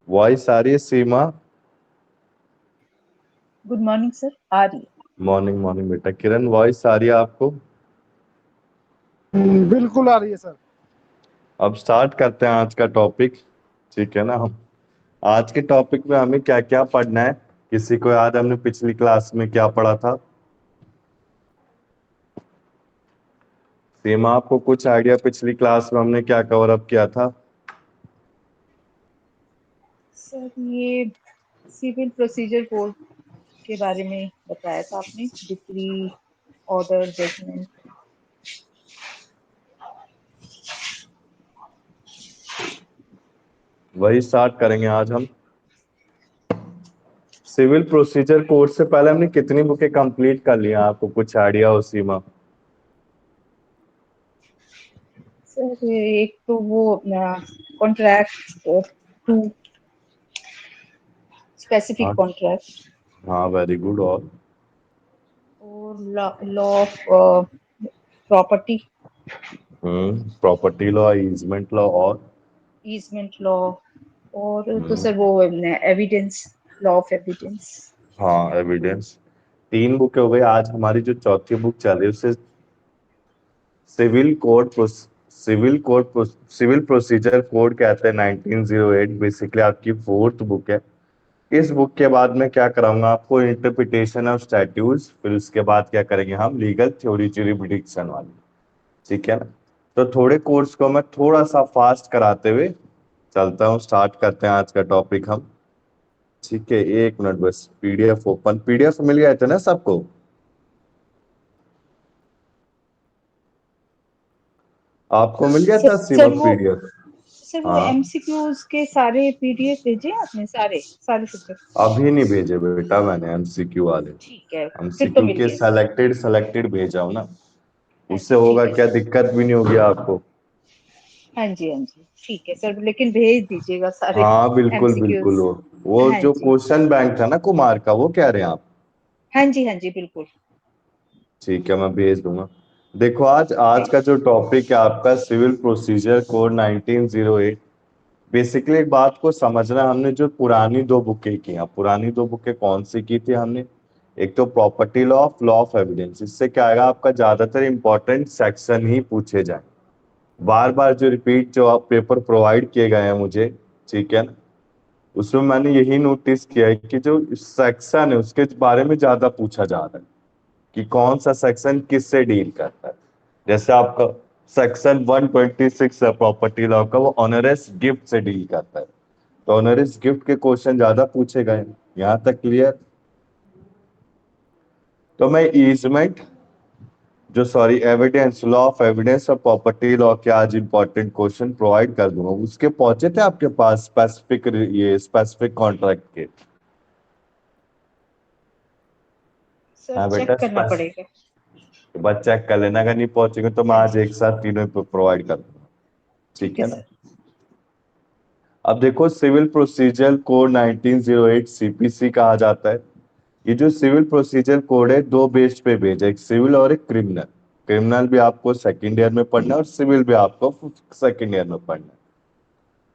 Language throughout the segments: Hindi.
वॉइस आ रही है सीमा? गुड मॉर्निंग सर, आ रही है। मॉर्निंग मॉर्निंग बेटा। किरण, वॉइस आ रही है आपको? बिल्कुल आ रही है सर। अब स्टार्ट करते हैं आज का टॉपिक। ठीक है ना? हम आज के टॉपिक में हमें क्या क्या पढ़ना है, किसी को याद है हमने पिछली क्लास में क्या पढ़ा था? सीमा, आपको कुछ आइडिया पिछली क्लास में हमने क्या कवर अप किया था? सर ये सिविल प्रोसीजर कोड के बारे में बताया था आपने, डिक्री, ऑर्डर, जजमेंट। वही स्टार्ट करेंगे आज हम। सिविल प्रोसीजर कोड से पहले हमने कितनी बुकें कंप्लीट कर ली हैं, आपको कुछ आइडिया हो सीमा? सर एक तो वो कॉन्ट्रैक्ट, टू स्पेसिफिक हाँ कॉन्ट्रैक्ट, हाँ, वेरी गुड। और law of property, property law, easement law और ईजमेंट लॉ, और तो हम्म, सर वो एविडेंस, लॉ ऑफ एविडेंस। हाँ, एविडेंस। तीन बुक हो गई। आज हमारी जो चौथी बुक चल रही है उसे civil code civil code civil procedure code कहते हैं, 1908। बेसिकली आपकी फोर्थ बुक है। इस बुक के बाद में क्या कराऊंगा आपको, इंटरप्रिटेशन ऑफ स्टैट्यूट्स, फिर उसके बाद क्या करेंगे हम, लीगल थ्योरी ज्यूरिसडिक्शन वाली। ठीक है ना? तो थोड़े कोर्स को मैं थोड़ा सा फास्ट कराते हुए चलता हूँ। स्टार्ट करते हैं आज का टॉपिक हम। ठीक है, एक मिनट बस। पीडीएफ ओपन, पीडीएफ मिल गए थे ना सबको? आपको मिल गया था सीमा सर वो पीडीएफ? सर वो हाँ, एमसीक्यूज के सारे पीडीएफ भेजे आपने, सारे सारे सब्जेक्ट? अभी नहीं भेजे बेटा मैंने एमसीक्यू वाले। ठीक है, फिर तो एमसीक्यू मिल के गए। सेलेक्टेड सेलेक्टेड भेजा हूं ना। हाँ उससे जी, होगा ठीक है क्या, सर। दिक्कत भी नहीं होगी आपको। हाँ जी, हाँ जी, ठीक है सर, लेकिन भेज दीजिएगा सारे हाँ बिल्कुल बिल्कुल। एमसीक्यूज। वो हाँ जो जी, क्वेश्चन बैंक था ना कुमार का, वो कह रहे हैं आप? हाँ जी, हाँ जी, बिल्कुल। ठीक है, मैं भेज दूंगा। देखो, आज आज का जो टॉपिक है आपका, सिविल प्रोसीजर कोड 1908। बेसिकली एक बात को समझना, हमने जो पुरानी दो बुकें की हैं, पुरानी दो बुकें कौन सी की थी हमने? एक तो प्रॉपर्टी लॉ ऑफ एविडेंस। इससे क्या आएगा, आपका ज्यादातर इंपॉर्टेंट सेक्शन ही पूछे जाए। बार बार जो रिपीट जो आप पेपर प्रोवाइड किए गए हैं मुझे, ठीक है ना, उसमें मैंने यही नोटिस किया है कि जो सेक्शन है उसके बारे में ज्यादा पूछा जा रहा है कि कौन सा सेक्शन किससे डील करता है। जैसे आपका सेक्शन 126 है प्रॉपर्टी लॉ का, वो ऑनरस गिफ्ट से डील करता है। तो ऑनरस गिफ्ट के क्वेश्चन ज्यादा पूछे गए हैं। यहाँ तक क्लियर? तो मैं ईजमेंट जो sorry evidence, law of evidence और प्रॉपर्टी लॉ के आज इंपॉर्टेंट क्वेश्चन प्रोवाइड कर दूंगा। उसके पहुंचे थे आपके पास स्पेसिफिक, ये स्पेसिफिक कॉन्ट्रैक्ट के? सर हाँ बेटा, चेक करना स्पेसिफिक। पड़ेगा। बस चेक कर लेना, अगर नहीं पहुंचेंगे तो मैं हाँ आज जी, एक साथ तीनों प्रोवाइड कर दूंगा। ठीक ठीक है है ना? सर। अब देखो, सिविल प्रोसीजर कोड 1908 सीपीसी कहा जाता है। ये जो सिविल प्रोसीजर कोड है, दो बेस पे भेजा है, एक सिविल और एक क्रिमिनल। क्रिमिनल भी आपको सेकंड ईयर में पढ़ना है और सिविल भी आपको सेकंड ईयर में पढ़ना है।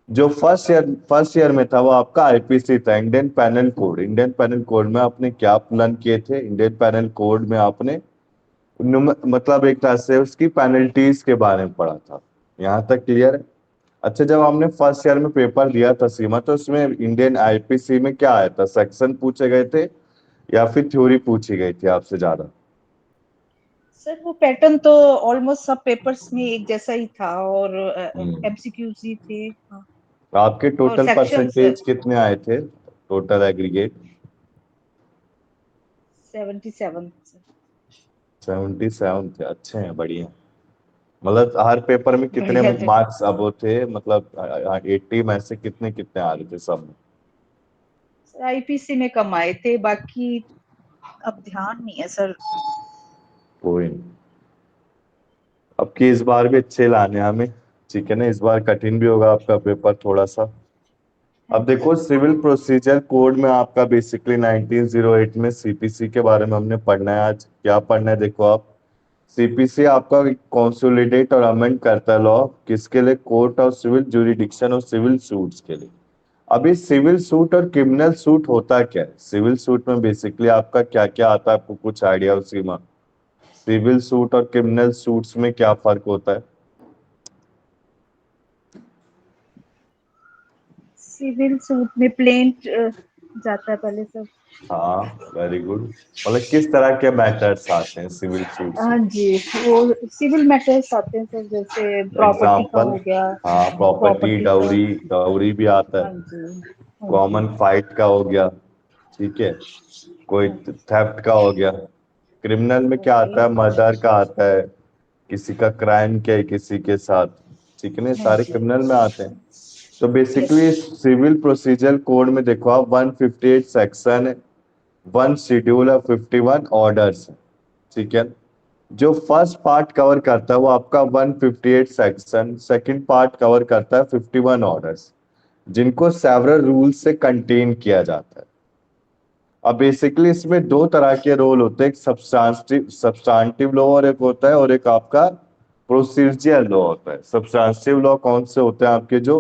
जो फर्स्ट ईयर में था वो आपका आईपीसी था, Indian panel code. Indian panel code में आपने क्या प्लान किए थे? इंडियन पैनल कोड में आपने मतलब एक तरह से उसकी पेनल्टीज के बारे में पढ़ा था। यहाँ तक क्लियर है? अच्छा, जब हमने फर्स्ट ईयर में पेपर दिया था सीमा, तो उसमें इंडियन आईपीसी में क्या आया था, सेक्शन पूछे गए थे या फिर थ्योरी पूछी गई थी आपसे ज्यादा? सर वो पैटर्न तो ऑलमोस्ट सब पेपर्स में एक जैसा ही था, और हम्म। एमसीक्यूज ही थे। हाँ, तो आपके और टोटल सेक्शंस परसेंटेज कितने आए थे, टोटल एग्रीगेट? 77 सर। 77 थे। अच्छे हैं, बढ़िया। मतलब हर पेपर में कितने बढ़िया थे। मार्क्स अब वो थे, मतलब 80 में से कितने कितने आ रहे थे सब में? सर आईपीसी में कम आए थे, बाकी अब ध्यान नहीं है सर। कोई नहीं। अब की इस बार भी अच्छे लाने हैं हमें। ठीक है ना? इस बार कठिन भी होगा आपका पेपर थोड़ा सा। हाँ अब जी, देखो, सिविल प्रोसीजर कोड में आपका बेसिकली 1908 में सीपीसी के बारे में हमने पढ़ना है। आज क्या पढ़ना है देखो आप। सीपीसी आपका कंसोलिडेट और अमेंड करता है लॉ, किसके लिए? कोर्ट ऑफ सिविल ज्यूरिडिक्शन और सिविल सूट्स के लिए। अभी सिविल सूट और क्रिमिनल सूट होता क्या है? सिविल सूट में बेसिकली आपका क्या क्या आता है, आपको कुछ आइडिया उसी में? सिविल सूट और क्रिमिनल सूट्स में क्या फर्क होता है? सिविल सूट में प्लेंट जाता है पहले सब। हाँ, वेरी गुड। मतलब किस तरह के मैटर्स आते हैं सिविल सूट्स हाँ में? जी, वो सिविल मैटर्स आते हैं सर, जैसे प्रॉपर्टी का एग्जाम्पल? हो गया। हाँ, प्रॉपर्टी, प्रॉपर्टी का। डाउरी, डाउरी भी आता हाँ है। जी। हाँ जी। कॉमन फाइट का हो गया, ठीक है। कोई हाँ जी। थेफ्ट का हो गया। क्रिमिनल में क्या ओके। आता है? मर्डर का आता है, किसी का क्राइम किया है किसी के साथ, ठीक है ना, हाँ सारे जी। क्रिमिनल में आते हैं। तो yes. Basically civil procedure code में देखो आप 158 सेक्शन है, 1 शेड्यूल है, 51 ऑर्डर्स है, ठीक है। जो फर्स्ट पार्ट कवर करता है वो आपका 158 सेक्शन, सेकंड पार्ट कवर करता है 51 ऑर्डर्स, जिनको सेवरल रूल से कंटेन किया जाता है। अब बेसिकली इसमें दो तरह के रोल होते हैं, एक सब्सटेंटिव सब्सटेंटिव लॉ और एक होता है, और एक आपका प्रोसीजरल लॉ होता है। सब्सटेंटिव लॉ कौन से होते हैं? आपके जो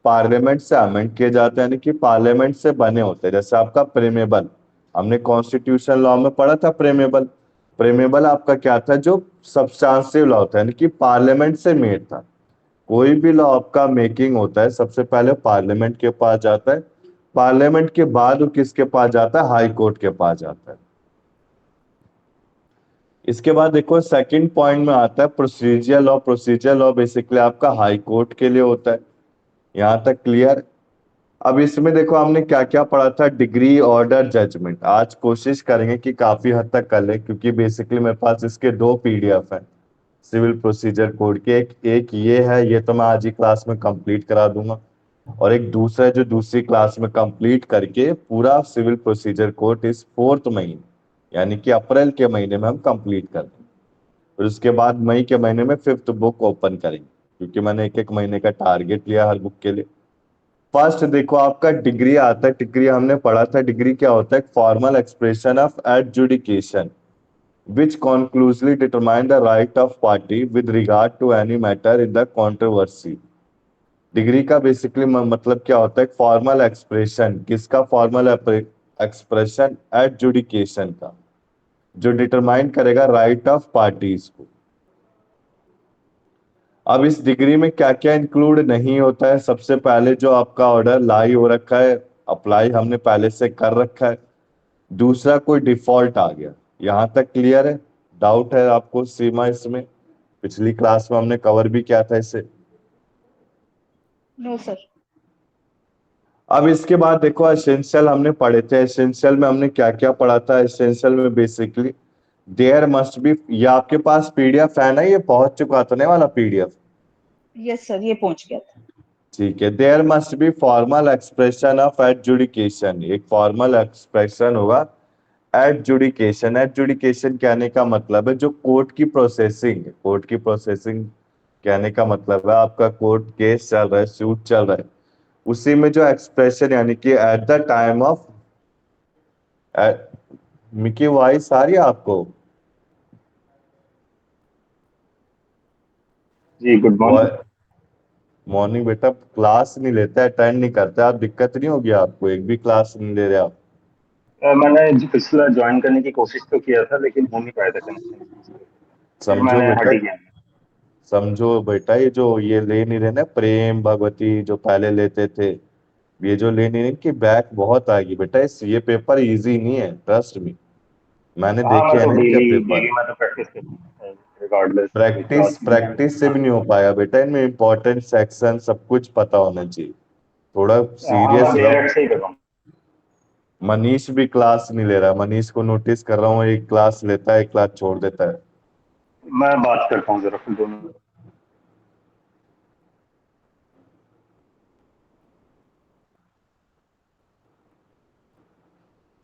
पार्लियामेंट से अमेंड किए जाते हैं, यानी कि पार्लियामेंट से बने होते हैं। जैसे आपका प्रेमेबल, हमने कॉन्स्टिट्यूशन लॉ में पढ़ा था प्रेमेबल। प्रेमेबल आपका क्या था? जो सब्सटेंटिव लॉ होता है, यानी कि पार्लियामेंट से मेड था। कोई भी लॉ आपका मेकिंग होता है सबसे पहले पार्लियामेंट के पास जाता है, पार्लियामेंट के बाद वो किसके पास जाता है? हाई कोर्ट के पास जाता है। इसके बाद देखो सेकंड पॉइंट में आता है procedure law. Procedure law basically आपका हाई कोर्ट के लिए होता है। यहां तक क्लियर? अब इसमें देखो हमने क्या क्या पढ़ा था, डिग्री, ऑर्डर, जजमेंट। आज कोशिश करेंगे कि काफी हद तक कर ले, क्योंकि बेसिकली मेरे पास इसके दो पीडीएफ हैं सिविल प्रोसीजर कोड के। एक एक ये है, ये तो मैं आज ही क्लास में कंप्लीट करा दूंगा, और एक दूसरा है जो दूसरी क्लास में कंप्लीट करके पूरा सिविल प्रोसीजर कोड इस 4th महीने, यानी कि अप्रैल के महीने में हम कंप्लीट कर देंगे। फिर उसके बाद मई के महीने में 5th बुक ओपन करेंगे, क्योंकि मैंने एक एक महीने का टारगेट लिया हर बुक के लिए। फर्स्ट देखो आपका डिग्री आता है। डिग्री हमने पढ़ा था, डिग्री क्या होता है? Formal expression of adjudication which conclusively determine the right of party with regard to any matter in the controversy। Degree का बेसिकली मतलब क्या होता है? Formal expression. किसका फॉर्मल एक्सप्रेशन? एडजुडिकेशन का, जो डिटरमाइन करेगा राइट ऑफ पार्टीज को। अब इस डिग्री में क्या क्या इंक्लूड नहीं होता है? सबसे पहले जो आपका ऑर्डर लाई हो रखा है, अप्लाई हमने पहले से कर रखा है। दूसरा, कोई डिफॉल्ट आ गया। यहां तक क्लियर है? डाउट है आपको सीमा इसमें? पिछली क्लास में हमने कवर भी किया था इसे। No sir. अब इसके बाद देखो एसेंशियल हमने पढ़े थे। एसेंशियल में हमने क्या क्या पढ़ा था? एसेंशियल में बेसिकली देयर मस्ट बी, ये आपके पास पीडीएफ है ना? ये पहुंच चुका था ना वाला पीडीएफ? यस सर, ये पहुंच गया था। ठीक है। There must be formal expression of adjudication. एक फॉर्मल एक्सप्रेशन होगा एडजुडिकेशन। एडजुडिकेशन कहने का मतलब है जो कोर्ट की प्रोसेसिंग, कोर्ट की प्रोसेसिंग कहने का मतलब है आपका कोर्ट केस चल रहा है, सूट चल रहा है, उसी में जो एक्सप्रेशन, यानी कि at the time of, Mickey voice आ रही है आपको? जी गुड मॉर्निंग। मॉर्निंग बेटा। क्लास नहीं लेता, अटेंड नहीं करता आप, दिक्कत नहीं होगी आपको? एक भी क्लास नहीं ले रहे आप? मैंने जो पिछला ज्वाइन करने की कोशिश तो किया था लेकिन हो नहीं पाया था कनेक्शन इश्यूज पे, फिर समझो मैंने हट बेटा, ही गया। समझो बेटा, ये जो ये ले नहीं रहे ना प्रेम भगवती जो पहले लेते थे, ये जो ले नहीं रहे, कि बैक बहुत आएगी बेटा। ये पेपर इजी नहीं है, ट्रस्ट मी। मैंने हाँ देखे मैं हैं तो ना इनके डेली पेपर। डेली मैं तो प्रैक्टिस करता हूँ रिगार्डलेस कोई प्रैक्टिस क्लास मिले ना प्रैक्टिस से मिले। भी नहीं हो पाया बेटा, इनमें इंपॉर्टेंट सेक्शन सब कुछ पता होना चाहिए। थोड़ा हाँ मैं सीरियस रहो। जेआरएफ से ही कर रहा हूँ। मनीष भी क्लास नहीं ले रहा। मनीष को नोटिस कर रहा हूँ, एक क्लास लेता है, एक क्लास छोड़ देता है। मैं बात करता हूँ जरा फिर दोनों।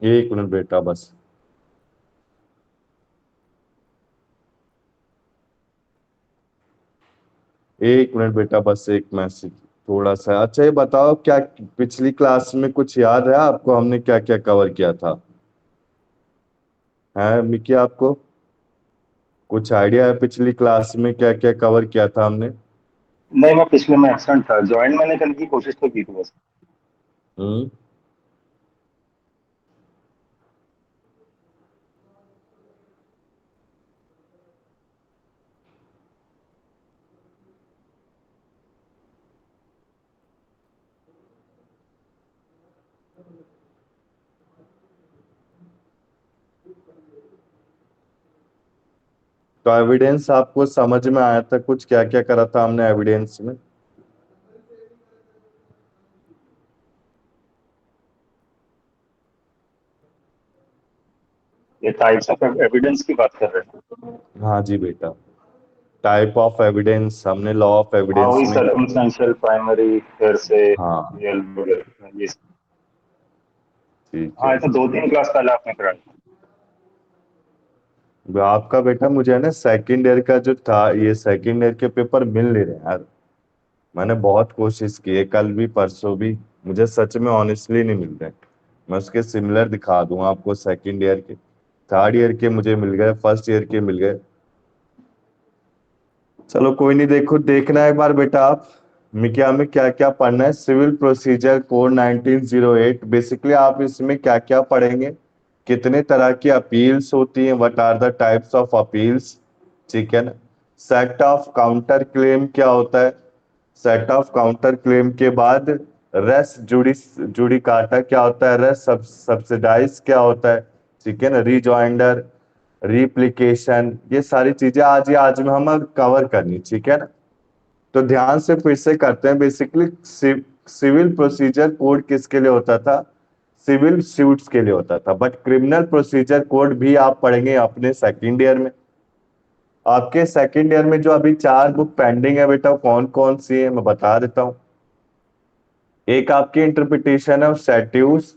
1 मिनट बेटा बस। एक मिनट बेटा बस, एक मैसेज थोड़ा सा। अच्छा ये बताओ, क्या पिछली क्लास में कुछ याद है आपको? हमने क्या क्या कवर किया था? है मिकी, आपको कुछ आइडिया है पिछली क्लास में क्या क्या कवर किया था हमने? नहीं मैं पिछले में एबसेंट था, ज्वाइन मैंने करने की कोशिश तो की थी बस। हम्म। तो एविडेंस आपको समझ में आया था कुछ, क्या क्या करा था हमने एविडेंस में? ये टाइप्स ऑफ एविडेंस की बात कर रहे हैं। हाँ जी बेटा, टाइप ऑफ एविडेंस हमने लॉ ऑफ हाँ एविडेंस वही में करा। सर्कमस्टेंशियल, प्राइमरी, फिर से हाँ रियल वगैरह ये। ठीक हाँ है। ये तो 2-3 क्लास पहले आपने कराया था। आपका बेटा मुझे है ना सेकंड ईयर का जो था, ये सेकंड ईयर के पेपर मिल नहीं रहे यार। मैंने बहुत कोशिश की है, कल भी परसों भी, मुझे सच में ऑनेस्टली नहीं मिल रहे। मैं उसके सिमिलर दिखा दूंगा आपको, सेकंड ईयर के, थर्ड ईयर के मुझे मिल गए, फर्स्ट ईयर के मिल गए। चलो कोई नहीं, देखो देखना है एक बार बेटा आप में क्या क्या पढ़ना है। सिविल प्रोसीजर कोड 1908, बेसिकली आप इसमें क्या क्या पढ़ेंगे, कितने तरह की अपील्स होती हैं, what are the types of appeals, ठीक है ना। सेट ऑफ काउंटर क्लेम क्या होता है, सेट ऑफ काउंटर क्लेम के बाद रेस जुडिकाटा क्या होता है, रेस सब्सिडाइज क्या होता है, ठीक है ना, रिजॉइंडर, रिप्लिकेशन, ये सारी चीजें आज में हम कवर करनी, ठीक है ना। तो ध्यान से फिर से करते हैं। बेसिकली सिविल प्रोसीजर कोड किसके लिए होता था, सिविल सूट्स के लिए होता था, बट क्रिमिनल प्रोसीजर कोड भी आप पढ़ेंगे अपने सेकंड ईयर में। आपके सेकंड ईयर में जो अभी 4 बुक पेंडिंग है बेटा, कौन कौन सी है मैं बता देता हूँ। एक आपकी interpretation of statutes,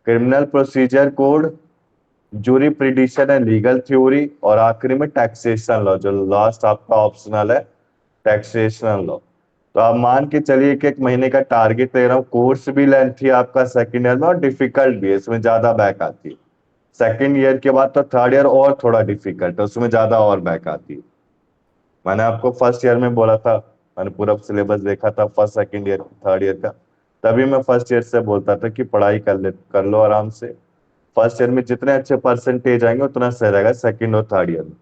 criminal procedure code, jury prediction and legal theory, और आखिरी में टैक्सेशन लॉ, जो लास्ट आपका ऑप्शनल है, टैक्सेशन लॉ। तो आप मान के चलिए कि 1 महीने का टारगेट ले रहा हूँ। कोर्स भी लेंथी है आपका सेकंड ईयर में, और डिफिकल्ट भी है, इसमें ज्यादा बैक आती है। सेकंड ईयर के बाद तो थर्ड ईयर और थोड़ा डिफिकल्ट है, उसमें ज्यादा और बैक आती है। मैंने आपको फर्स्ट ईयर में बोला था, मैंने पूरा सिलेबस देखा था first second year third year का, तभी मैं फर्स्ट ईयर से बोलता था कि पढ़ाई कर लो आराम से। फर्स्ट ईयर में जितने अच्छे परसेंटेज आएंगे उतना सही रहेगा सेकंड और थर्ड ईयर में।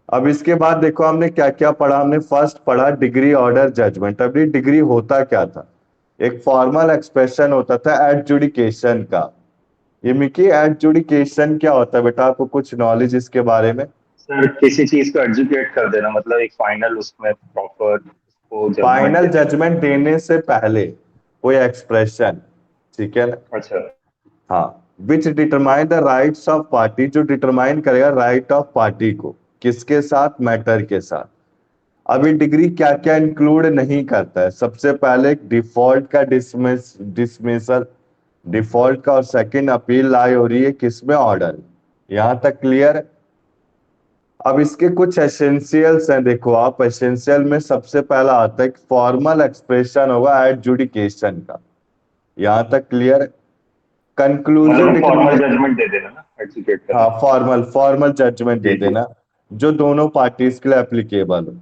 अब इसके बाद देखो हमने क्या क्या पढ़ा। हमने फर्स्ट पढ़ा डिग्री ऑर्डर जजमेंट। अभी डिग्री होता क्या था, एक फॉर्मल एक्सप्रेशन होता था एडजुडिकेशन का। ये मिकी एडजुडिकेशन क्या होता है बेटा, आपको कुछ नॉलेज इसके बारे में? सर किसी चीज को एजुकेट कर देना, मतलब एक फाइनल उसमें प्रॉपर उसको जजमेंट फाइनल दे देना। जजमेंट देने से पहले कोई एक्सप्रेशन, ठीक है ना। अच्छा। हाँ, विच determine the rights of party, जो डिटरमाइन करेगा राइट ऑफ पार्टी को, किसके साथ, मैटर के साथ। अभी डिग्री क्या क्या इंक्लूड नहीं करता है, सबसे पहले डिफॉल्ट का डिसमिसल, डिफॉल्ट का, और सेकंड अपील लाई हो रही है किसमें, ऑर्डर। यहां तक क्लियर। अब इसके कुछ एसेंशियल्स हैं, देखो आप, एसेंशियल में सबसे पहला आता है फॉर्मल एक्सप्रेशन होगा एडजुडिकेशन का। यहां तक क्लियर। कंक्लूसिव मतलब फॉर्मल डिटरमिनेशन, जजमेंट दे देना ना, एजुकेट हाँ करना। फॉर्मल फॉर्मल जजमेंट दे जी जी। देना, जो दोनों पार्टीज के लिए एप्लीकेबल हो।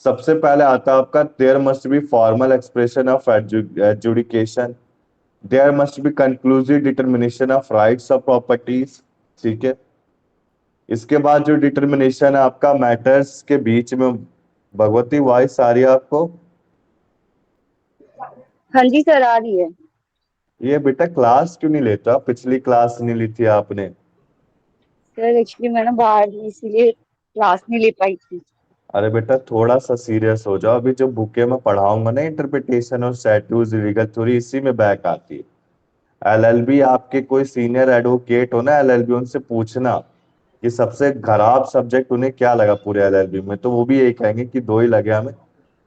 सबसे पहले आता है आपका there must be formal expression of adjudication, there must be conclusive determination of rights of properties, ठीक है। इसके बाद जो डिटर्मिनेशन है आपका मैटर्स के बीच में, भगवती वॉइस आ रही है आपको? हाँ जी सर, आ रही है। ये बेटा क्लास क्यों नहीं लेता, पिछली क्लास नहीं ली थी आपने? सर एक्चुअली मैं ना बाहर थी, इसीलिए क्लास नहीं ले पाई थी। अरे बेटा थोड़ा सा सीरियस हो जाओ, अभी जो बुके में पढ़ाऊंगा ना, इंटरप्रिटेशन और स्टैट्यूज लीगल थ्योरी, इसी में बैक आती है। एलएलबी, आपके कोई सीनियर एडवोकेट हो ना एलएलबी, उनसे पूछना कि सबसे खराब सब्जेक्ट उन्हें क्या लगा पूरे एलएलबी में, तो वो भी यही कहेंगे कि दो ही लगे हमें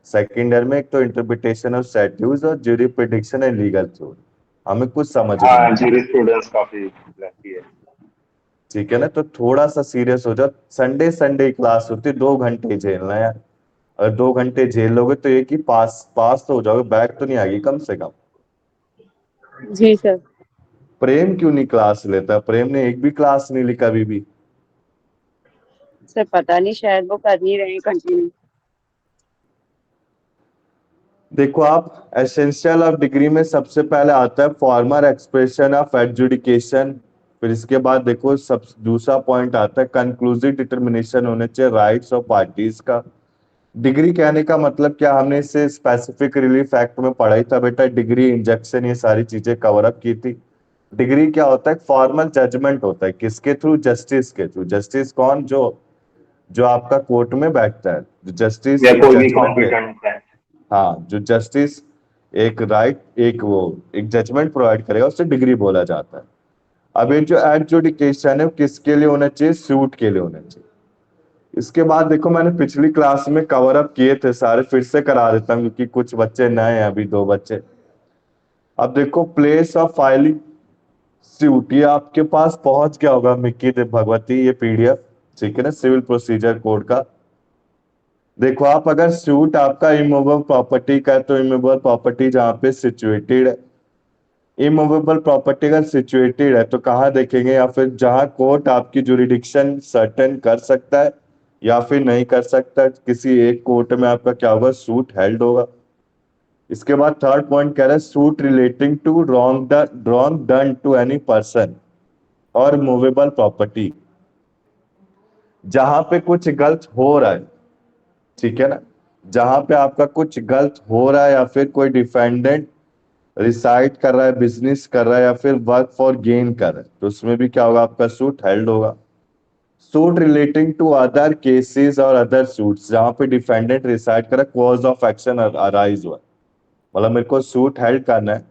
सेकंड ईयर में, एक तो इंटरप्रिटेशन ऑफ स्टैट्यूज और jury prediction and legal theory. हमें कुछ समझ में हाँ नहीं आता, जूरिस्प्रूडेंस काफी रहती है। ठीक है ना। तो थोड़ा सा सीरियस हो जाओ। संडे संडे क्लास होती है, 2 घंटे झेलना है यार। अगर 2 घंटे झेल लोगे तो एक ही पास पास तो हो जाओगे, बैक तो नहीं आएगी कम से कम। जी सर। प्रेम क्यों नहीं क्लास लेता, प्रेम ने एक भी क्लास नहीं ली कभी भी। सर पता नहीं, शायद वो कर नहीं रहे कंटिन्यू। देखो आप एसेंशियल ऑफ डिग्री में सबसे पहले आता है फॉर्मल एक्सप्रेशन ऑफ एडजुडिकेशन। फिर इसके बाद देखो सब दूसरा पॉइंट आता है कंक्लूसिव डिटर्मिनेशन होने चाहिए राइट्स ऑफ पार्टीज का। डिग्री कहने का मतलब क्या, हमने इसे स्पेसिफिक रिलीफ एक्ट में पढ़ा ही था बेटा, डिग्री इंजेक्शन ये सारी चीजें कवर अप की थी। डिग्री क्या होता है, फॉर्मल जजमेंट होता है, किसके थ्रू, जस्टिस के थ्रू। जस्टिस कौन, जो जो आपका कोर्ट में बैठता है, जो जस्टिस या एक कोई भी जजमेंट है। कॉम्पिटेंट है। हाँ, जो जस्टिस एक राइट एक वो एक जजमेंट प्रोवाइड करेगा उसे डिग्री बोला जाता है। अब ये जो एडजुडिकेशन है वो किसके लिए होना चाहिए, सूट के लिए होना चाहिए। इसके बाद देखो मैंने पिछली क्लास में कवर अप किए थे सारे, फिर से करा देता हूँ क्योंकि कुछ बच्चे नए हैं, अभी 2 बच्चे। अब देखो प्लेस ऑफ फाइलिंग सूट, ये आपके पास पहुंच गया होगा मिक्की देव भगवती, ये पीडीएफ, ठीक है ना, सिविल प्रोसीजर कोड का। देखो आप अगर सूट आपका इमूवेबल प्रॉपर्टी का है तो इमूवेबल प्रॉपर्टी जहाँ पे सिचुएटेड है, इमूवेबल प्रॉपर्टी अगर सिचुएटेड है तो कहाँ देखेंगे, या फिर जहाँ कोर्ट आपकी जुरिडिक्शन सर्टेन कर सकता है या फिर नहीं कर सकता, किसी एक कोर्ट में आपका क्या होगा, सूट हेल्ड होगा। इसके बाद थर्ड पॉइंट कह रहा है suit relating to wrong done to any person और मूवेबल प्रॉपर्टी, जहां पे कुछ गलत हो रहा है, ठीक है ना, जहां पे आपका कुछ गलत हो रहा है या फिर कोई डिफेंडेंट रिसाइड कर रहा है, बिजनेस कर रहा है या फिर वर्क फॉर गेन कर रहा है, तो उसमें भी क्या होगा, आपका सूट हेल्ड होगा। Suit relating to other cases और अदर सूट्स, जहां पे डिफेंडेंट रिसाइड कर रहा है, कॉज ऑफ एक्शन अराइज हुआ, मतलब मेरे को सूट हेल्ड करना है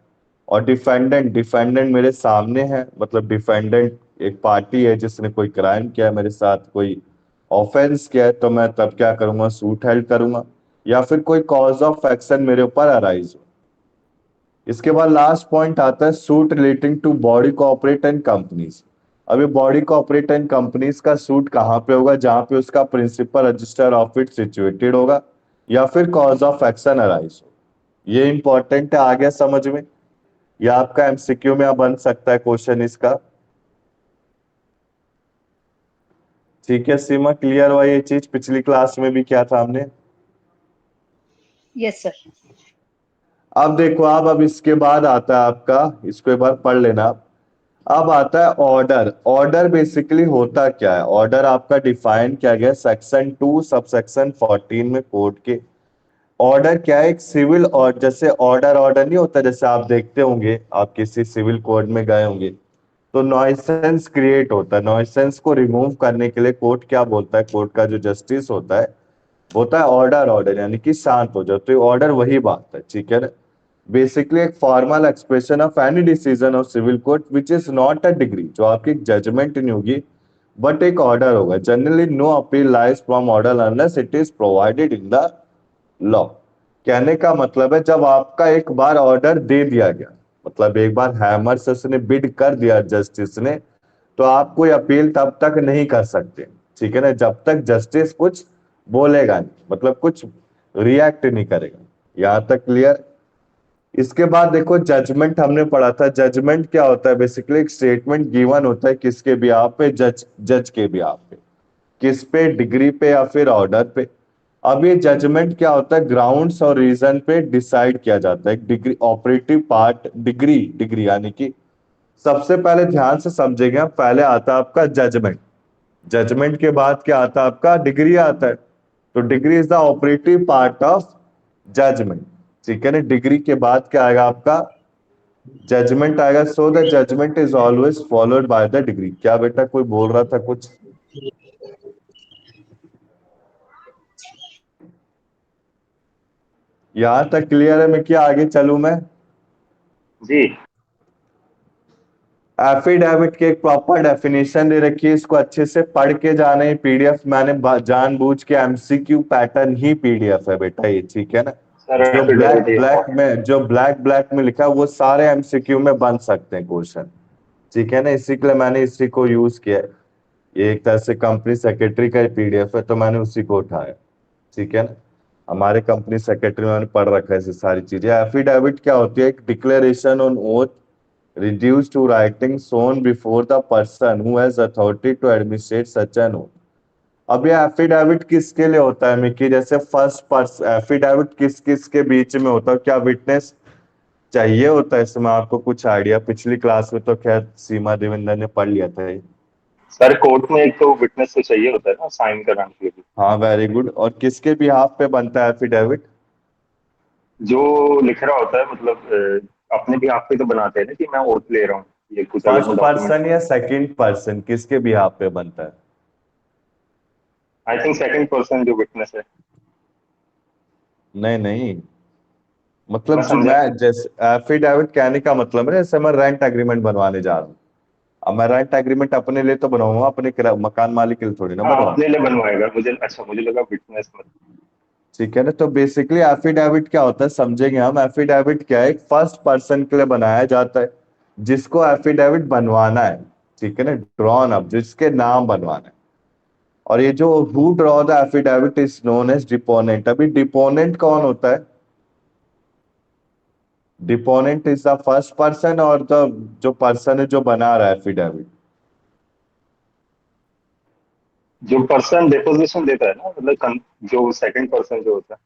और डिफेंडेंट डिफेंडेंट मेरे सामने है, मतलब डिफेंडेंट एक पार्टी है जिसने कोई क्राइम किया है मेरे साथ, कोई ऑफेंस किया है, तो मैं तब क्या करूंगा, सूट हेल्ड करूंगा। या फिर कोई कॉज ऑफ एक्शन मेरे ऊपर अराइज हो। इसके बाद लास्ट पॉइंट आता है suit relating to body corporate and companies. अभी बॉडी कॉर्पोरेट एंड कंपनीज का सूट कहाँ पे होगा, जहां पे उसका principal register of it situated होगा या फिर कॉज ऑफ एक्शन अराइज हो। ये इंपॉर्टेंट है, आ गया समझ में, या आपका एमसीक्यू में बन सकता है क्वेश्चन इसका। ठीक है सीमा, क्लियर हुआ ये चीज, पिछली क्लास में भी क्या था हमने। Yes sir. अब देखो आप, अब इसके बाद आता है आपका, इसको एक बार पढ़ लेना आप। अब आता है ऑर्डर। ऑर्डर बेसिकली होता क्या है, ऑर्डर आपका डिफाइन किया गया सेक्शन 2 सब सेक्शन 14 में कोर्ट के। ऑर्डर क्या है, एक सिविल और जैसे ऑर्डर ऑर्डर नहीं होता, जैसे आप देखते होंगे आप किसी सिविल कोर्ट में गए होंगे तो नॉइसेंस क्रिएट होता है, नॉइसेंस को रिमूव करने के लिए कोर्ट क्या बोलता है, कोर्ट का जो जस्टिस होता है होता है ऑर्डर, ऑर्डर यानी कि शांत हो जाओ, तो ऑर्डर वही बात है, ठीक है ना। बेसिकली एक formal expression of any decision of civil court which is not a decree, जो आपकी जजमेंट नहीं होगी बट एक ऑर्डर होगा। Generally no appeal lies from order unless it is provided in the law. कहने का मतलब है जब आपका एक बार ऑर्डर दे दिया गया, मतलब एक बार हैमर से उसने बिड कर दिया जस्टिस ने, तो आप कोई अपील तब तक नहीं कर सकते, ठीक है ना, जब तक जस्टिस कुछ बोलेगा नहीं, मतलब कुछ रिएक्ट नहीं करेगा। यहां तक क्लियर। इसके बाद देखो जजमेंट हमने पढ़ा था, जजमेंट क्या होता है, बेसिकली एक स्टेटमेंट गिवन होता है किसके बिहाफ पे, जज जज के बिहाफ पे, किस पे, डिग्री पे या फिर ऑर्डर पे। अब ये जजमेंट क्या होता है, ग्राउंड्स और रीजन पे डिसाइड किया जाता है। Degree operative part, degree degree यानी कि सबसे पहले ध्यान से समझेंगे, पहले आता है आपका जजमेंट, जजमेंट के बाद क्या आता है आपका, डिग्री आता है। तो decree is the operative part of judgment, ठीक है ना। डिग्री के बाद क्या आएगा आपका, जजमेंट आएगा। So the judgment is always followed by the decree. क्या बेटा कोई बोल रहा था कुछ। यहां तक क्लियर है, मैं क्या आगे चलूं मैं। जी। एफिडेविट की एक प्रॉपर डेफिनेशन दे रखी है, इसको अच्छे से पढ़ के जाना है। पीडीएफ मैंने जानबूझ के एमसीक्यू पैटर्न ही पीडीएफ है बेटा ये, ठीक है ना। सर जो एफिडेविट इम्पोर्टेंट। ब्लैक ब्लैक में लिखा है वो सारे एमसीक्यू में बन सकते हैं क्वेश्चन, ठीक है ना। इसी के लिए मैंने इसी को यूज किया है। ये एक तरह से कंपनी सेक्रेटरी का पीडीएफ है तो मैंने उसी को उठाया, ठीक है ना। हमारे कंपनी सेक्रेटरी में मैंने पढ़ रखा है ऐसी सारी चीजें। एफिडेविट क्या होती है, एक declaration on oath reduced to writing shown before the person who has authority to administrate such an oath। अब ये एफिडेविट किसके लिए होता है मिकी? जैसे फर्स्ट पर्सन एफिडेविट किस किस के बीच में होता है? क्या विटनेस चाहिए होता है इसमें? आपको कुछ आइडिया? पिछली क्लास में तो खैर सीमा देवेंद्र ने पढ़ लिया था ये। सर कोर्ट में एक तो विटनेस तो चाहिए होता है ना साइन कराने के लिए। हाँ वेरी गुड। और किसके बिहाफ पे बनता है एफिडेविट? जो लिख रहा होता है मतलब अपने भी आप पे तो बनाते हैं ना कि मैं ओथ ले रहा हूँ, ये कुछ अगर फर्स्ट मैं डॉक्यूमेंट। पर्सन या सेकंड पर्सन, किसके बिहाफ पे बनता है? आई थिंक सेकंड पर्सन जो विटनेस है। नहीं नहीं, मैं मतलब जो समझा मैं नहीं। जैसे एफिडेविट कहने का मतलब है जैसे मैं रेंट एग्रीमेंट बनवाने जा रहा हूँ। अब मैं रेंट एग्रीमेंट अपने लिए तो बनाऊंगा, अपने मकान मालिक के लिए थोड़ी ना हाँ बनवाऊंगा। अपने लिए बनवाएगा, मुझे अच्छा मुझे लगा विटनेस मतलब। ठीक है ना? तो बेसिकली एफिडेविट क्या होता है समझेंगे हम। एफिडेविट क्या है? एक फर्स्ट पर्सन के लिए बनाया जाता है जिसको एफिडेविट बनवाना है। ठीक है ना? ड्रॉन अप, जिसके नाम बनवाना है। और ये जो who draw the affidavit is known as deponent. अभी डिपोनेंट कौन होता है? Deponent is the first person और द जो पर्सन है जो बना रहा है एफिडेविट। जो पर्सन डिपोजिशन देता है ना मतलब जो सेकंड पर्सन जो होता है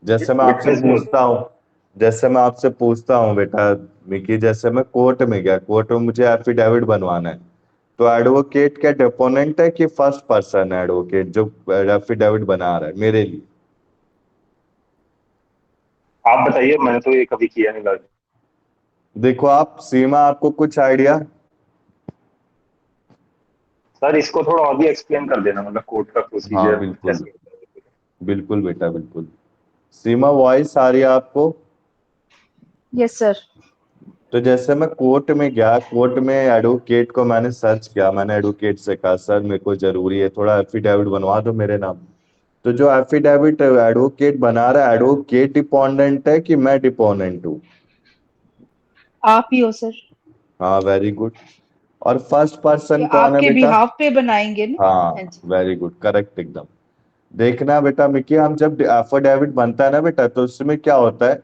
जैसे मैं आपसे विटनेस भी होता पूछता हूँ जैसे मैं आपसे पूछता हूँ बेटा मिकी, जैसे मैं कोर्ट में गया, कोर्ट में मुझे एफिडेविट बनवाना है, तो एडवोकेट क्या डिपोनेंट है कि फर्स्ट पर्सन है एडवोकेट जो एफिडेविट बना रहा है मेरे लिए? है। आप बताइए, मैंने तो ये कभी किया नहीं लगा। देखो आप सीमा, आपको कुछ आइडिया? सर इसको थोड़ा और भी एक्सप्लेन कर देना, मतलब कोर्ट का हाँ प्रोसीजर बिल्कुल, कैसे होता है। बिल्कुल बेटा बिल्कुल। सीमा वॉइस आ रही है आपको? Yes sir. तो जैसे मैं कोर्ट में गया, कोर्ट में एडवोकेट को मैंने सर्च किया, मैंने एडवोकेट से कहा सर मेरे को जरूरी है थोड़ा एफिडेविट बनवा दो मेरे नाम। तो जो एफिडेविट एडवोकेट बना रहा है, एडवोकेट डिपोनेंट है कि मैं डिपोनेंट हूँ? आप ही हो सर। हाँ वेरी गुड। और फर्स्ट पर्सन ये कौन है आपके बेटा? बिहाफ पे बनाएंगे ना। हाँ हाँ जी। वेरी गुड, करेक्ट एकदम। देखना बेटा मिकी, हम जब एफिडेविट बनता है ना बेटा, तो उसमें क्या होता है?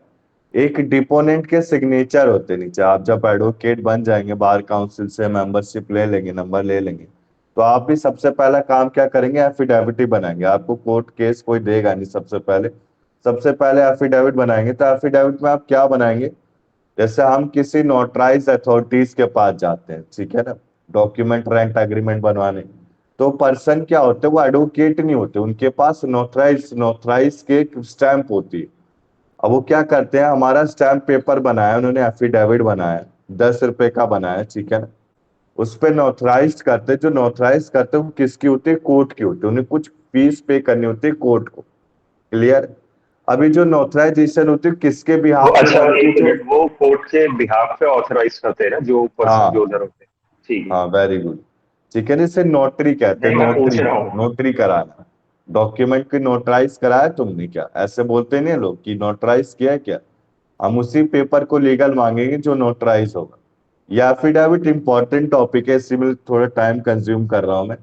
एक डिपोनेंट के सिग्नेचर होते हैं नीचे। आप जब एडवोकेट बन जाएंगे, बार काउंसिल से मेंबरशिप ले लेंगे, नंबर ले लेंगे, तो आप भी सबसे पहला काम क्या करेंगे? एफिडेविट ही बनाएंगे। आपको कोर्ट केस कोई देगा नहीं। सबसे पहले एफिडेविट बनाएंगे। तो एफिडेविट में आप क्या बनाएंगे? जैसे हम किसी नोटराइज अथॉरिटीज के पास जाते हैं, ठीक है ना, डॉक्यूमेंट रेंट एग्रीमेंट बनवाने, तो पर्सन क्या होते हैं? वो एडवोकेट नहीं होते, उनके पास नोटराइज नोटराइज के स्टैंप होती है। अब वो क्या करते हैं? हमारा स्टैंप पेपर बनाया उन्होंने, एफिडेविट बनाया, 10 रुपए का बनाया, ठीक है ना, उस पे नोटराइज करते। जो नोटराइज करते वो किसकी होती है? कोर्ट की होती है। उन्हें कुछ फीस पे करनी होती है कोर्ट को। क्लियर? अभी जो नोटराइजेशन होती है किसके वो बिहाफ पे अच्छा बनती है? एक जो मिनट, वो कोर्ट के बिहाफ पे ऑथराइज करते हैं ना जो पर्सन जो हाँ उधर होते हैं। ठीक है। हाँ वेरी गुड। ठीक है ना? इसे नोटरी कहते हैं, नहीं मैं पूछ नोटरी। रहा हूँ। नोटरी कराना, डॉक्यूमेंट की नोटराइज कराया तुमने क्या? ऐसे बोलते नहीं लोग कि नोटराइज किया है क्या? हम उसी पेपर को लीगल मांगेंगे जो नोटराइज होगा। यह एफिडेविट इंपॉर्टेंट टॉपिक है, इसलिए मैं थोड़ा टाइम कंज्यूम कर रहा हूं मैं।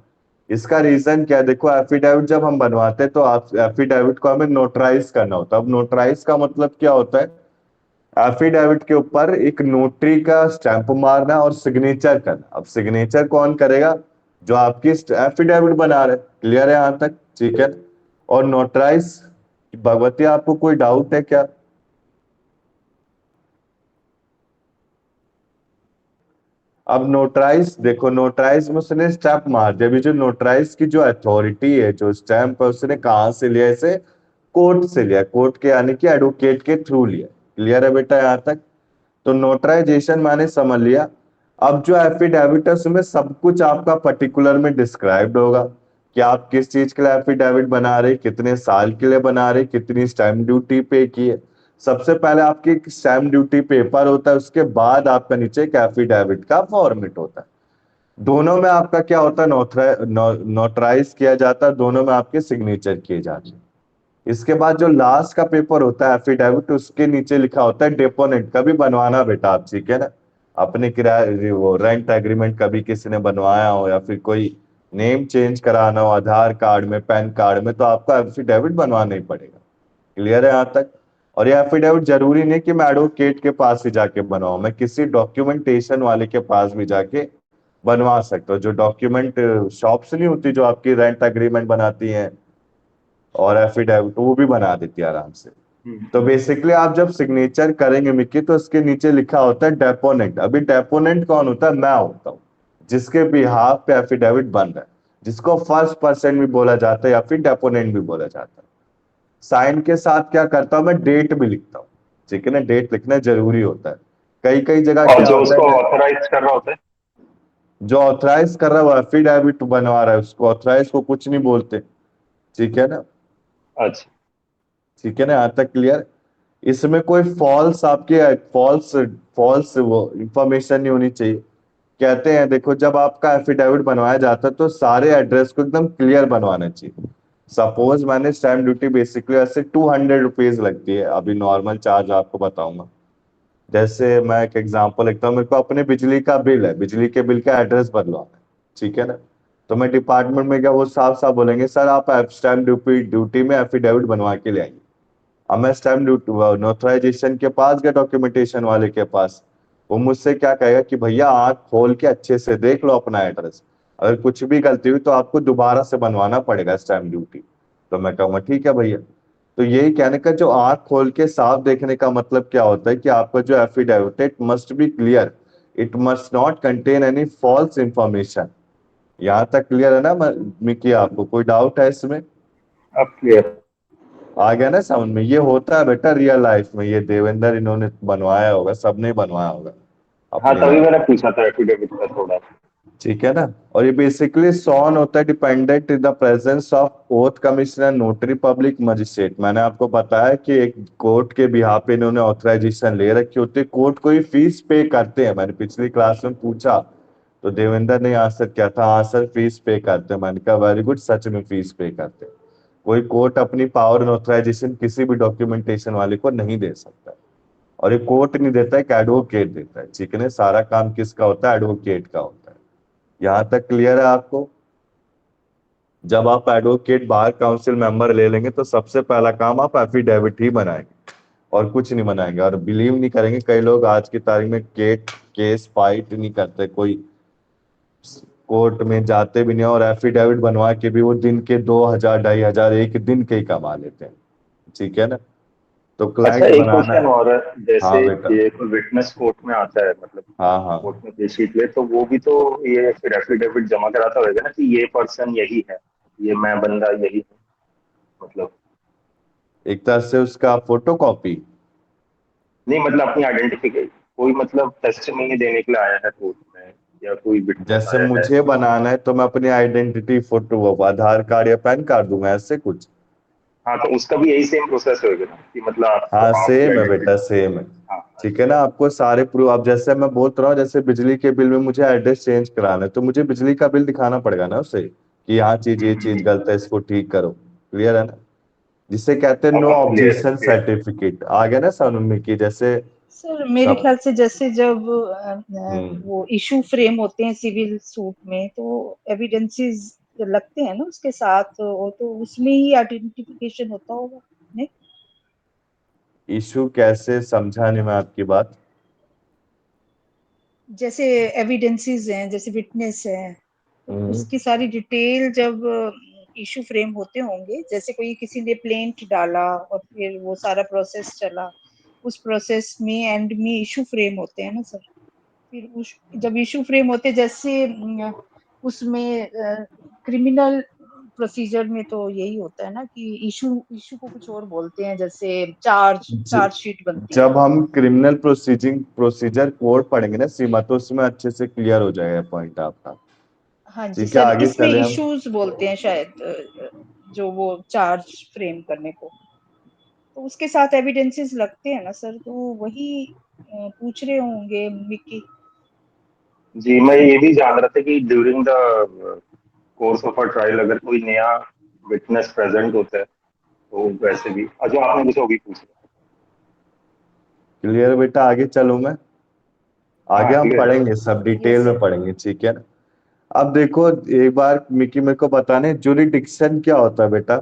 इसका रीजन क्या है? देखो एफिडेविट जब हम बनवाते हैं तो आप एफिडेविट को हमें नोटराइज करना होता है। अब नोटराइज का मतलब क्या होता है? एफिडेविट के ऊपर एक नोटरी का स्टैंप मारना और सिग्नेचर करना। अब सिग्नेचर कौन करेगा? जो आपकी एफिडेविट बना रहे। क्लियर है यहां तक? ठीक है। और नोटराइज, भगवती आपको कोई डाउट है क्या? अब नोटराइज देखो, नोटराइज में उसने स्टैंप मार दिया। अभी जो नोटराइज की जो अथॉरिटी है, जो स्टैंप है, उसने कहाँ से लिया इसे? कोर्ट से लिया। कोर्ट के यानी कि एडवोकेट के थ्रू लिया। क्लियर है बेटा यहां तक? तो नोटराइजेशन मैंने समझ लिया। अब जो एफिडेविट है उसमें सब कुछ आपका पर्टिकुलर में डिस्क्राइब्ड होगा कि आप किस चीज के लिए एफिडेविट बना रहे, कितने साल के लिए बना रहे, कितनी स्टैंप ड्यूटी पे की है। सबसे पहले आपकी स्टैंप ड्यूटी पेपर होता है, उसके बाद आपका नीचे एक एफिडेविट का फॉर्मेट होता है। दोनों में आपका क्या होता है? नोटराइज किया जाता है, दोनों में आपके सिग्नेचर किए जाते हैं। इसके बाद जो लास्ट का पेपर होता है एफिडेविट, उसके नीचे लिखा होता है डिपोनेंट। कभी बनवाना बेटा आप, ठीक है ना, अपने किराए वो रेंट एग्रीमेंट कभी किसी ने बनवाया हो या फिर कोई नेम चेंज कराना हो आधार कार्ड में, पैन कार्ड में, तो आपको एफिडेविट बनवाना ही पड़ेगा। क्लियर है यहां तक? और ये एफिडेविट जरूरी नहीं कि मैं एडवोकेट के पास ही जाके बनवाऊं, मैं किसी डॉक्यूमेंटेशन वाले के पास भी जाके बनवा सकते हो। जो डॉक्यूमेंट शॉप्स नहीं होती जो आपकी रेंट एग्रीमेंट बनाती हैं और एफिडेविट, वो भी बना देती है आराम से। तो बेसिकली आप जब सिग्नेचर करेंगे मिक्की, तो उसके नीचे लिखा होता है डेपोनेंट। अभी डेपोनेंट कौन होता है? मैं होता हूँ जिसके बिहाफ पे एफिडेविट बन रहा है, जिसको फर्स्ट पर्सन भी बोला जाता है या फिर डेपोनेंट भी बोला जाता है। साइन के साथ क्या करता हूँ मैं? डेट भी लिखता हूँ, ठीक है ना। डेट लिखना जरूरी होता है। कई कई जगह और क्या जो होता उसको है, ऑथराइज कर रहा होता है? जो ऑथराइज कर रहा है वो एफिडेविट बनवा रहा है, उसको ऑथराइज को कुछ नहीं बोलते, ठीक है ना। अच्छा। ठीक है ना, यहाँ तक क्लियर? इसमें कोई फॉल्स आपके फॉल्स फॉल्स वो इंफॉर्मेशन नहीं होनी चाहिए। कहते हैं देखो, जब आपका एफिडेविट बनवाया जाता है तो सारे एड्रेस को एकदम क्लियर बनवाना चाहिए। सपोज मैंने स्टैम्प ड्यूटी बेसिकली ऐसे 200 रुपीज लगती है, अभी नॉर्मल चार्ज आपको बताऊंगा। जैसे मैं एक एग्जांपल लिखता हूँ, मेरे को अपने बिजली का बिल है, बिजली के बिल का एड्रेस बदलवाना है, ठीक है ना। तो मैं डिपार्टमेंट में गया, वो साफ साफ बोलेंगे सर आप स्टैम्प ड्यूटी ड्यूटी में एफिडेविट बनवा के ले आइए। अब मैं स्टैम्प ड्यूटी नोटराइजेशन के पास गया, डॉक्यूमेंटेशन वाले के पास, वो मुझसे क्या कहेगा कि भैया आंख खोल के अच्छे से देख लो अपना एड्रेस, अगर कुछ भी गलती हुई तो आपको दोबारा से बनवाना पड़ेगा स्टैम्प ड्यूटी। तो मैं कहूँगा ठीक है भैया। तो यही कहने का, जो आंख खोल के साफ देखने का मतलब क्या होता है कि आपका जो affidavit it must be clear, it must not contain any false information. यहाँ तक क्लियर है ना मिकी? आपको कोई डाउट है इसमें? अब क्लियर। आ गया ना समझ में? ये होता है बेटा रियल लाइफ में, ये देवेंद्र इन्होंने बनवाया होगा, सबने बनवाया होगा हाँ, अपने तभी यहाँ। मैंने पूछा था एफिडेविट का थोड़ा। ठीक है ना। और ये बेसिकली सॉन होता है dependent in the presence of oath commissioner notary public magistrate. मैंने आपको बताया कि एक कोर्ट के बिहाफ पे इन्होंने ऑथराइजेशन ले रखी होती है, कोर्ट को ही फीस पे करते हैं। मैंने पिछली क्लास में पूछा तो देवेंद्र ने आंसर किया था, हाँ सर फीस पे करते हैं। मैंने कहा वेरी गुड, सच में फीस पे करते हैं। कोई कोर्ट अपनी पावर एंड ऑथराइजेशन किसी भी डॉक्यूमेंटेशन वाले को नहीं दे सकता। और ये कोर्ट नहीं देता है, एक एडवोकेट देता है, ठीक है ना। सारा काम किसका होता है? एडवोकेट का होता है। यहां तक क्लियर है आपको? जब आप एडवोकेट बार काउंसिल मेंबर ले लेंगे तो सबसे पहला काम आप एफिडेविट ही बनाएंगे और कुछ नहीं बनाएंगे। और बिलीव नहीं करेंगे, कई लोग आज की तारीख में केस फाइट नहीं करते, कोई कोर्ट में जाते भी नहीं, और एफिडेविट बनवा के भी वो दिन के 2,000 2,500 एक दिन के ही कमा लेते हैं, ठीक है ना। तो अच्छा, क्लाइंट एक बनाना क्वेश्चन है। और है। जैसे हाँ बेटा। ये कोई विटनेस कोर्ट में आता है, मतलब हाँ हाँ। कोर्ट में केस शीट ले, तो वो भी तो ये फिर एफिडेविट जमा कराता होगा ना कि ये पर्सन यही है, ये मैं बंदा यही हूँ, मतलब। एक तरह से उसका फोटो कॉपी। नहीं, मतलब अपनी आइडेंटिफिकेशन, कोई मतलब टेस्टिमनी देने के लिए आया है कोर्ट में, या कोई विटनेस जैसे आया है। मुझे बनाना है तो मैं अपनी आइडेंटिटी फोटो, आधार कार्ड या पैन कार्ड दूंगा, ऐसे कुछ। हाँ, तो उसका भी यही सेम प्रोसेस होगा ना कि मतलब आपको हाँ आपकी सेम है बेटा, आइडेंटिटी। सेम है। हाँ, ठीक है अच्छा। ना, आपको सारे प्रूफ, अब जैसे मैं बोल रहा हूँ, जैसे बिजली के बिल में मुझे एड्रेस चेंज कराना है तो मुझे बिजली का बिल दिखाना पड़ेगा ना उसे, कि यहाँ चीज ये चीज गलत है, इसको ठीक करो। क्लियर है ना? जिसे कहते हैं नो अब क्लियर ऑब्जेक्शन क्लियर। सर्टिफिकेट। आ गया ना समझ में? कि जैसे सर मेरे सब। ख्याल से जैसे जब हम्म। वो इशू फ्रेम होते हैं सिविल सूट में, तो एविडेंसेस लगते हैं ना उसके साथ, वो तो उसमें ही आइडेंटिफिकेशन होता होगा, नहीं? इशू कैसे? समझा नहीं मैं आपकी बात। जैसे एविडेंसेस हैं, जैसे विटनेस है, तो हम्म। उसकी सारी डिटेल जब इशू फ्रेम होते होंगे, जैसे कोई किसी ने प्लेंट डाला और फिर वो सारा प्रोसेस चला, उस प्रोसेस में एंड में इशू फ्रेम होते हैं ना सर। फिर उस जब इशू फ्रेम होते, जैसे उसमें क्रिमिनल प्रोसीजर में तो यही होता है ना कि इशू इशू को कुछ और बोलते हैं, जैसे ज- चार्जशीट बनती है। जब हम क्रिमिनल प्रोसीजर कोड पढ़ेंगे ना सीमा, तो उसमें अच्छे से क्लियर हो जाएगा पॉइंट आपका। हाँ जी ठीक है, सर, आगे इसमें चले हम। इश्यूज बोलते हैं शायद, जो वो चार्ज फ्रेम करने को, तो उसके साथ एविडेंसेस लगते हैं ना सर, तो वही पूछ रहे होंगे मिक्की। जी, मैं ये भी जान रहा था कि during the course of a trial अगर कोई नया विटनेस प्रेजेंट होता है तो वैसे भी, जो आपने मुझे अभी पूछा। क्लियर बेटा, आगे चलूं मैं? हाँ, आगे हम क्लियर। पढ़ेंगे, सब डिटेल यस में सर। पढ़ेंगे, ठीक है ना। अब देखो, एक बार मिकी मेरे को बताने, जुरिडिक्शन क्या होता है बेटा?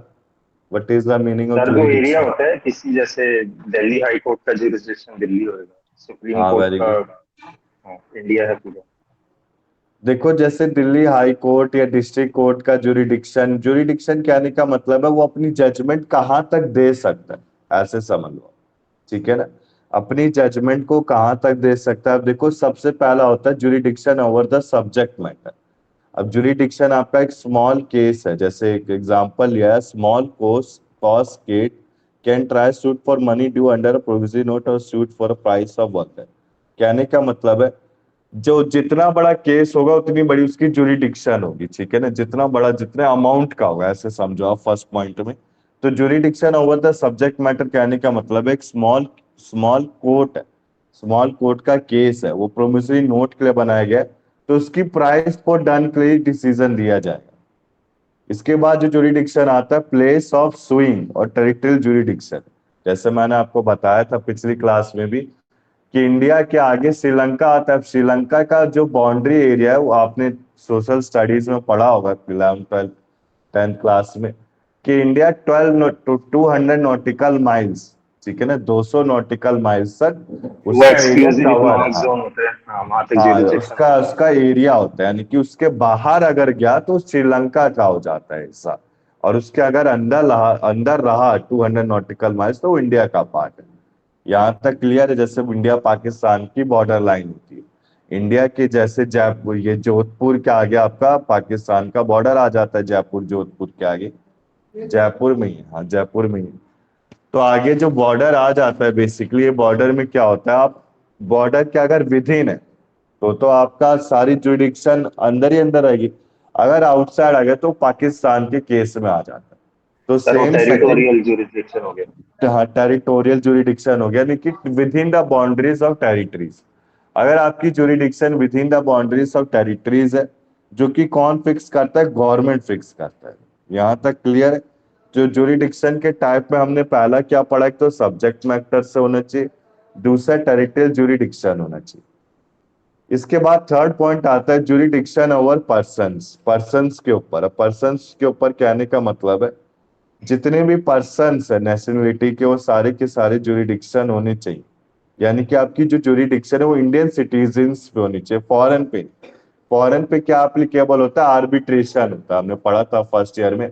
What is the meaning of sir, जो एरिया जुरिडिक्शन? होता है किसी, जैसे दिल्ली हाई कोर्ट का जुरिसडिक्शन दिल्ली होएगा, सुप्रीम हाँ कोर्ट वेरी का। गुड। हाँ, इंडिया है पूरा। देखो जैसे दिल्ली हाई कोर्ट या डिस्ट्रिक्ट कोर्ट का जुरिडिक्शन, जुरिडिक्शन कहने का मतलब है वो अपनी जजमेंट कहाँ तक दे सकता है, ऐसे समझ लो, ठीक है ना। अपनी जजमेंट को कहाँ तक दे सकता है। अब देखो सबसे पहला होता है jurisdiction over the subject matter. अब जुरिडिक्शन आपका एक स्मॉल केस है, जैसे एक एग्जांपल लिया है, small cause court can try suit for money due under a promissory note और suit for price of work. कहने का मतलब है जो जितना बड़ा केस होगा उतनी बड़ी उसकी जुरिडिक्शन होगी, ठीक है ना, जितना बड़ा जितने अमाउंट का होगा, ऐसे समझो आप फर्स्ट पॉइंट में। तो jurisdiction over the subject matter कहने का मतलब है एक स्मॉल स्मॉल कोर्ट है, स्मॉल कोर्ट का केस है, वो प्रोमिसरी नोट के लिए बनाया गया है, तो उसकी प्राइस पर डन के लिए डिसीजन दिया जाएगा। इसके बाद जो जुरिडिक्शन आता है प्लेस ऑफ सुइंग और टेरिटोरियल जुरिडिक्शन, जैसे मैंने आपको बताया था पिछली क्लास में भी कि इंडिया के आगे श्रीलंका आता है। श्रीलंका का जो बाउंड्री एरिया है वो आपने सोशल स्टडीज में पढ़ा होगा 11th 12th 10th क्लास में, कि इंडिया 200 नॉटिकल माइल्स, ठीक है ना, 200 नॉटिकल माइल्स तक वो उसका एरिया एक्सक्लूसिव कवर है। इकोनॉमिक जोन होते हैं, हाँ वहां तक हाँ ज्यूरिसडिक्शन उसका होता है। उसका एरिया होता है, यानी कि उसके बाहर अगर गया तो श्रीलंका का हो जाता है हिस्सा, और उसके अगर अंदर रहा 200 नॉटिकल माइल्स तो वो इंडिया का पार्ट है। यहाँ तक क्लियर है। जैसे इंडिया पाकिस्तान की बॉर्डर लाइन होती है, इंडिया के जैसे जयपुर, ये जोधपुर के आगे आपका पाकिस्तान का बॉर्डर आ जाता है, जयपुर जोधपुर के आगे, जयपुर में ही, हाँ जयपुर में ही। तो आगे जो बॉर्डर आ जाता है, बेसिकली ये बॉर्डर में क्या होता है, आप बॉर्डर के अगर विधिन है तो आपका सारी जुडिक्शन अंदर ही अंदर रहेगी, अगर आउटसाइड आ गया तो पाकिस्तान के केस में आ जाता है। तो सर वो सेम सेकंड, टेरिटोरियल ज्यूरिसडिक्शन हो गया। हाँ टेरिटोरियल जुरिडिक्शन हो गया, लेकिन with in the boundaries of territories. अगर आपकी jurisdiction with in the boundaries of territories है, जो कि कौन फिक्स करता है, गवर्नमेंट फिक्स करता है। यहाँ तक क्लियर है। जो जुरिडिक्शन के टाइप में हमने पहला क्या पढ़ा, एक तो सब्जेक्ट मैटर से होना चाहिए, दूसरा टेरिटोरियल जुरिडिक्शन होना चाहिए। इसके बाद थर्ड पॉइंट आता है जुरिडिक्शन ओवर पर्सन्स, पर्सन्स के ऊपर। पर्सन्स के ऊपर कहने का मतलब है जितने भी पर्सन्स है नेशनलिटी के, वो सारे के सारे जुरिडिक्शन होने चाहिए, यानी कि आपकी जो जुरिडिक्शन है वो इंडियन सिटीजन्स पे होनी चाहिए, फॉरेन पे। फॉरेन पे क्या एप्लीकेबल होता है, आर्बिट्रेशन होता है, हमने पढ़ा था फर्स्ट ईयर में।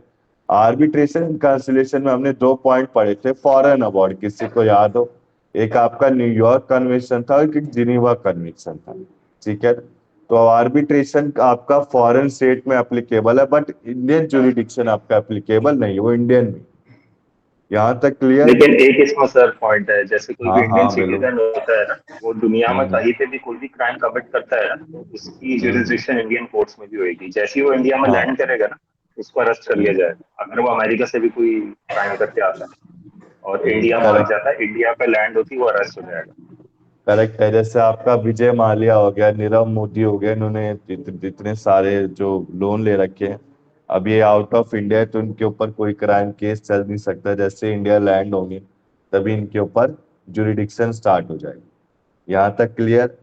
आर्बिट्रेशन कंसिलिएशन में हमने 2 पॉइंट पढ़े थे, फॉरेन अवार्ड, किसी को याद हो, एक आपका न्यूयॉर्क कन्वेंशन था और एक जिनीवा कन्वेंशन था, ठीक है। तो आर्बिट्रेशन आपका फॉरेन स्टेट में एप्लीकेबल है, बट इंडियन जुरिडिक्शन आपका एप्लीकेबल नहीं है, वो इंडियन में। यहाँ तक क्लियर। लेकिन एक इसमें सर पॉइंट है, जैसे कोई भी हाँ इंडियन हाँ बिल्कुल। सिटीजन होता है ना, वो दुनिया में हम्म, कहीं पे भी कोई भी क्राइम कमिट करता है ना, तो उसकी हम्म, जुरिसडिक्शन इंडियन कोर्ट्स में भी होगी। जैसे ही वो इंडिया में लैंड हाँ, करेगा ना, उसको अरेस्ट कर लिया जाएगा। अगर वो अमेरिका से भी कोई क्राइम करके आता है और इंडिया में आ करेक्ट, जाता है, इंडिया पे लैंड होती है, वो अरेस्ट हो जाएगा। करेक्ट है। जैसे आपका विजय माल्या हो गया, नीरव मोदी हो गया, इन्होंने इतने सारे जो लोन ले रखे हैं, अब ये आउट ऑफ इंडिया है तो इनके ऊपर कोई क्राइम केस चल नहीं सकता। जैसे इंडिया लैंड होंगे तभी इनके ऊपर जुरिडिक्शन स्टार्ट हो जाएगी। यहाँ तक क्लियर।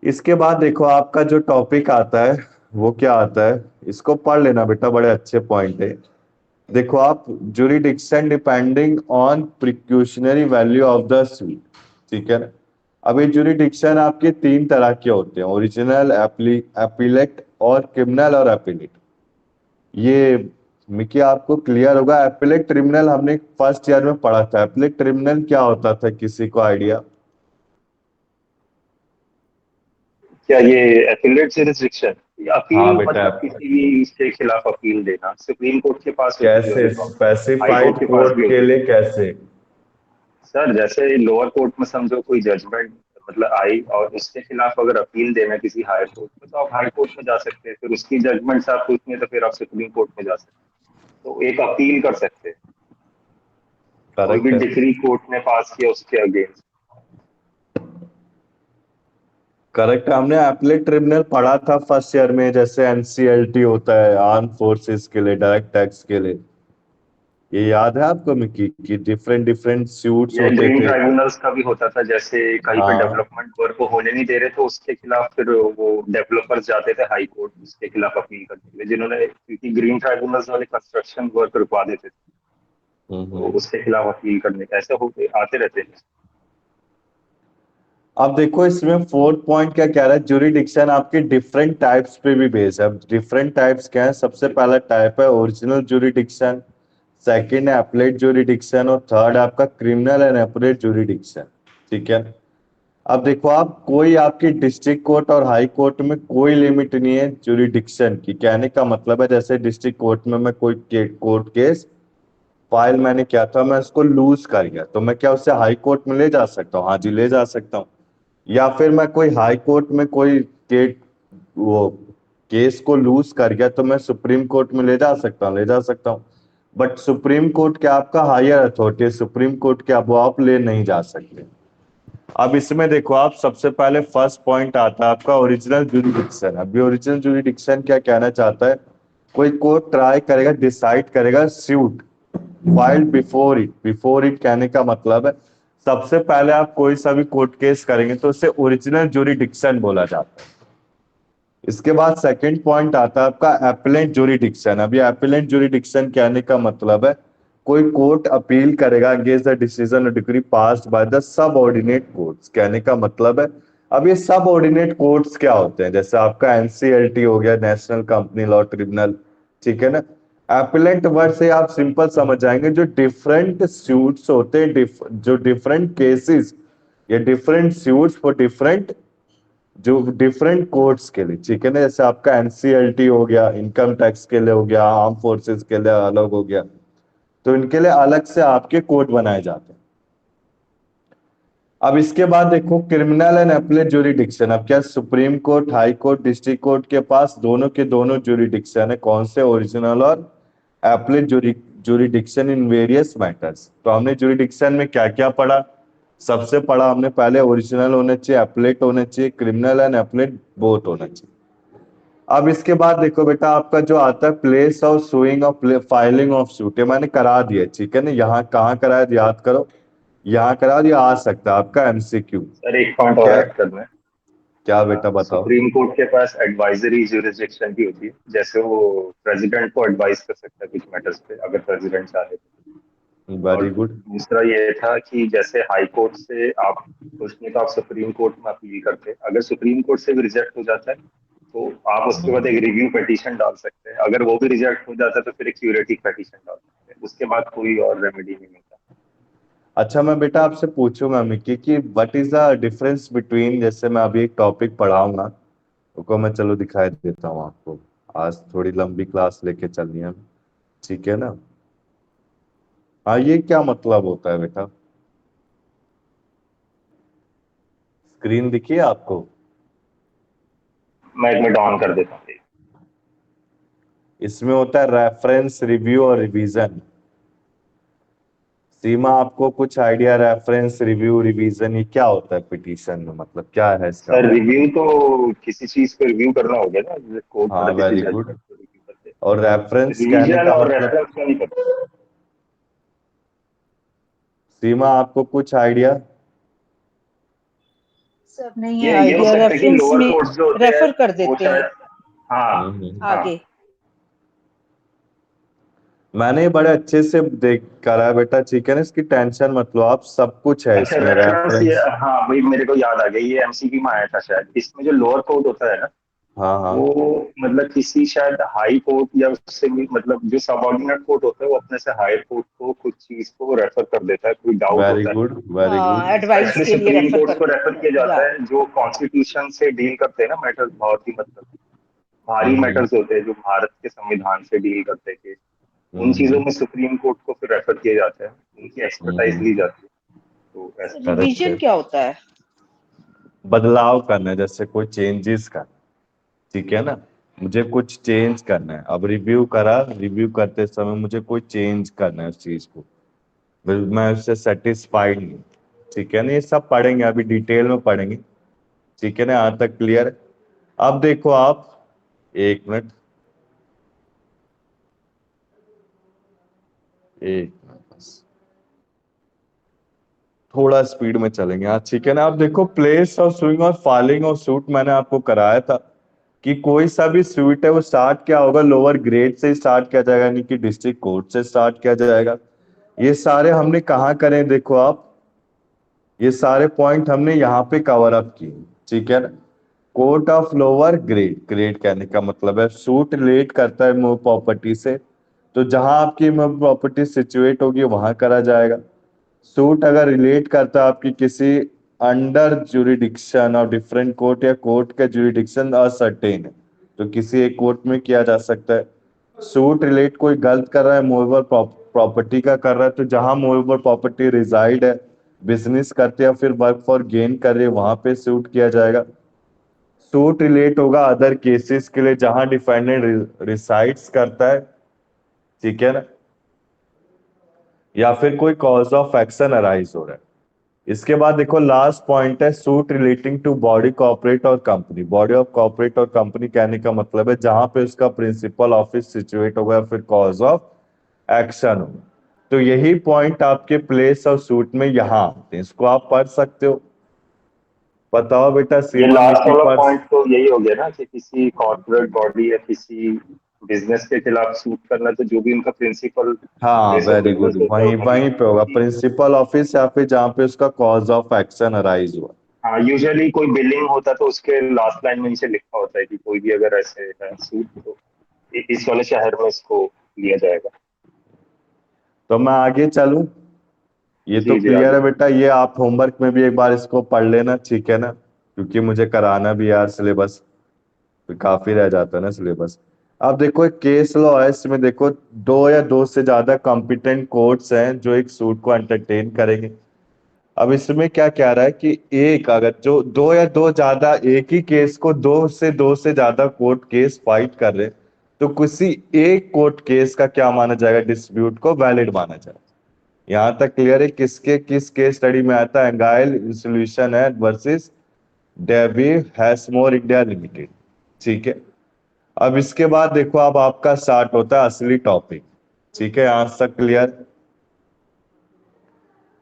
इसके बाद देखो आपका जो टॉपिक आता है वो क्या आता है, इसको पढ़ लेना बेटा, बड़े अच्छे पॉइंट है। देखो आप, jurisdiction depending on pecuniary value of the suit, ठीक है ना। अब ये जुरिडिक्शन आपके 3 तरह के होते हैं, ओरिजिनल, एपिलेट और क्रिमिनल और एपिलेट। ये मिकी आपको क्लियर होगा। एपिलेट क्रिमिनल हमने फर्स्ट ईयर में पढ़ा था। एपिलेट क्रिमिनल क्या होता था, किसी को आइडिया? क्या ये एफिलिएट जुरिसडिक्शन, हाँ अपील बेटा, मतलब किसी भी इसके खिलाफ अपील देना, सुप्रीम कोर्ट के पास होती है कैसे ये प्रॉब्लम, हाई स्पेसिफाइड कोर्ट के पास कोर्ट भी के होती है। लिए कैसे? सर जैसे लोअर कोर्ट में समझो कोई जजमेंट मतलब आई, और उसके खिलाफ अगर अपील देना किसी हायर कोर्ट में, तो आप हाई कोर्ट में जा सकते हैं। फिर उसकी जजमेंट आप पूछनी है तो फिर आप सुप्रीम कोर्ट में जा सकते हैं। तो एक अपील कर सकते हैं, कोई भी करेक्ट है, डिग्री कोर्ट ने पास किया उसके अगेंस्ट। करेक्ट है। हमने एपलेट ट्रिब्यूनल पढ़ा था फर्स्ट ईयर में, जैसे एनसीएलटी होता है आर्म फोर्सेस के लिए, डायरेक्ट टैक्स के लिए। ये याद है आपको मिकी कि डिफरेंट डिफरेंट सूट्स ये होते ग्रीन थे? ट्राइब्यूनल्स का भी होता था, जैसे कहीं पे हाँ, डेवलपमेंट वर्क को होने नहीं दे रहे थे, उसके खिलाफ फिर वो डेवलपर्स जाते थे हाई कोर्ट उसके खिलाफ अपील करने के लिए, जिन्होंने, क्योंकि ग्रीन ट्राइब्यूनल्स वाले कंस्ट्रक्शन वर्क रुकवा देते थे, तो हम्म। उसके खिलाफ अपील करने, ऐसे होते आते रहते हैं। अब देखो इसमें फोर्थ पॉइंट क्या कह रहा है, ज्यूरिडिक्शन आपके डिफरेंट टाइप्स पे भी बेस है। अब डिफरेंट टाइप्स क्या है, सबसे पहला टाइप है ओरिजिनल ज्यूरिडिक्शन, सेकंड है एप्लेट ज्यूरिडिक्शन और थर्ड है आपका क्रिमिनल एंड एप्लेट ज्यूरिडिक्शन। ठीक है। अब देखो आप, कोई आपकी डिस्ट्रिक्ट कोर्ट और हाई कोर्ट में कोई लिमिट नहीं है ज्यूरिडिक्शन की। कहने का मतलब है जैसे डिस्ट्रिक्ट कोर्ट में मैं कोई कोर्ट केस फाइल मैंने किया था, मैं उसको लूज कर गया, तो मैं क्या उससे हाई कोर्ट में ले जा सकता हूँ? हाँ जी, ले जा सकता हूँ। या फिर मैं कोई हाई कोर्ट में कोई वो केस को लूज कर गया तो मैं सुप्रीम कोर्ट में ले जा सकता हूँ? ले जा सकता हूँ। बट सुप्रीम कोर्ट क्या आपका हायर अथॉरिटी है, सुप्रीम कोर्ट क्या वो आप ले नहीं जा सकते। अब इसमें देखो आप, सबसे पहले फर्स्ट पॉइंट आता है आपका ओरिजिनल ज्यूरिडिक्शन। अभी ओरिजिनल ज्यूरिडिक्शन क्या कहना चाहता है, कोई कोर्ट ट्राई करेगा, डिसाइड करेगा सूट फाइल्ड बिफोर इट कहने का मतलब है सबसे पहले आप कोई सा भी कोर्ट केस करेंगे तो उसे ओरिजिनल ज्यूरिडिक्शन बोला जाता है। इसके बाद सेकंड पॉइंट आता है आपका एपेलेंट ज्यूरिडिक्शन। अभी एपेलेंट ज्यूरिडिक्शन कहने का मतलब है कोई कोर्ट अपील करेगा अगेंस्ट द डिसीजन और decree passed by the subordinate courts. कहने का मतलब है, अब ये सबऑर्डिनेट कोर्ट्स क्या होते हैं, जैसे आपका एनसीएलटी हो गया, नेशनल कंपनी लॉ ट्रिब्यूनल। ठीक है ना। एपेलेंट वर्ड से आप सिंपल समझ जाएंगे, जो डिफरेंट सूट्स होते हैं, जो डिफरेंट केसेस या डिफरेंट सूट्स फॉर डिफरेंट, जो डिफरेंट कोर्ट्स के लिए। ठीक है ना। जैसे आपका एनसीएलटी हो गया, इनकम टैक्स के लिए हो गया, आर्म फोर्सेस के लिए अलग हो गया, तो इनके लिए अलग से आपके कोर्ट बनाए जाते हैं। अब इसके बाद देखो क्रिमिनल एंड एपेलेट ज्यूरिडिक्शन। अब क्या supreme court, high court, district court के पास दोनों के दोनों ज्यूरिडिक्शन है। कौन से? ओरिजिनल और appellate jurisdiction in various matters. तो हमने ज्यूरिडिक्शन में क्या क्या पढ़ा? सबसे पढ़ा हमने पहले ओरिजिनल होने चाहिए, एपेलेट होने चाहिए, क्रिमिनल एंड एपेलेट बोथ होना चाहिए। अब इसके बाद देखो बेटा, आपका जो आता है place of sewing of filing of suit, ये मैंने करा दिया। ठीक है ना। यहाँ कहाँ कराया याद करो, यहाँ करा दिया। आ सकता है आपका एमसीक्यू। सर एक पॉइंट और क्या? ऐड करना है। क्या बेटा बताओ। सुप्रीम कोर्ट के पास एडवाइजरी ज्यूरिसडिक्शन भी होती है, जैसे वो प्रेसिडेंट को एडवाइस कर सकता है कुछ मैटर्स पे अगर प्रेसिडेंट चाहे तो। और वेरी गुड। दूसरा ये था कि जैसे हाई कोर्ट से आप कुछ नहीं तो आप सुप्रीम कोर्ट में अपील करते हैं, अगर सुप्रीम कोर्ट से भी रिजेक्ट हो जाता है तो आप उसके बाद एक रिव्यू पिटीशन डाल सकते हैं, अगर वो भी रिजेक्ट हो जाता है तो फिर एक क्यूरेटिव पिटीशन डाल सकते हैं, उसके बाद कोई और रेमेडी नहीं मिलता। अच्छा मैं बेटा आपसे पूछूंगा मिक्की कि what is the difference between, जैसे मैं अभी एक टॉपिक पढ़ाऊंगा, उसको मैं चलो दिखाई देता हूँ आपको। आज थोड़ी लंबी क्लास लेके चलनी है। ठीक है ना। हाँ, ये क्या मतलब होता है बेटा? स्क्रीन दिखी है आपको? मैं एक मिनट ऑन कर देता हूँ। इसमें होता है रेफरेंस, रिव्यू और रिवीजन। सीमा आपको कुछ आइडिया? रेफरेंस, रिव्यू, रिवीजन, ये क्या होता है पिटीशन में, मतलब क्या है इसका सर मतलब? रिव्यू तो किसी चीज को रिव्यू करना हो गया ना, कोर्ट हाँ मतलब किसी वेरी गुड। जजमेंट को रिव्यू करते हैं। और रेफरेंस कहने रिवीजन का और मतलब? रेफरेंस का नहीं पता। सीमा आपको कुछ आइडिया? सब नहीं है ये हो आइडिया, सकता है कि रेफरेंस लोअर में कोर्ट्स जो होते हैं रेफर कर वो देते हैं शायद, हाँ हाँ। आगे। मैंने बड़े अच्छे से देख करा है बेटा। ठीक है ना। इसकी टेंशन मत लो आप, सब कुछ है अच्छा इसमें, रेफरेंस, ये रेफरेंस। हाँ भाई मेरे को याद आ गया, ये एमसीक्यू में आया था शायद। इसमें जो लोअर कोर्ट होता है ना, हाँ हाँ। वो मतलब किसी शायद हाई कोर्ट या उससे भी मतलब जो सबऑर्डिनेट कोर्ट होता है वो अपने से हायर कोर्ट को कुछ चीज को रेफर कर देता है, कोई डाउट वेरी होता है। Good, very good. हाँ, एडवाइस स्पेशली के लिए सुप्रीम रेफर कोर्ट कर को रेफर देते किया हैं या। जाता है जो कॉन्स्टिट्यूशन से डील करते हैं ना मैटर, बहुत ही मतलब भारी हम्म मैटर्स होते हैं जो भारत के संविधान से डील करते हैं। उन चीजों हम्म में सुप्रीम कोर्ट को फिर रेफर किया जाता है, उनकी एक्सपर्टाइज ली जाती है। तो ऐसा करेक्ट रिवीजन है। क्या होता है? बदलाव करना है, जैसे कोई चेंजेस करना। ठीक है ना। मुझे कुछ चेंज करना है। अब रिव्यू करा, रिव्यू करते समय मुझे कोई चेंज करना है उस चीज को, मैं उससे सेटिस्फाइड नहीं। ठीक है ना। ये सब पढ़ेंगे, अभी डिटेल में पढ़ेंगे। ठीक है ना। यहाँ तक क्लियर? अब देखो आप, एक मिनट, एक मिनट बस, थोड़ा स्पीड में चलेंगे। हाँ ठीक है ना। अब देखो प्लेस और स्विंग और फाइलिंग और सूट मैंने आपको कराया था कि कोई सा भी सूट है वो स्टार्ट क्या होगा, लोअर ग्रेड से स्टार्ट किया जाएगा, यानी कि डिस्ट्रिक्ट कोर्ट से स्टार्ट किया जाएगा। ये सारे हमने कहाँ करे देखो आप, ये सारे पॉइंट हमने यहाँ पे कवर अप किए, ठीक है ना। Court of lower grade, grade कहने का मतलब है सूट रिलेट करता है मूव प्रॉपर्टी से, तो जहां आपकी मूव प्रॉपर्टी सिचुएट होगी वहां करा जाएगा। सूट अगर रिलेट करता है आपकी किसी अंडर जुरिडिक्शन और डिफरेंट कोर्ट या कोर्ट का जुरिडिक्शन असर्टेन है, तो किसी एक कोर्ट में किया जा सकता है। सूट रिलेट कोई गलत कर रहा है मूवेबल प्रॉपर्टी का कर रहा है, तो जहां मूवेबल प्रॉपर्टी रिजाइड है, बिजनेस करते हैं फिर वर्क फॉर गेन कर रहे हैं, वहां पे सूट किया जाएगा। सूट रिलेट होगा अदर केसेस के लिए जहां डिफेंडेंट रिसाइड्स करता है, ठीक है ना, या फिर कोई कॉज ऑफ एक्शन अराइज हो रहा है। इसके बाद देखो लास्ट पॉइंट है suit relating to body corporate और कंपनी। बॉडी ऑफ कॉर्पोरेट और कंपनी कहने का मतलब है जहां पे उसका प्रिंसिपल ऑफिस सिचुएट होगा या फिर कॉज ऑफ एक्शन होगा। तो यही पॉइंट आपके प्लेस और सूट में यहाँ आते हैं, इसको आप पढ़ सकते हो। बताओ बेटा ये सीमा लास्ट नीति वाला पर। पॉइंट तो यही हो गया ना कि किसी कॉर्पोरेट बॉडी या किसी बिजनेस के खिलाफ सूट करना, तो जो भी उनका प्रिंसिपल हाँ place of very good, business होता है वहीं उन्होंने। वहीं पे होगा प्रिंसिपल ऑफिस या फिर जहाँ पे उसका कॉज ऑफ एक्शन अराइज हुआ। हाँ, यूजुअली कोई बिल्डिंग होता है तो उसके लास्ट लाइन में नीचे लिखा होता है कि कोई भी अगर ऐसे है सूट, तो इस वाले शहर में इसको लिया जाएगा। तो मैं आगे चलूं, ये तो जी जी, क्लियर आगे। है बेटा, ये आप होमवर्क में भी एक बार इसको पढ़ लेना, ठीक है ना, क्योंकि मुझे कराना भी यार सिलेबस, तो काफी रह जाता है ना सिलेबस। अब देखो एक केस लॉ है, इसमें देखो दो या दो से ज्यादा कॉम्पिटेंट कोर्ट्स हैं जो एक सूट को एंटरटेन करेंगे। अब इसमें क्या कह रहा है कि एक अगर जो दो या दो ज्यादा एक ही केस को दो से ज्यादा कोर्ट केस फाइट कर रहे हैं, तो किसी एक कोर्ट केस का क्या माना जाएगा, डिस्प्यूट को वैलिड माना जाएगा। यहां तक क्लियर है। किसके किस केस स्टडी में आता है, एंगाइल इंस्टीट्यूशन है वर्सेस डेवी हैसमोर इंडिया लिमिटेड, ठीक है। अब इसके बाद देखो अब आपका स्टार्ट होता है असली टॉपिक, ठीक है, आज तक क्लियर।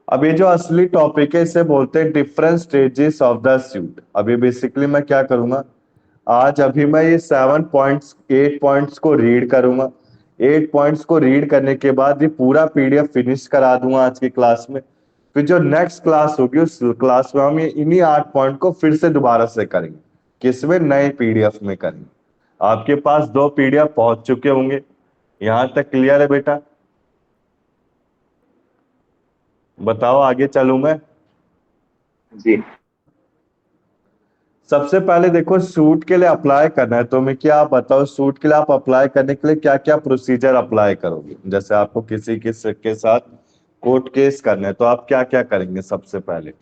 अब ये जो असली टॉपिक है इसे बोलते हैं different stages of the suit. अभी बेसिकली मैं क्या करूंगा, आज अभी मैं ये 7 पॉइंट्स 8 पॉइंट्स को रीड करूंगा। 8 पॉइंट्स को रीड करने के बाद ये पूरा पीडीएफ फिनिश करा दूंगा आज की क्लास में। फिर जो नेक्स्ट क्लास होगी उस क्लास में हम ये इन्हीं 8 पॉइंट को फिर से दोबारा से करेंगे, किसमें, नए पीडीएफ में करेंगे। आपके पास 2 पीडीएफ पहुंच चुके होंगे। यहां तक क्लियर है बेटा, बताओ आगे चलूं मैं। जी सबसे पहले देखो सूट के लिए अप्लाई करना है तो मैं क्या आप बताओ, सूट के लिए आप अप्लाई करने के लिए क्या क्या प्रोसीजर अप्लाई करोगे। जैसे आपको किसी के साथ कोर्ट केस करना है तो आप क्या क्या करेंगे सबसे पहले।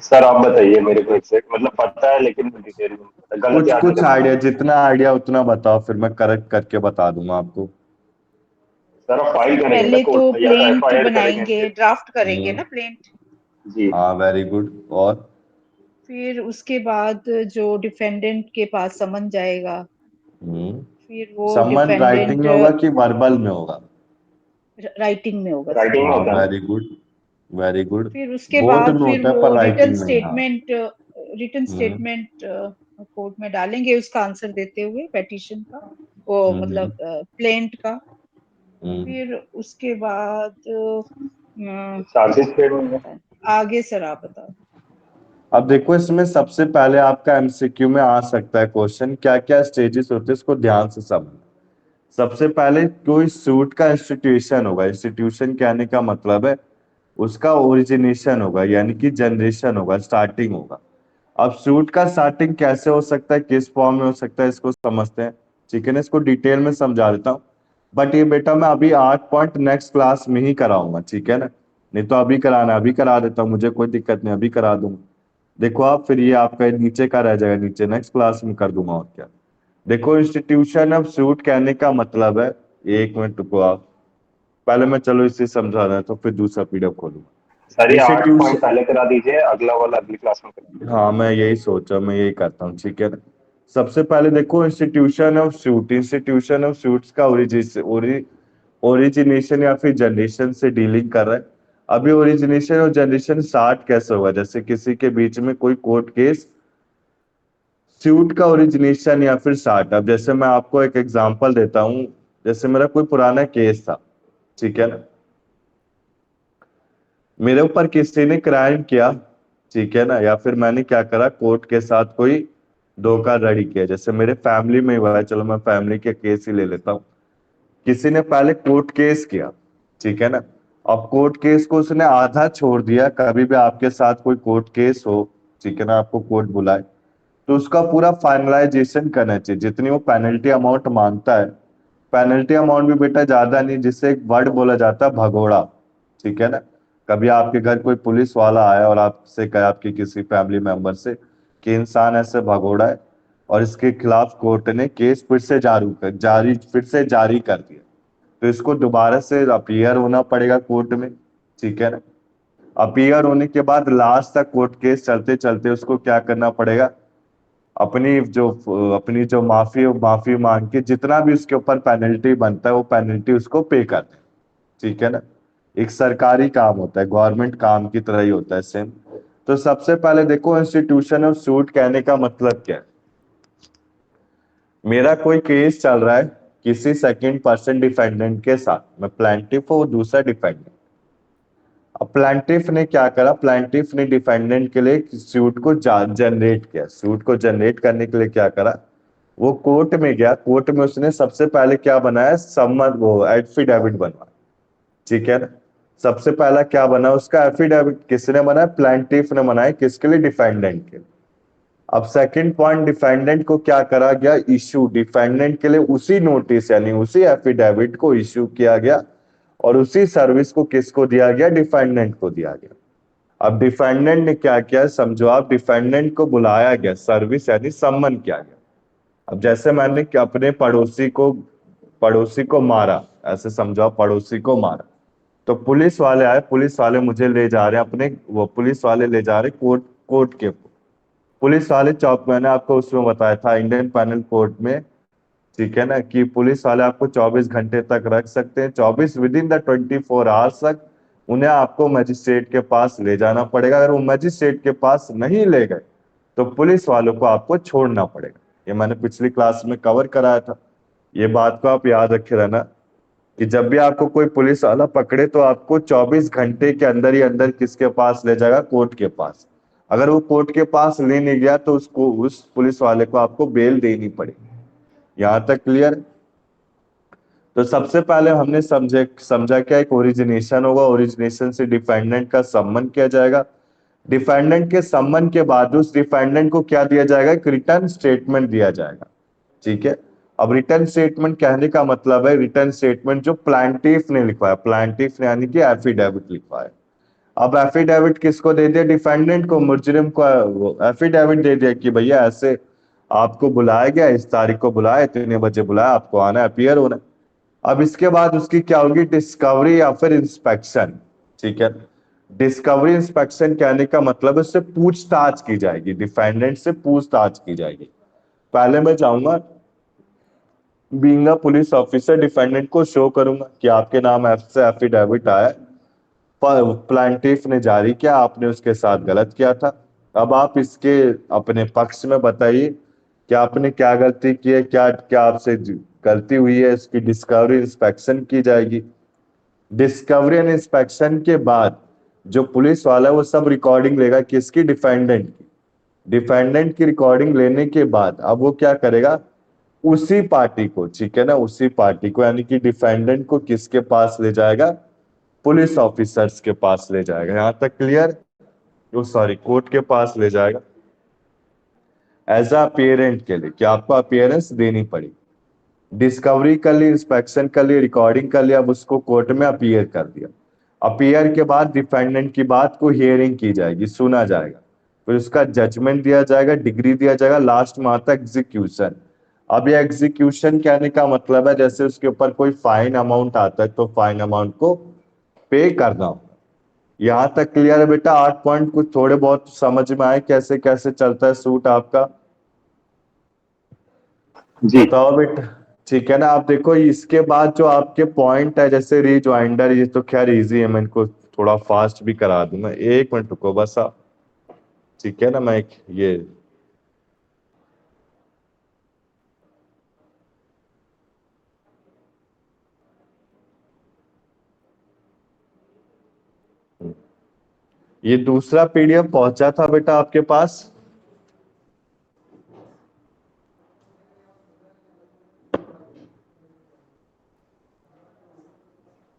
सर, आप बताइए मेरे को एग्जैक्ट, मतलब पता है लेकिन डिटेल में नहीं पता, गलत कुछ याद नहीं कुछ रखना। आइडिया, जितना आइडिया उतना बताओ, फिर मैं करेक्ट करके बता दूंगा आपको। सर, आप फाइल सर करेंगे ना पहले तो कोर्ट में या तो प्लेंट एफआईआर करेंगे बनाएंगे, फिर। ड्राफ्ट करेंगे हम्म। ना प्लेंट। जी। हाँ वेरी गुड। और फिर उसके बाद जो डिफेंडेंट के पास समन जाएगा, फिर वो सम्मन राइटिंग डिफेंडेंट में होगा कि वर्बल में होगा। राइटिंग में होगा सर। राइटिंग में हाँ होता है ना। Very good, very good. फिर उसके बोथ बाद में फिर होता है वो पर रिटर्न राइटिंग में नहीं। हाँ। स्टेटमेंट, रिटर्न हम्म स्टेटमेंट कोर्ट में डालेंगे उसका आंसर देते हुए पेटिशन का, वो हम्म मतलब प्लेंट का। हम्म। फिर उसके बाद चार्जेस पेड होंगे। पता नहीं, आगे सर आप बताओ। अब देखो इसमें सबसे पहले आपका एमसीक्यू में आ सकता है क्वेश्चन, क्या क्या स्टेजेस होते हैं इसको ध्यान से समझना। सबसे पहले कोई सूट का इंस्टीट्यूशन होगा, इंस्टीट्यूशन कहने का मतलब है उसका ओरिजिनेशन होगा, यानी कि जनरेशन होगा, स्टार्टिंग होगा। अब सूट का स्टार्टिंग कैसे हो सकता है, किस फॉर्म में हो सकता है, इसको समझते हैं, ठीक है ना। इसको डिटेल में समझा देता हूँ, बट ये बेटा मैं अभी 8 पॉइंट नेक्स्ट क्लास में ही कराऊंगा, ठीक है ना। नहीं तो अभी कराना अभी करा देता हूँ, मुझे कोई दिक्कत नहीं, अभी करा दूंगा। देखो आप फिर ये आपका नीचे का रह जाएगा, नीचे नेक्स्ट क्लास में कर दूंगा, और क्या। देखो इंस्टीट्यूशन ऑफ सूट कहने का मतलब है, 1 मिनट रुको आप, पहले मैं चलो इसे समझा रहा तो फिर दूसरा पीडीएफ सर, खोलूंगा ये 8 पॉइंट इंस्टीट्यूशन। पहले करा दीजिए, अगला वाला अगली क्लास में करेंगे। हाँ मैं यही सोचा, मैं यही करता हूँ, ठीक है ना। सबसे पहले देखो institution of suit, institution of suits का ओरिजिनेशन या फिर जनरेशन से डीलिंग कर रहा है। अभी ओरिजिनेशन और जनरेशन स्टार्ट कैसे होगा, जैसे किसी के बीच में कोई कोर्ट केस, सूट का ओरिजिनेशन या फिर स्टार्ट। अब जैसे मैं आपको एक एग्जांपल देता हूँ, जैसे मेरा कोई पुराना केस था, ठीक है ना। मेरे ऊपर किसी ने क्राइम किया, ठीक है ना, या फिर मैंने क्या करा, कोर्ट के साथ कोई धोखाधड़ी किया, जैसे मेरे फैमिली में हुआ है, चलो मैं फैमिली के केस ही ले लेता हूँ। किसी ने पहले कोर्ट केस किया, ठीक है ना, अब कोर्ट केस को उसने आधा छोड़ दिया। कभी भी आपके साथ कोई कोर्ट केस हो, ठीक है ना, आपको कोर्ट बुलाए, तो उसका पूरा फाइनलाइजेशन करना चाहिए, जितनी वो पेनल्टी अमाउंट मांगता है। पेनल्टी अमाउंट भी बेटा ज्यादा नहीं, जिससे एक वर्ड बोला जाता है भगोड़ा, ठीक है ना। कभी आपके घर कोई पुलिस वाला आया और आपसे कहा, आपके किसी फैमिली मेंबर से, कि इंसान ऐसे भगोड़ा है, और इसके खिलाफ कोर्ट ने केस फिर से जारी कर दिया, तो इसको दोबारा से अपीयर होना पड़ेगा कोर्ट में, ठीक है ना। अपीयर होने के बाद लास्ट तक कोर्ट केस चलते चलते उसको क्या करना पड़ेगा, अपनी जो माफी माफी मांग के जितना भी उसके ऊपर पेनल्टी बनता है वो पेनल्टी उसको पे कर दे, ठीक है ना। एक सरकारी काम होता है, गवर्नमेंट काम की तरह ही होता है सेम। तो सबसे पहले देखो, इंस्टीट्यूशन ऑफ सूट कहने का मतलब क्या है। मेरा कोई केस चल रहा है किसी सेकंड पर्सन डिफेंडेंट के साथ, मैं प्लांटिफ हूँ, दूसरा डिफेंडेंट। अब प्लांटिफ ने क्या करा, प्लांटिफ ने डिफेंडेंट के लिए सूट को जनरेट किया। सूट को जनरेट करने के लिए क्या करा, वो कोर्ट में गया, कोर्ट में उसने सबसे पहले क्या बनाया, सम्मत वो एफिडेविट बनवाया, ठीक है ना। सबसे पहला क्या बना उसका एफिडेविट, किसने बनाया, प्लांटिफ ने बनाया, किसके लिए, डिफेंडेंट के लिए। अब सेकंड पॉइंट, डिफेंडेंट को क्या करा गया, इशू, डिफेंडेंट के लिए उसी नोटिस यानी उसी एफिडेविट को इशू किया गया, और उसी सर्विस को किसको दिया गया, डिफेंडेंट को दिया गया। अब डिफेंडेंट ने क्या किया, समझो आप, डिफेंडेंट को बुलाया गया, सर्विस यानी सम्मन किया गया। अब जैसे मैंने अपने पड़ोसी को मारा, ऐसे समझो आप, पड़ोसी को मारा, तो पुलिस वाले आए, पुलिस वाले मुझे ले जा रहे हैं अपने, वो पुलिस वाले ले जा रहे कोर्ट, कोर्ट के पुलिस वाले चौक, मैंने आपको उसमें बताया था इंडियन पैनल कोर्ट में, ठीक है ना, कि पुलिस वाले आपको 24 घंटे तक रख सकते हैं, 24 विद इन द 24 आवर्स तक उन्हें आपको मजिस्ट्रेट के पास ले जाना पड़ेगा। अगर वो मजिस्ट्रेट के पास नहीं ले गए तो पुलिस वालों को आपको छोड़ना पड़ेगा। ये मैंने पिछली क्लास में कवर कराया था, ये बात को आप याद रखे रहना, कि जब भी आपको कोई पुलिस वाला पकड़े तो आपको 24 घंटे के अंदर ही अंदर किसके पास ले जाएगा, कोर्ट के पास। अगर वो कोर्ट के पास ले नहीं गया तो उसको, उस पुलिस वाले को आपको बेल देनी पड़ेगी। यहां तक क्लियर। तो सबसे पहले हमने समझा क्या, एक ओरिजिनेशन होगा, ओरिजिनेशन से डिफेंडेंट का सम्मन किया जाएगा, डिफेंडेंट के सम्मन के बाद उस डिफेंडेंट को क्या दिया जाएगा, एक रिटर्न स्टेटमेंट दिया जाएगा, ठीक है। अब रिटर्न स्टेटमेंट कहने का मतलब है, रिटर्न स्टेटमेंट जो प्लांटिफ ने लिखवाया, प्लांटिफ ने यानी कि एफिडेविट लिखवाया। अब एफिडेविट किसको दे दिया, डिफेंडेंट को, मुजरिम को एफिडेविट दे दिया कि भैया ऐसे आपको बुलाया गया, इस तारीख को बुलाया, इतने बजे बुलाया, आपको आना है, अपीयर होना है। अब इसके बाद उसकी क्या होगी, डिस्कवरी या फिर इंस्पेक्शन, ठीक है। डिस्कवरी इंस्पेक्शन कहने का मतलब उससे पूछताछ की जाएगी, डिफेंडेंट से पूछताछ की जाएगी। पहले मैं चाहूंगा, being a police officer, defendant को शो करूंगा कि आपके नाम से एफिडेविट आया, प्लांटिफ ने जारी किया, आपने उसके साथ गलत किया था। अब आप इसके अपने पक्ष में बताइए कि आपने क्या गलती की है, क्या क्या आपसे गलती हुई है, इसकी डिस्कवरी इंस्पेक्शन की जाएगी। डिस्कवरी एंड इंस्पेक्शन के बाद जो पुलिस वाला है वो सब रिकॉर्डिंग लेगा, किसकी, डिफेंडेंट की। डिफेंडेंट की रिकॉर्डिंग लेने के बाद अब वो क्या करेगा, उसी पार्टी को, ठीक है ना, उसी पार्टी को यानी कि डिफेंडेंट को किसके पास ले जाएगा, पुलिस ऑफिसर्स के पास ले जाएगा। यहां तक क्लियर, वो सॉरी कोर्ट के पास ले जाएगा एज अ अपियरेंट के लिए, कि आपको अपियरेंस देनी पड़ी। डिस्कवरी कर ली, इंस्पेक्शन कर ली, रिकॉर्डिंग कर लिया, अब उसको कोर्ट में अपीयर कर दिया। अपीयर के बाद डिफेंडेंट की बात को हियरिंग की जाएगी, सुना जाएगा, फिर उसका जजमेंट दिया जाएगा, डिग्री दिया जाएगा, लास्ट में आता है एग्जीक्यूशन। अब ये एग्जीक्यूशन कहने का मतलब है, जैसे उसके ऊपर कोई फाइन अमाउंट आता है तो फाइन अमाउंट को पे करना होगा। यहां तक क्लियर है बेटा, 8 पॉइंट कुछ थोड़े बहुत समझ में आए कैसे कैसे चलता है सूट आपका, जी। बताओ बेटा। ठीक है ना, आप देखो इसके बाद जो आपके पॉइंट है, जैसे रिज्वाइंडर, ये तो खैर इजी है, मैं इनको थोड़ा फास्ट भी करा दूंगा, 1 मिनट रुको बस आप, ठीक है ना। मैं एक ये ये दूसरा पीडीएफ पहुंचा था बेटा आपके पास?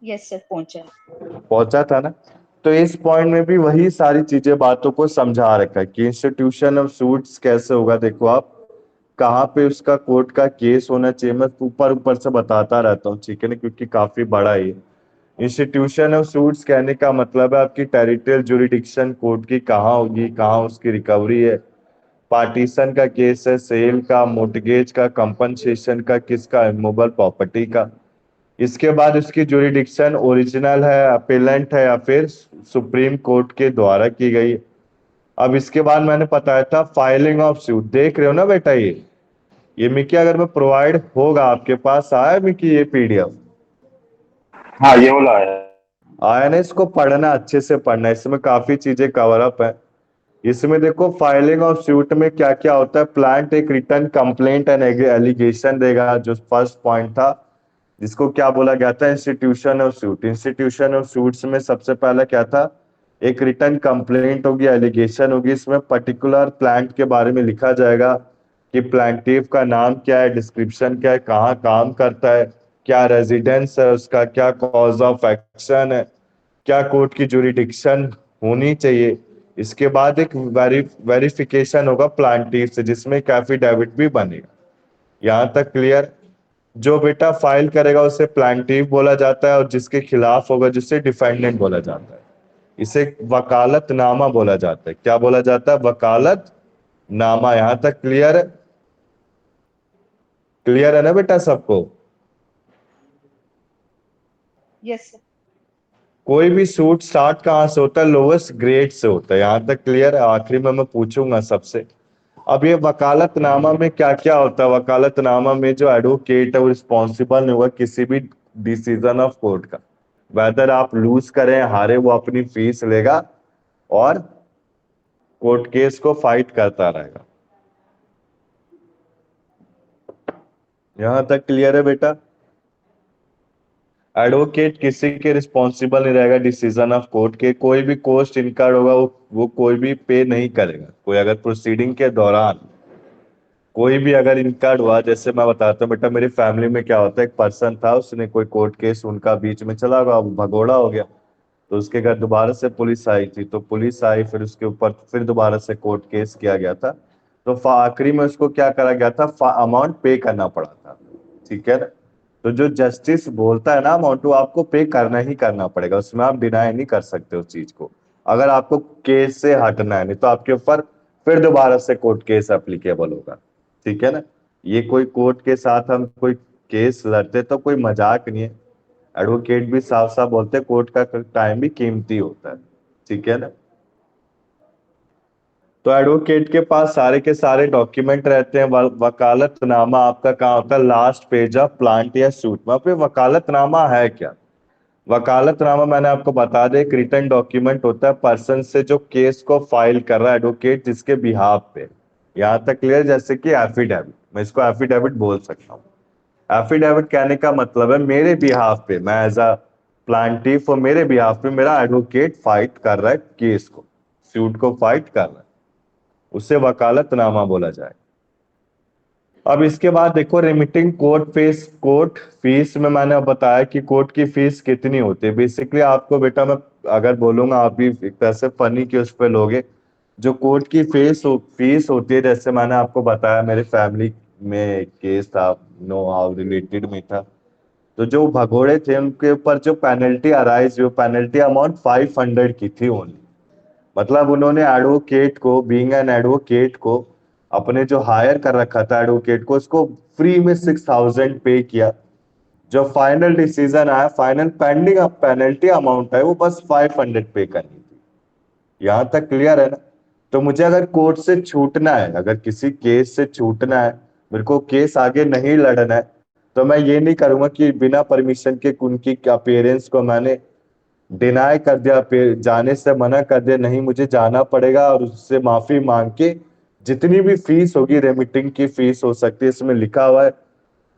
यस सर, पहुंचा। पहुंचा था ना? तो इस पॉइंट में भी वही सारी चीजें बातों को समझा रखा है कि इंस्टीट्यूशन ऑफ सूट्स कैसे होगा। देखो आप कहाँ पे उसका कोर्ट का केस होना चाहिए, मैं ऊपर ऊपर से बताता रहता हूँ, ठीक है ना, क्योंकि काफी बड़ा है। इंस्टीट्यूशन ऑफ सूट्स कहने का मतलब है आपकी टेरिटोरियल जुरिडिक्शन कोर्ट की कहाँ होगी, कहाँ उसकी रिकवरी है, पार्टीशन का केस है, सेल का, मोर्टगेज का, कंपनसेशन का, किसका, इमूवेबल प्रॉपर्टी का। इसके बाद उसकी जुरिडिक्शन ओरिजिनल है, अपेलेंट है, या फिर सुप्रीम कोर्ट के द्वारा की गई। अब इसके बाद मैंने बताया था फाइलिंग ऑफ सूट, देख रहे हो ना बेटा, ये मिकी अगर मैं प्रोवाइड होगा आपके पास, आया मिकी ये पीडीएफ? हाँ ये वाला है। आया ना? इसको पढ़ना, अच्छे से पढ़ना, इसमें काफी चीजें कवर अप है। इसमें देखो फाइलिंग ऑफ सूट में क्या क्या होता है। प्लांट एक रिटर्न कंप्लेंट एंड एलिगेशन देगा, जो फर्स्ट पॉइंट था, जिसको क्या बोला गया था, institution of suit. Institution of suits में सबसे पहला क्या था, एक रिटर्न कंप्लेंट होगी, एलिगेशन होगी। इसमें पर्टिकुलर प्लांट के बारे में लिखा जाएगा कि प्लांटिव का नाम क्या है, डिस्क्रिप्शन क्या है, कहाँ काम करता है, क्या रेजिडेंस है उसका, क्या कॉज ऑफ एक्शन है, क्या कोर्ट की जुरिडिक्शन होनी चाहिए। इसके बाद एक वेरिफिकेशन होगा प्लांटिव से, जिसमें एक एफिडेविट भी बनेगा। यहाँ तक क्लियर? जो बेटा फाइल करेगा उसे प्लांटिव बोला जाता है, और जिसके खिलाफ होगा जिससे डिफेंडेंट बोला जाता है। इसे वकालतनामा बोला जाता है। क्या बोला जाता है? वकालतनामा। यहां तक क्लियर है? क्लियर है ना बेटा सबको? Yes sir. कोई भी सूट स्टार्ट कहाँ से होता है? लोवेस्ट ग्रेड से होता है। यहां तक क्लियर है? आखिरी में मैं पूछूंगा सबसे। अब ये वकालतनामा में क्या क्या होता है? वकालतनामा में जो एडवोकेट है वो रिस्पॉन्सिबल नहीं होगा किसी भी डिसीजन ऑफ कोर्ट का। वेदर आप लूज करें हारे, वो अपनी फीस लेगा और कोर्ट केस को फाइट करता रहेगा। यहां तक क्लियर है बेटा? एडवोकेट किसी के रिस्पॉन्सिबल नहीं रहेगा डिसीजन ऑफ कोर्ट के। कोई भी कोस्ट इनकर्ड होगा वो कोई भी पे नहीं करेगा। कोई अगर प्रोसीडिंग के दौरान कोई भी अगर इनकर्ड हुआ, जैसे मैं बताता हूँ बेटा, मेरी फैमिली में क्या होता है, एक पर्सन था, उसने कोई कोर्ट केस उनका बीच में चला गया, वो भगोड़ा हो गया। तो उसके घर दोबारा से पुलिस आई थी, तो पुलिस आई, फिर उसके ऊपर फिर दोबारा से कोर्ट केस किया गया था। तो आखिरी में उसको क्या करा गया था, अमाउंट पे करना पड़ा था, ठीक है ना। तो जो जस्टिस बोलता है ना अमाउंट, वो आपको पे करना ही करना पड़ेगा, उसमें आप डिनाई नहीं कर सकते उस चीज को, अगर आपको केस से हटना है। नहीं तो आपके ऊपर फिर दोबारा से कोर्ट केस एप्लीकेबल होगा, ठीक है ना। ये कोई कोर्ट के साथ हम कोई केस लड़ते तो कोई मजाक नहीं है। एडवोकेट भी साफ साफ बोलते हैं कोर्ट का टाइम भी कीमती होता है, ठीक है ना। तो एडवोकेट के पास सारे के सारे डॉक्यूमेंट रहते हैं। वकालतनामा आपका कहाँ होता है? लास्ट पेज ऑफ प्लांट या सूट। वहां पे वकालतनामा है क्या? वकालतनामा मैंने आपको बता दे, एक रिटन डॉक्यूमेंट होता है पर्सन से जो केस को फाइल कर रहा है, एडवोकेट जिसके बिहाफ पे। यहां तक क्लियर? जैसे कि एफिडेविट, मैं इसको एफिडेविट बोल सकता हूँ। एफिडेविट कहने का मतलब है मेरे बिहाफ पे, मैं एज अ प्लांटिफ और मेरे बिहाफ पे मेरा एडवोकेट फाइट कर रहा है केस को, सूट को फाइट कर रहा है, उसे वकालतनामा बोला जाए। अब इसके बाद देखो रिमिटिंग कोर्ट फीस में मैंने अब बताया कि कोर्ट की फीस कितनी होती है। बेसिकली आपको बेटा मैं अगर बोलूंगा, आप भी एक तरह से फनी के उस पर लोगे। जो कोर्ट की फीस होती है, जैसे मैंने आपको बताया मेरे फैमिली में केस था, नो हाउ रिलेटेड में था। तो जो भगोड़े थे उनके ऊपर जो पेनल्टी अराइज, जो पेनल्टी अमाउंट 500 की थी ओनली। मतलब उन्होंने एडवोकेट को, बीइंग एन एडवोकेट को, अपने जो हायर कर रखा था एडवोकेट को, उसको फ्री में 6000 पे किया। जो फाइनल डिसीजन आया, फाइनल पेंडिंग पेनल्टी अमाउंट है वो बस 500 पे करनी थी। यहां तक क्लियर है ना। तो मुझे अगर कोर्ट से छूटना है, अगर किसी केस से छूटना है, मेरे को केस आगे नहीं लड़ना है, तो मैं ये नहीं करूंगा कि बिना परमिशन के उनकी अपियरेंस को मैंने डिनाई कर दिया, जाने से मना कर दिया। नहीं, मुझे जाना पड़ेगा और उससे माफी मांग के जितनी भी फीस होगी, रेमिटिंग की फीस हो सकती है, इसमें लिखा हुआ है।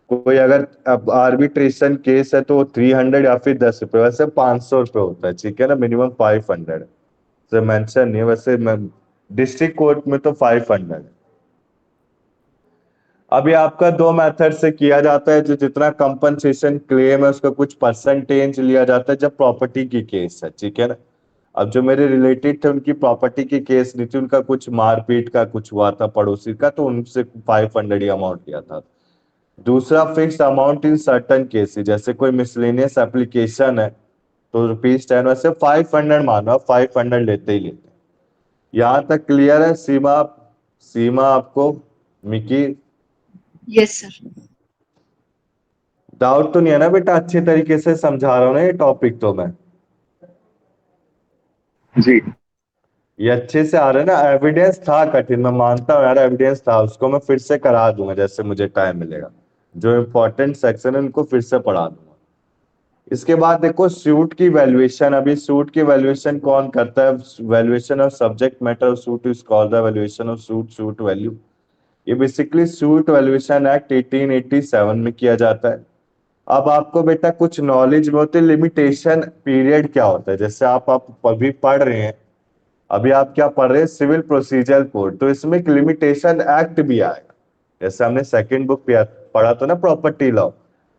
कोई अगर अब आर्बिट्रेशन केस है तो 300 या फिर 10 रुपए, वैसे 500 रुपए होता है, ठीक है ना, मिनिमम 500। से मेंशन नहीं है, वैसे डिस्ट्रिक्ट कोर्ट में तो 500 है। अभी आपका दो मेथड से किया जाता है, जो जितना कंपनसेशन क्लेम है उसका कुछ परसेंटेज लिया जाता है जब प्रॉपर्टी की केस है, ठीक है ना। अब जो मेरे रिलेटेड थे उनकी प्रॉपर्टी की केस नहीं थी, उनका कुछ मारपीट का कुछ हुआ था पड़ोसी का, तो उनसे 500 ही अमाउंट लिया था। दूसरा fix amount in certain cases, जैसे कोई मिसलेनियस एप्लीकेशन है तो ₹10 वैसे 500 मानो, 500 लेते ही लेते हैं। यहाँ तक क्लियर है सीमा? सीमा आपको, मिकी, यस सर। डाउट तो नहीं है ना बेटा? अच्छे तरीके से समझा रहा हूँ ना ये टॉपिक तो मैं? जी ये अच्छे से आ रहा है ना? एविडेंस था कठिन, मैं मानता हूँ यार, एविडेंस था, उसको मैं फिर से करा दूंगा जैसे मुझे टाइम मिलेगा। जो इम्पोर्टेंट सेक्शन है उनको फिर से पढ़ा दूंगा। इसके बाद देखो सूट की वैल्यूएशन। अभी सूट की वैल्यूएशन कौन करता है? Valuation of subject matter of suit is called the valuation of suit, suit value. ये बेसिकली सूट वैल्यूएशन एक्ट 1887 में किया जाता है। अब आपको बेटा कुछ नॉलेज में होती है लिमिटेशन पीरियड क्या होता है। जैसे आप अभी पढ़ रहे हैं, अभी आप क्या पढ़ रहे हैं? सिविल प्रोसीजर कोड, तो इसमें एक लिमिटेशन एक्ट भी आएगा। जैसे हमने सेकंड बुक पढ़ा था ना प्रॉपर्टी लॉ,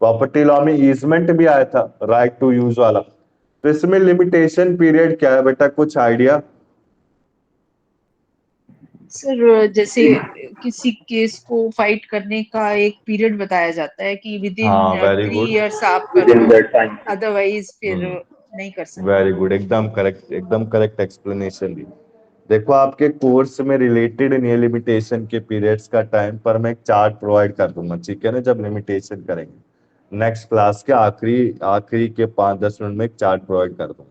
प्रॉपर्टी लॉ में ईजमेंट भी आया था, राइट टू यूज वाला। तो इसमें लिमिटेशन पीरियड क्या है बेटा, कुछ आइडिया? सर जैसे जी किसी केस को फाइट करने का एक पीरियड बताया जाता है कि विद इन हाँ, वेरी गुड। 3 इयर्स आप विद कर इन लो, दैट टाइम। अदरवाइज फिर हम्म, नहीं कर सकते। वेरी गुड, एकदम करेक्ट, एकदम करेक्ट एक्सप्लेनेशन दी। देखो आपके कोर्स में रिलेटेड नहीं है लिमिटेशन के पीरियड्स का टाइम, पर मैं एक चार्ट प्रोवाइड कर दूंगा, ठीक है ना, जब लिमिटेशन करेंगे नेक्स्ट क्लास के आखिरी आखिरी के 5-10 मिनट में एक चार्ट प्रोवाइड कर दूंगा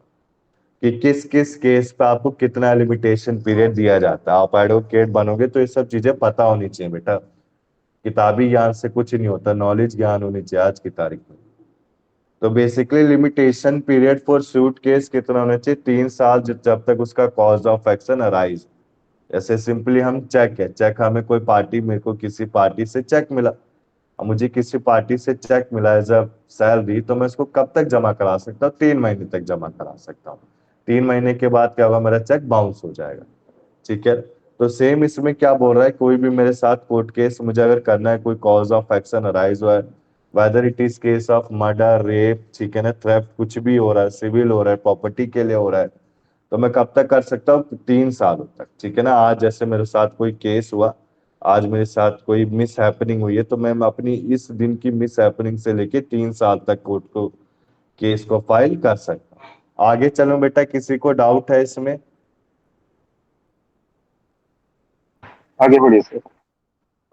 कि किस किस केस पे आपको कितना लिमिटेशन पीरियड दिया जाता है। आप एडवोकेट बनोगे तो ये सब चीजें पता होनी चाहिए बेटा। किताबी ज्ञान से कुछ नहीं होता, नॉलेज ज्ञान होनी चाहिए आज की तारीख में। तो basically limitation period for suit case कितना होना चाहिए? 3 साल, जब तक उसका कॉज ऑफ एक्शन अराइज। जैसे सिंपली हम चेक है, चेक हमें कोई पार्टी, मेरे को किसी पार्टी से चेक मिला, अब मुझे किसी पार्टी से चेक मिला एज अ सैलरी, तो मैं इसको कब तक जमा करा सकता हूँ? 3 महीने तक जमा करा सकता हूँ। 3 महीने के बाद क्या होगा? मेरा चेक बाउंस हो जाएगा, ठीक है। तो सेम इसमें क्या बोल रहा है, कोई भी मेरे साथ कोर्ट केस मुझे अगर करना है, कोई कॉज ऑफ एक्शन अराइज हुआ है, whether it is case of murder, rape, ठीक है ना, थ्रेफ्ट, कुछ भी हो रहा है, सिविल हो रहा है, प्रॉपर्टी के लिए हो रहा है, तो मैं कब तक कर सकता हूँ? 3 सालों तक, ठीक है ना। आज जैसे मेरे साथ कोई केस हुआ, आज मेरे साथ कोई मिस हैपनिंग हुई है, तो मैं अपनी इस दिन की मिस हैपनिंग से लेके 3 साल तक कोर्ट को केस को फाइल कर सकता हूँ। आगे चलो बेटा, किसी को डाउट है इसमें? आगे बढ़िए सर।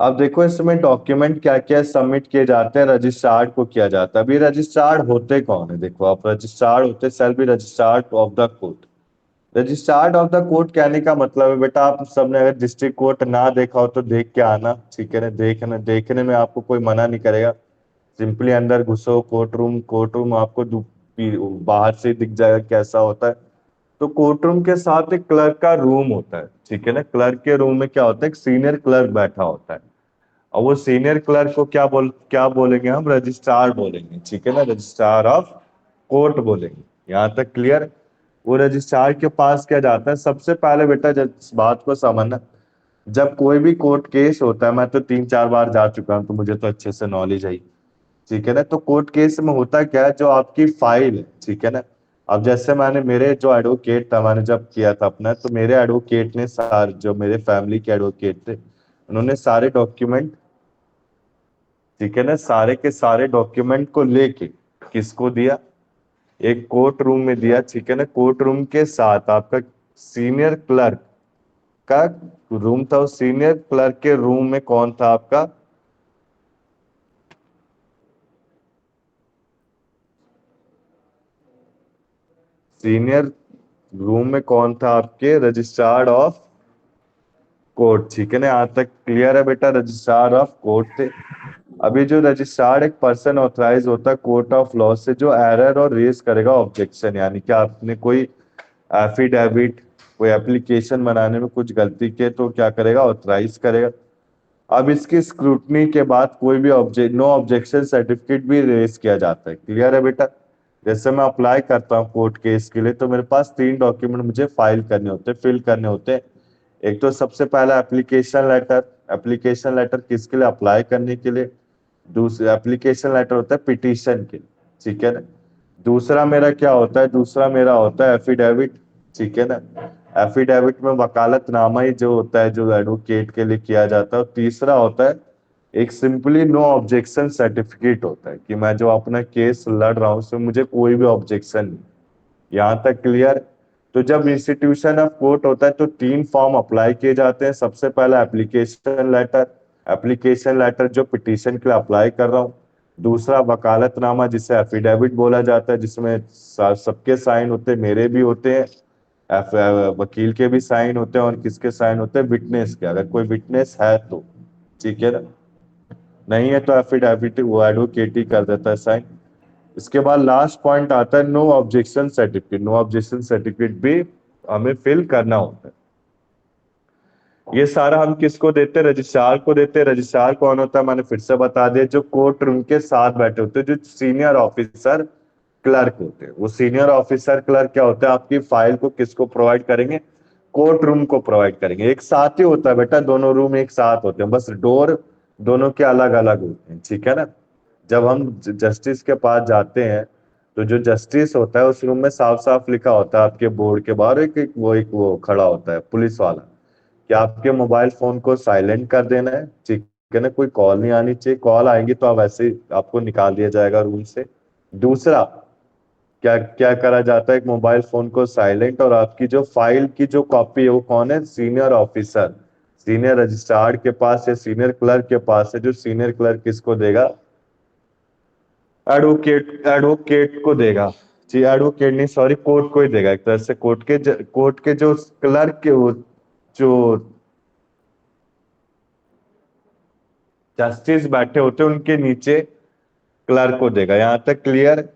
अब देखो इसमें डॉक्यूमेंट क्या क्या सबमिट किए जाते हैं, रजिस्ट्रार्ड को किया जाता है। अभी रजिस्ट्रार्ड होते कौन है? देखो आप, रजिस्ट्रार्ड होते shall be registrar of the court. Registrar of the court कहने का मतलब है बेटा, आप सबने अगर डिस्ट्रिक्ट कोर्ट ना देखा हो तो देख के आना, ठीक है ना। देखने में आपको कोई मना नहीं करेगा। सिंपली अंदर घुसो कोर्ट रूम आपको बाहर से दिख जाएगा कैसा होता है। तो कोर्ट रूम के साथ एक क्लर्क का रूम होता है, ठीक है ना। क्लर्क के रूम में क्या होता है? एक सीनियर क्लर्क बैठा होता है, और वो सीनियर क्लर्क को क्या बोलेंगे हम? रजिस्ट्रार बोलेंगे, ठीक है ना, रजिस्ट्रार ऑफ कोर्ट बोलेंगे। यहाँ तक क्लियर? वो रजिस्ट्रार के पास क्या जाता है सबसे पहले बेटा, जब इस बात को समझना, जब कोई भी कोर्ट केस होता है, मैं तो 3-4 बार जा चुका हूँ तो मुझे तो अच्छे से नॉलेज है, ठीक है ना। तो कोर्ट केस में होता क्या है, जो आपकी फाइल है, ठीक है ना। अब जैसे मैंने, मेरे जो एडवोकेट था, मैंने जब किया था अपना, तो मेरे एडवोकेट ने सारे, जो मेरे फैमिली के एडवोकेट थे, उन्होंने सारे डॉक्यूमेंट, ठीक है ना, सारे के सारे डॉक्यूमेंट को लेके किसको दिया? एक कोर्ट रूम में दिया, ठीक है ना। कोर्ट रूम के साथ आपका सीनियर क्लर्क का रूम था, उस सीनियर क्लर्क के रूम में कौन था आपका? सीनियर रूम में कौन था आपके? रजिस्ट्रार ऑफ कोर्ट, ठीक है ना। यहाँ तक क्लियर है बेटा? रजिस्ट्रार ऑफ कोर्ट थे। अभी जो रजिस्ट्रार एक पर्सन ऑथराइज होता है कोर्ट ऑफ लॉ से, जो एरर और रेज करेगा ऑब्जेक्शन, यानी कि आपने कोई एफिडेविट, कोई एप्लीकेशन बनाने में कुछ गलती की तो क्या करेगा? ऑथराइज करेगा। अब इसकी स्क्रूटनी के बाद कोई भी नो ऑब्जेक्शन सर्टिफिकेट भी रेज किया जाता है। क्लियर है बेटा? जैसे मैं अप्लाई करता हूँ कोर्ट केस के लिए, तो मेरे पास 3 डॉक्यूमेंट मुझे फाइल करने होते हैं, फिल करने होते हैं। एक तो सबसे पहला एप्लीकेशन लेटर। एप्लीकेशन लेटर किसके लिए? अप्लाई करने के लिए। दूसरा एप्लीकेशन लेटर होता है पिटीशन के लिए, ठीक है ना। दूसरा मेरा क्या होता है? दूसरा मेरा होता है एफिडेविट, ठीक है ना। एफिडेविट में वकालतनामा ही जो होता है, जो एडवोकेट के लिए किया जाता है। और तीसरा होता है एक सिंपली नो ऑब्जेक्शन सर्टिफिकेट होता है कि मैं जो अपना केस लड़ रहा हूँ उसमें मुझे कोई भी ऑब्जेक्शन नहीं। यहाँ तक क्लियर? तो जब इंस्टीट्यूशन ऑफ कोर्ट होता है तो 3 फॉर्म अप्लाई किए जाते हैं। सबसे पहला एप्लीकेशन लेटर। एप्लीकेशन लेटर जो पिटीशन के लिए अप्लाई कर रहा हूँ। दूसरा वकालतनामा जिसे एफिडेविट बोला जाता है, जिसमें सबके साइन होते हैं, मेरे भी होते हैं, वकील के भी साइन होते हैं, और किसके साइन होते हैं? विटनेस के, अगर कोई विटनेस है तो, ठीक है ना। नहीं है तो एफिडेविट वो एडवोकेट ही कर देता है साइन। इसके बाद लास्ट पॉइंट आता है no objection certificate. No objection certificate भी हमें फिल करना होता है। ये सारा हम किसको देते हैं? रजिस्ट्रार को देते हैं। रजिस्ट्रार कौन होता है? मैंने फिर से बता दिया, जो कोर्ट रूम के साथ बैठे होते हैं, जो सीनियर ऑफिसर क्लर्क होते हैं। वो सीनियर ऑफिसर क्लर्क क्या होता है? आपकी फाइल को किसको प्रोवाइड करेंगे? कोर्ट रूम को प्रोवाइड करेंगे। एक साथ ही होता है बेटा, दोनों रूम एक साथ होते हैं, बस डोर दोनों के अलग अलग होते हैं, ठीक है ना। जब हम जस्टिस के पास जाते हैं तो जो जस्टिस होता है उस रूम में साफ साफ लिखा होता है आपके बोर्ड के बाहर, एक वो खड़ा होता है पुलिस वाला, कि आपके मोबाइल फोन को साइलेंट कर देना है, ठीक है ना। कोई कॉल नहीं आनी चाहिए, कॉल आएंगी तो आप वैसे ही आपको निकाल दिया जाएगा रूम से। दूसरा क्या क्या करा जाता है? एक मोबाइल फोन को साइलेंट, और आपकी जो फाइल की जो कॉपी है वो कौन है? सीनियर ऑफिसर, सीनियर रजिस्ट्रार के पास या सीनियर क्लर्क के पास है। जो सीनियर क्लर्क किसको देगा? एडवोकेट, एडवोकेट को देगा जी। एडवोकेट नहीं, सॉरी, कोर्ट को ही देगा एक तरह से। कोर्ट के जो क्लर्क के वो जो जस्टिस बैठे होते हैं उनके नीचे क्लर्क को देगा। यहां तक क्लियर?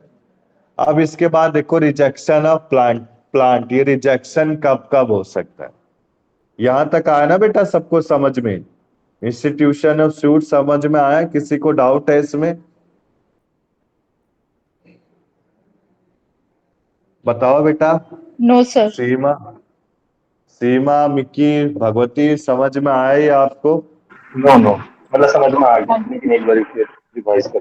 अब इसके बाद देखो रिजेक्शन ऑफ प्लांट। ये रिजेक्शन कब कब हो सकता है? यहां तक आया ना बेटा सबको समझ में? इंस्टीट्यूशन ऑफ सूट समझ में आया? किसी को डाउट है इसमें? बताओ बेटा। No sir. Seema, Seema, Mickey, Bhagwati, समझ में आया ये आपको? नो नो, मतलब समझ में आ गया, लेकिन एक बार फिर रिवाइज कर।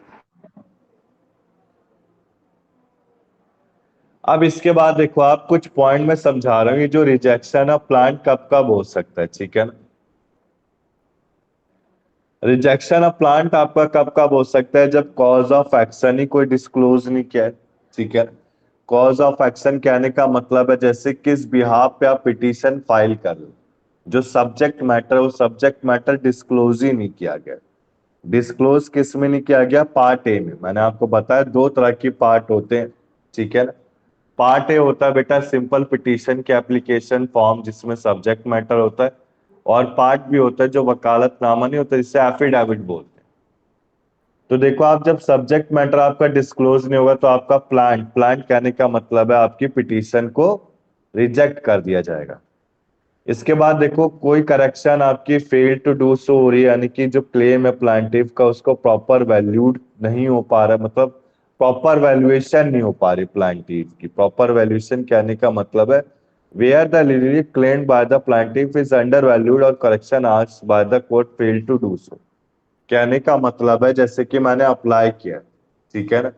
अब इसके बाद देखो, आप कुछ पॉइंट में समझा रहा हूँ, ये जो रिजेक्शन ऑफ प्लांट कब कब हो सकता है, ठीक है ना। रिजेक्शन ऑफ प्लांट आपका कब कब हो सकता है? जब कॉज ऑफ एक्शन ही कोई डिस्क्लोज नहीं किया है, ठीक है। कॉज ऑफ एक्शन कहने का मतलब है जैसे किस बिहाफ पे आप पिटीशन फाइल कर रहे हो, जो सब्जेक्ट मैटर, वो सब्जेक्ट मैटर डिस्क्लोज ही नहीं किया गया। डिस्क्लोज किस में नहीं किया गया? पार्ट ए में। मैंने आपको बताया 2 तरह की पार्ट होते हैं, ठीक है ना। पार्ट ए होता है बेटा सिंपल पिटीशन के एप्लीकेशन फॉर्म, जिसमें सब्जेक्ट मैटर होता है। और पार्ट भी होता है जो वकालतनामा नहीं होता, जिससे एफिडेविट बोलते हैं। तो देखो, आप जब सब्जेक्ट मैटर आपका डिस्क्लोज नहीं होगा तो आपका प्लांट कहने का मतलब है आपकी पिटीशन को रिजेक्ट कर दिया जाएगा। इसके बाद देखो, कोई करेक्शन आपकी फेल टू डू सो हो रही है, यानी कि जो क्लेम है प्लांटिव का उसको प्रॉपर वैल्यूड नहीं हो पा रहा, मतलब प्रॉपर वैल्यूएशन नहीं हो पा रही प्लांटिव की। प्रॉपर वैल्यूएशन कहने का मतलब है where the relief claimed by the plaintiff is undervalued और correction asked by the court fail to do so. कहने का मतलब है जैसे कि मैंने अप्लाई किया, ठीक है ना।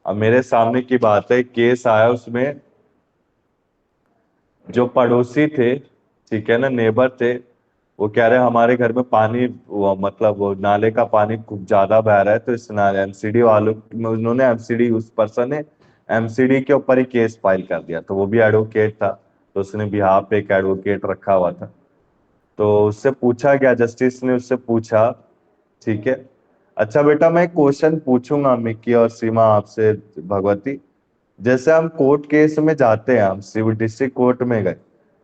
अब मेरे सामने की बात है, केस आया, उसमें जो पड़ोसी थे, ठीक है ना, नेबर थे, वो कह रहे हमारे घर में पानी, मतलब वो नाले का पानी खूब ज्यादा बह रहा है, तो इस एमसीडी वालों, उन्होंने एमसीडी, उस पर्सन ने एमसीडी के ऊपर ही केस फाइल कर दिया। तो वो भी एडवोकेट था, तो उसने बिहाफ पे एक एडवोकेट रखा हुआ था। तो उससे पूछा गया, जस्टिस ने उससे पूछा, ठीक है। अच्छा बेटा, मैं क्वेश्चन पूछूंगा मिक्की और सीमा आपसे, भगवती। जैसे हम कोर्ट केस में जाते हैं, हम सिविल डिस्ट्रिक्ट कोर्ट में गए,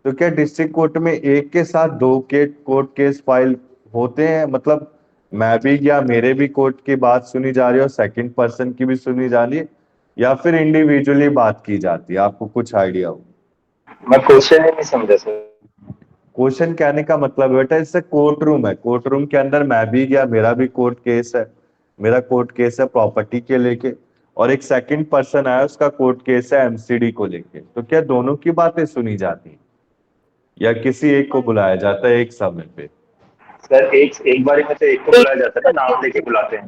तो क्या डिस्ट्रिक्ट कोर्ट में एक के साथ 2 के कोर्ट केस फाइल होते हैं? मतलब मैं भी गया, मेरे भी कोर्ट की बात सुनी जा रही है और सेकंड पर्सन की भी सुनी जा रही है, या फिर इंडिविजुअली बात की जाती है? आपको कुछ आइडिया हो? मैं क्वेश्चन ही नहीं समझा सर। क्वेश्चन कहने का मतलब बेटा, इससे कोर्ट रूम है, कोर्ट रूम के अंदर मैं भी गया, मेरा भी कोर्ट केस है, मेरा कोर्ट केस है प्रॉपर्टी के लेके, और एक सेकंड पर्सन आया, उसका कोर्ट केस है एमसीडी को लेके, तो क्या दोनों की बातें सुनी जाती हैं या किसी एक को बुलाया जाता है एक समय पे? सर एक एक बारी में तो एक को बुलाया जाता है ना, नाम लेके बुलाते हैं।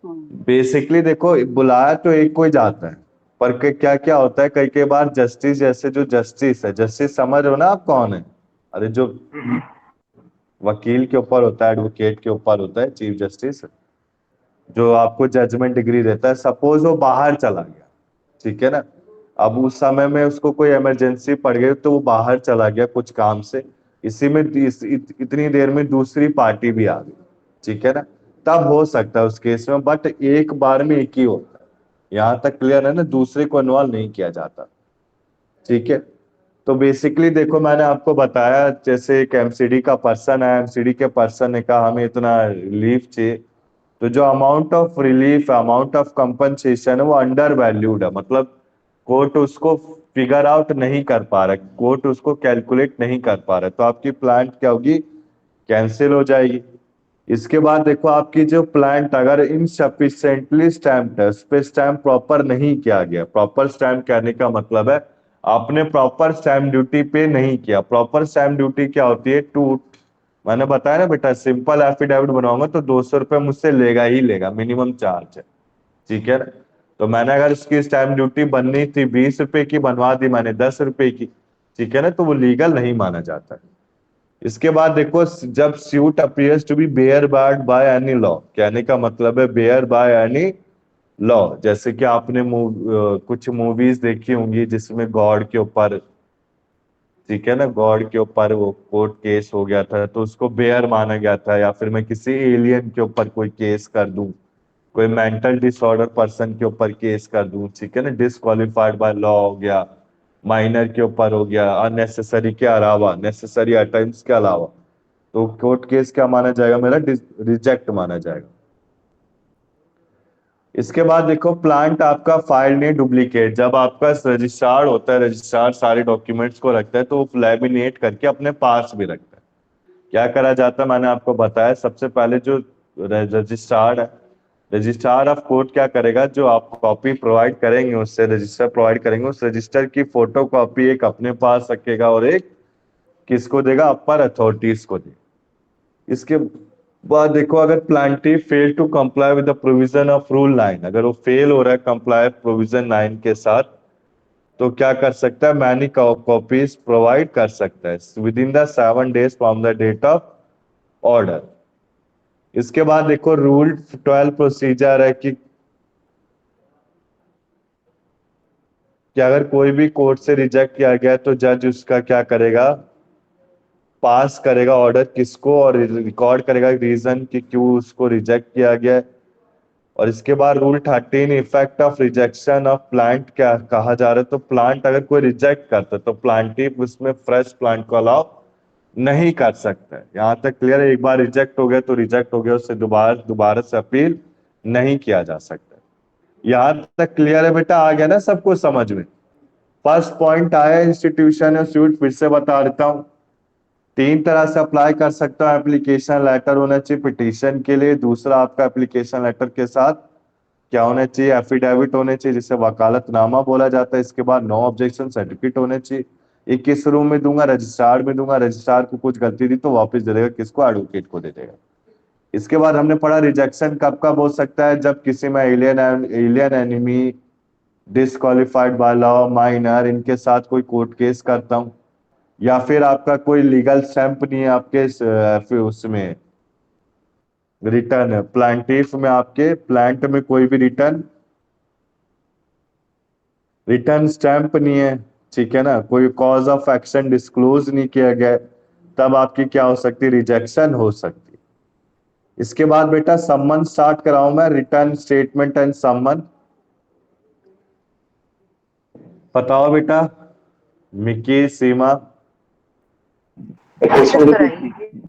हाँ। बेसिकली देखो, बुलाया तो एक को ही जाता है, पर क्या क्या होता है कई कई बार जस्टिस, जैसे जो जस्टिस है, जस्टिस समझ रहे हो ना आप कौन है? अरे जो वकील के ऊपर होता है, एडवोकेट के ऊपर होता है, चीफ जस्टिस, जो आपको जजमेंट डिग्री देता है। सपोज वो बाहर चला गया, ठीक है ना, अब उस समय में उसको कोई इमरजेंसी पड़ गई तो वो बाहर चला गया कुछ काम से, इसी में इतनी देर में दूसरी पार्टी भी आ गई, ठीक है ना, तब हो सकता है उस केस में, बट एक बार में एक ही होता है। यहाँ तक क्लियर है ना? दूसरे को इन्वॉल्व नहीं किया जाता, ठीक है। तो बेसिकली देखो, मैंने आपको बताया जैसे एक एमसीडी का पर्सन है, एमसीडी के पर्सन ने कहा हमें इतना रिलीफ चाहिए, तो जो amount of relief, amount of compensation है वो अंडर वैल्यूड है, मतलब कोर्ट उसको फिगर आउट नहीं कर पा रहा, कोर्ट उसको कैलकुलेट नहीं कर पा रहा, तो आपकी प्लांट क्या होगी, कैंसिल हो जाएगी। इसके बाद देखो, आपकी जो प्लांट अगर इनसफिशिएंटली स्टैम्प्ड है, उस पे स्टैम्प प्रॉपर नहीं किया गया, प्रॉपर स्टैम्प कहने का मतलब है आपने प्रॉपर स्टैम्प ड्यूटी पे नहीं किया। प्रॉपर स्टैम्प ड्यूटी क्या होती है? मैंने बताया ना बेटा, सिंपल एफिडेविट बनाऊंगा तो 200 रुपये मुझसे लेगा ही लेगा, मिनिमम चार्ज है, ठीक है ना। तो मैंने अगर इसकी स्टैम्प ड्यूटी बननी थी 20 रुपए की, बनवा दी मैंने 10 रुपए की, ठीक है ना, तो वो लीगल नहीं माना जाता है। इसके बाद देखो, जब suit appears to be barred by any law, कहने का मतलब है बेयर बाय एनी लॉ, जैसे कि आपने कुछ मूवीज देखी होंगी जिसमें गॉड के ऊपर, ठीक है ना, गॉड के ऊपर वो कोर्ट केस हो गया था तो उसको बेयर माना गया था, या फिर मैं किसी एलियन के ऊपर कोई केस कर दूं, कोई मेंटल डिसऑर्डर पर्सन के ऊपर केस कर दूं, ठीक है ना, डिसक्वालिफाइड बाय लॉ हो गया, माइनर के ऊपर हो गया, अननेसेसरी के अलावा, नेसेसरी अटेम्प्ट्स के अलावा, तो कोर्ट केस क्या माना जाएगा मेरा? रिजेक्ट माना जाएगा। इसके बाद देखो, प्लांट आपका फाइल नहीं डुप्लीकेट, जब आपका रजिस्ट्रार होता है, रजिस्ट्रार सारे डॉक्यूमेंट्स को रखता है तो वो लैमिनेट करके अपने पास भी रखता है। क्या करा जाता है मैंने आपको बताया, सबसे पहले जो रजिस्ट्रार है, रजिस्ट्रार ऑफ कोर्ट क्या करेगा, जो आप कॉपी प्रोवाइड करेंगे उससे, रजिस्टर प्रोवाइड करेंगे, उस रजिस्टर की फोटो कॉपी एक अपने पास रखेगा और एक किसको देगा? अपर अथॉरिटीज को देगा। इसके बाद देखो, अगर plaintiff fail to comply with the provision of rule 9, अगर वो फेल हो रहा है कंप्लाई प्रोविजन 9 के साथ, तो क्या कर सकता है? मैनी कॉपीज प्रोवाइड कर सकता है within the 7 days from the date of order. इसके बाद देखो, रूल 12 प्रोसीजर है कि अगर कोई भी कोर्ट से रिजेक्ट किया गया तो जज उसका क्या करेगा? पास करेगा ऑर्डर किसको, और रिकॉर्ड करेगा रीजन कि क्यों उसको रिजेक्ट किया गया है। और इसके बाद rule 13, effect of rejection of plant क्या कहा जा रहा है, तो प्लांट अगर कोई रिजेक्ट करता है तो प्लांटी उसमें फ्रेश प्लांट को अलाउ नहीं कर सकता है। यहाँ तक क्लियर है? एक बार रिजेक्ट हो गया तो रिजेक्ट हो गया, उससे दोबारा से अपील नहीं किया जा सकता। यहाँ तक क्लियर है बेटा? आ गया ना सबको समझ में? फर्स्ट पॉइंट आया इंस्टीट्यूशन है सूट, फिर से बता देता हूँ। 3 तरह से अप्लाई कर सकता हूँ, एप्लीकेशन लेटर होना चाहिए पिटीशन के लिए, दूसरा आपका एप्लीकेशन लेटर के साथ क्या होना चाहिए? एफिडेविट होने चाहिए, जिसे वकालतनामा बोला जाता है। इसके बाद नो ऑब्जेक्शन सर्टिफिकेट होने चाहिए। ये किस रूम में दूंगा? रजिस्ट्रार में दूंगा। रजिस्ट्रार को कुछ गलती दी तो वापस दे देगा किसको? एडवोकेट को दे देगा। इसके बाद हमने पढ़ा रिजेक्शन कब कब हो सकता है? जब किसी में alien enemy, disqualified by law, minor, इनके साथ कोई कोर्ट केस करता हूं, या फिर आपका कोई लीगल स्टैंप नहीं है आपके फिर उसमें रिटर्न प्लांटिफ में, आपके प्लांट में कोई भी रिटर्न स्टैंप नहीं है, ठीक है ना, कोई कॉज ऑफ एक्शन डिस्क्लोज नहीं किया गया, तब आपकी क्या हो सकती है? रिजेक्शन हो सकती है। इसके बाद बेटा सम्मन स्टार्ट कराऊं मैं, रिटर्न स्टेटमेंट एंड सम्मन। बताओ बेटा, मिकी, सीमा। क्वेश्चन रिपीट कीजिए।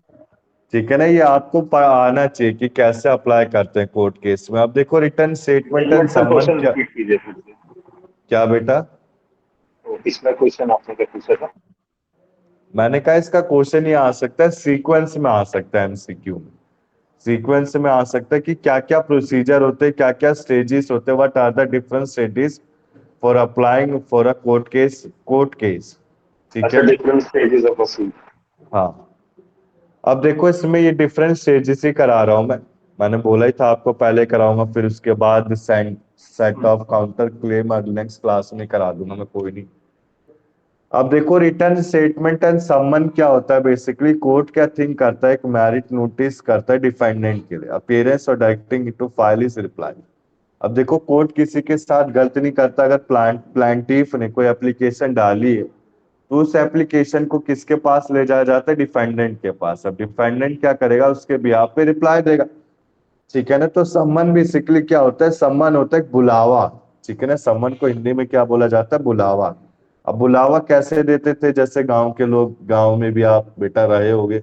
ठीक है ना, ये आपको आना चाहिए कि कैसे अप्लाई करते हैं कोर्ट केस में। अब देखो, रिटर्न स्टेटमेंट एंड सर सम्मन क्वेश्चन क्या? रिपीट कीजिए फिर से। क्या बेटा? तो इसमें क्वेश्चन आपने क्या पूछा था? मैंने कहा इसका क्वेश्चन ही आ सकता है, सीक्वेंस में आ सकता है एमसीक्यू में। सीक्वेंस में आ सकता है कि क्या क्या प्रोसीजर होते हैं, क्या क्या स्टेजेस होते हैं, what are the different stages for applying for a court case. ठीक अच्छा, है ना? Different stages of proceed. हाँ, अब देखो इसमें ये डिफरेंट स्टेजेस ही करा रहा हूं मैं। मैंने बोला ही था आपको पहले कराऊंगा, फिर उसके बाद set of counter claim next class में करा दूंगा मैं, कोई नहीं। अब देखो रिटर्न स्टेटमेंट एंड समन क्या होता है। बेसिकली कोर्ट क्या थिंक करता है, एक मैरिट नोटिस करता है डिफेंडेंट के लिए, अपीयरेंस और directing to file is reply. अब देखो कोर्ट किसी के साथ गलत नहीं करता। अगर प्लांटिफ ने कोई एप्लीकेशन डाली है तो उस एप्लीकेशन को किसके पास ले जाया जाता है, डिफेंडेंट के पास। अब डिफेंडेंट क्या करेगा, उसके बिहाफ पे रिप्लाई देगा। ठीक है ना? तो सम्मन बेसिकली क्या होता है, सम्मन होता है एक बुलावा। ठीक है ना? सम्मन को हिंदी में क्या बोला जाता है, बुलावा। अब बुलावा कैसे देते थे, जैसे गांव के लोग, गांव में भी आप बेटा रहे होगे,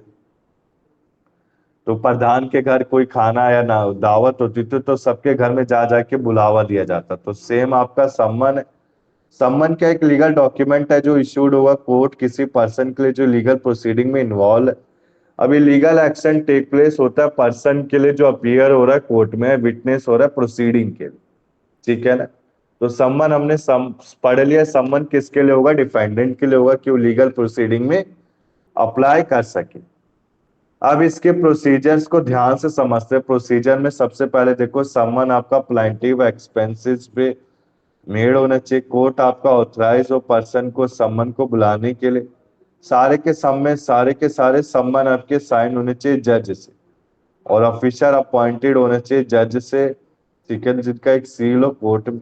तो प्रधान के घर कोई खाना या ना दावत होती थी तो सबके घर में जा जाके बुलावा दिया जाता। तो सेम आपका सम्मन है। सम्मन क्या एक लीगल डॉक्यूमेंट है जो इश्यूड होगा कोर्ट किसी पर्सन के लिए जो लीगल प्रोसीडिंग में इन्वॉल्व है। अभी लीगल एक्शन टेक प्लेस होता है पर्सन के लिए जो अपीयर हो रहा है कोर्ट में, विटनेस हो रहा है प्रोसीडिंग के लिए। ठीक है ना? तो सम्मन हमने पढ़ लिया। सम्मन किसके लिए होगा, डिफेंडेंट के लिए होगा कि वो लीगल प्रोसीडिंग में अप्लाई कर सके। अब इसके प्रोसीजर्स को ध्यान से समझते हैं। प्रोसीजर में सबसे पहले देखो, सम्मन आपका प्लांटिव एक्सपेंसेस पे मेड होना चाहिए। कोर्ट आपका ऑथराइज हो पर्सन को सम्मन को बुलाने के लिए। सारे के सारे सम्मन आपके साइन होने चाहिए जज से, और ऑफिसर अपॉइंटेड होने चाहिए जज से। ठीक है, जिनका एक सील हो कोर्ट में।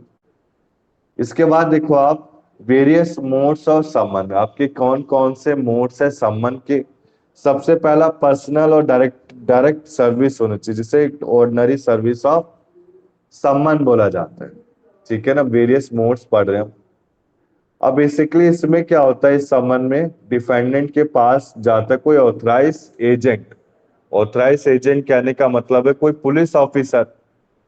इसके बाद देखो आप, वेरियस मोड्स ऑफ सम्मन, आपके कौन कौन से मोड्स है सम्मन के। सबसे पहला पर्सनल और डायरेक्ट डायरेक्ट सर्विस होना चाहिए, जिसे ऑर्डिनरी सर्विस ऑफ सम्मन बोला जाता है। ठीक है ना? वेरियस मोड्स पढ़ रहे हैं हम। अब बेसिकली इसमें क्या होता है, इस समन में डिफेंडेंट के पास जाता है कोई ऑथराइज एजेंट। ऑथराइज एजेंट कहने का मतलब है कोई पुलिस ऑफिसर।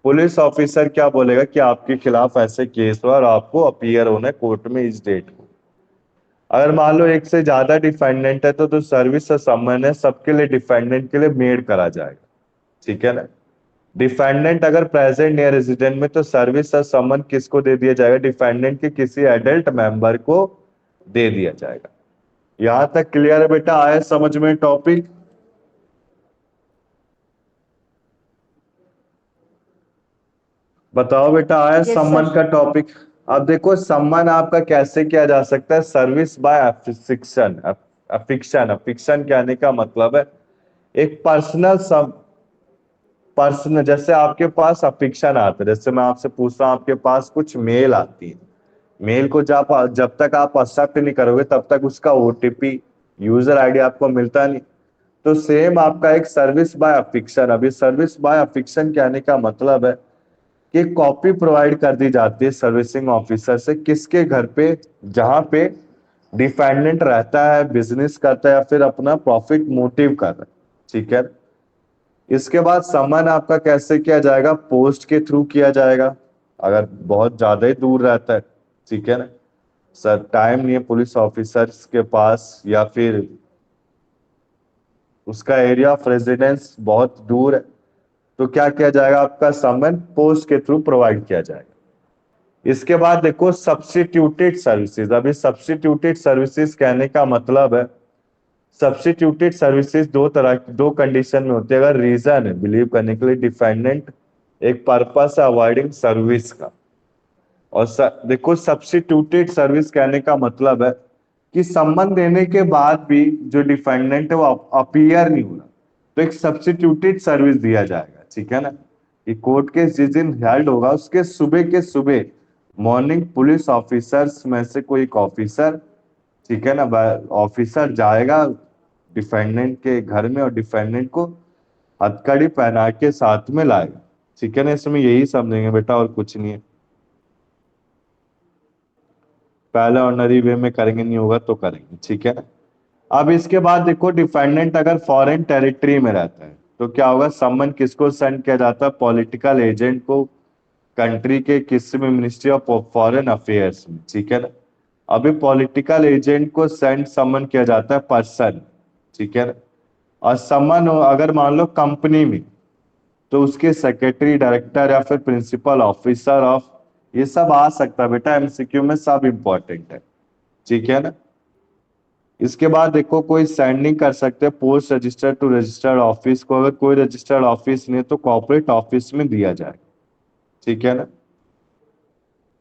पुलिस ऑफिसर क्या बोलेगा कि आपके खिलाफ ऐसे केस हुआ और आपको अपीयर होना है कोर्ट में इस डेट को। अगर मान लो एक से ज्यादा डिफेंडेंट है तो सर्विस से समन है सबके लिए, डिफेंडेंट के लिए मेड करा जाएगा। ठीक है ना? डिफेंडेंट अगर प्रेजेंट या रेजिडेंट में तो सर्विस और समन किसको दे दिया जाएगा, डिफेंडेंट के किसी एडल्ट मेंबर को दे दिया जाएगा। यहां तक क्लियर है बेटा? आया समझ में टॉपिक? बताओ बेटा, आया यस सम्मन सर। का टॉपिक? अब देखो सम्मन आपका कैसे किया जा सकता है, सर्विस बाय अफिक्शन। अफिक्शन, अफिक्शन कहने का मतलब है एक पर्सनल, जैसे आपके पास अफिक्शन आता है, जैसे मैं आपसे पूछता हूँ आपके पास कुछ मेल आती है। मेल को जब तक आप एक्सेप्ट नहीं करोगे तब तक उसका ओटीपी, यूजर आईडी आपको मिलता नहीं। तो सेम आपका एक सर्विस बाय अफिक्शन। अभी सर्विस बाय अफिक्शन कहने का मतलब है कि कॉपी प्रोवाइड कर दी जाती है सर्विसिंग ऑफिसर से, किसके घर पे, जहां पे डिफेंडेंट रहता है, बिजनेस करता है या फिर अपना प्रॉफिट मोटिव कर रहा है। ठीक है? इसके बाद समन आपका कैसे किया जाएगा, पोस्ट के थ्रू किया जाएगा अगर बहुत ज्यादा ही दूर रहता है। ठीक है ना? सर टाइम नहीं है पुलिस ऑफिसर्स के पास, या फिर उसका एरिया ऑफ रेजिडेंस बहुत दूर है, तो क्या किया जाएगा, आपका समन पोस्ट के थ्रू प्रोवाइड किया जाएगा। इसके बाद देखो सब्स्टिट्यूटेड सर्विसेज। अभी सब्स्टिट्यूटेड सर्विसेज कहने का मतलब है, सब्स्टिट्यूटेड सर्विसेज दो कंडीशन में होती है। अगर रीजन है बिलीव करने के लिए डिफेंडेंट एक पर्पस है अवॉइडिंग सर्विस का, और देखो सब्स्टिट्यूटेड सर्विस कहने का मतलब है कि सम्मन देने के बाद भी जो डिफेंडेंट है वो अपीयर नहीं हुआ, तो एक सब्स्टिट्यूटेड सर्विस दिया जाएगा। ठीक है ना? कि कोर्ट केस जिस दिन हेल्ड होगा उसके सुबह के सुबह मॉर्निंग पुलिस ऑफिसर्स में से कोई एक ऑफिसर, ठीक है ना, ऑफिसर जाएगा डिफेंडेंट के घर में और डिफेंडेंट को हथकड़ी पहना के साथ में लाएगा। ठीक है ना? इसमें यही समझेंगे बेटा, और कुछ नहीं है। पहले ऑर्डनरी वे में करेंगे, नहीं होगा तो करेंगे। ठीक है ना? अब इसके बाद देखो डिफेंडेंट अगर फॉरेन टेरिटरी में रहता है तो क्या होगा, सम्मन किसको सेंड किया जाता है, पॉलिटिकल एजेंट को, कंट्री के किसी में मिनिस्ट्री ऑफ फॉरेन अफेयर्स में। ठीक है ना? अभी पॉलिटिकल एजेंट को सेंड समन किया जाता है पर्सन। ठीक है ना? और समन अगर मान लो कंपनी में, तो उसके सेक्रेटरी, डायरेक्टर या फिर प्रिंसिपल ऑफिसर ऑफ, ये सब आ सकता है बेटा एमसीक्यू में, सब इंपॉर्टेंट है, ठीक है ना। इसके बाद देखो कोई सेंडिंग कर सकते हैं post register to registered office को, अगर कोई रजिस्टर्ड ऑफिस नहीं है तो कॉर्पोरेट ऑफिस में दिया जाए, ठीक है ना।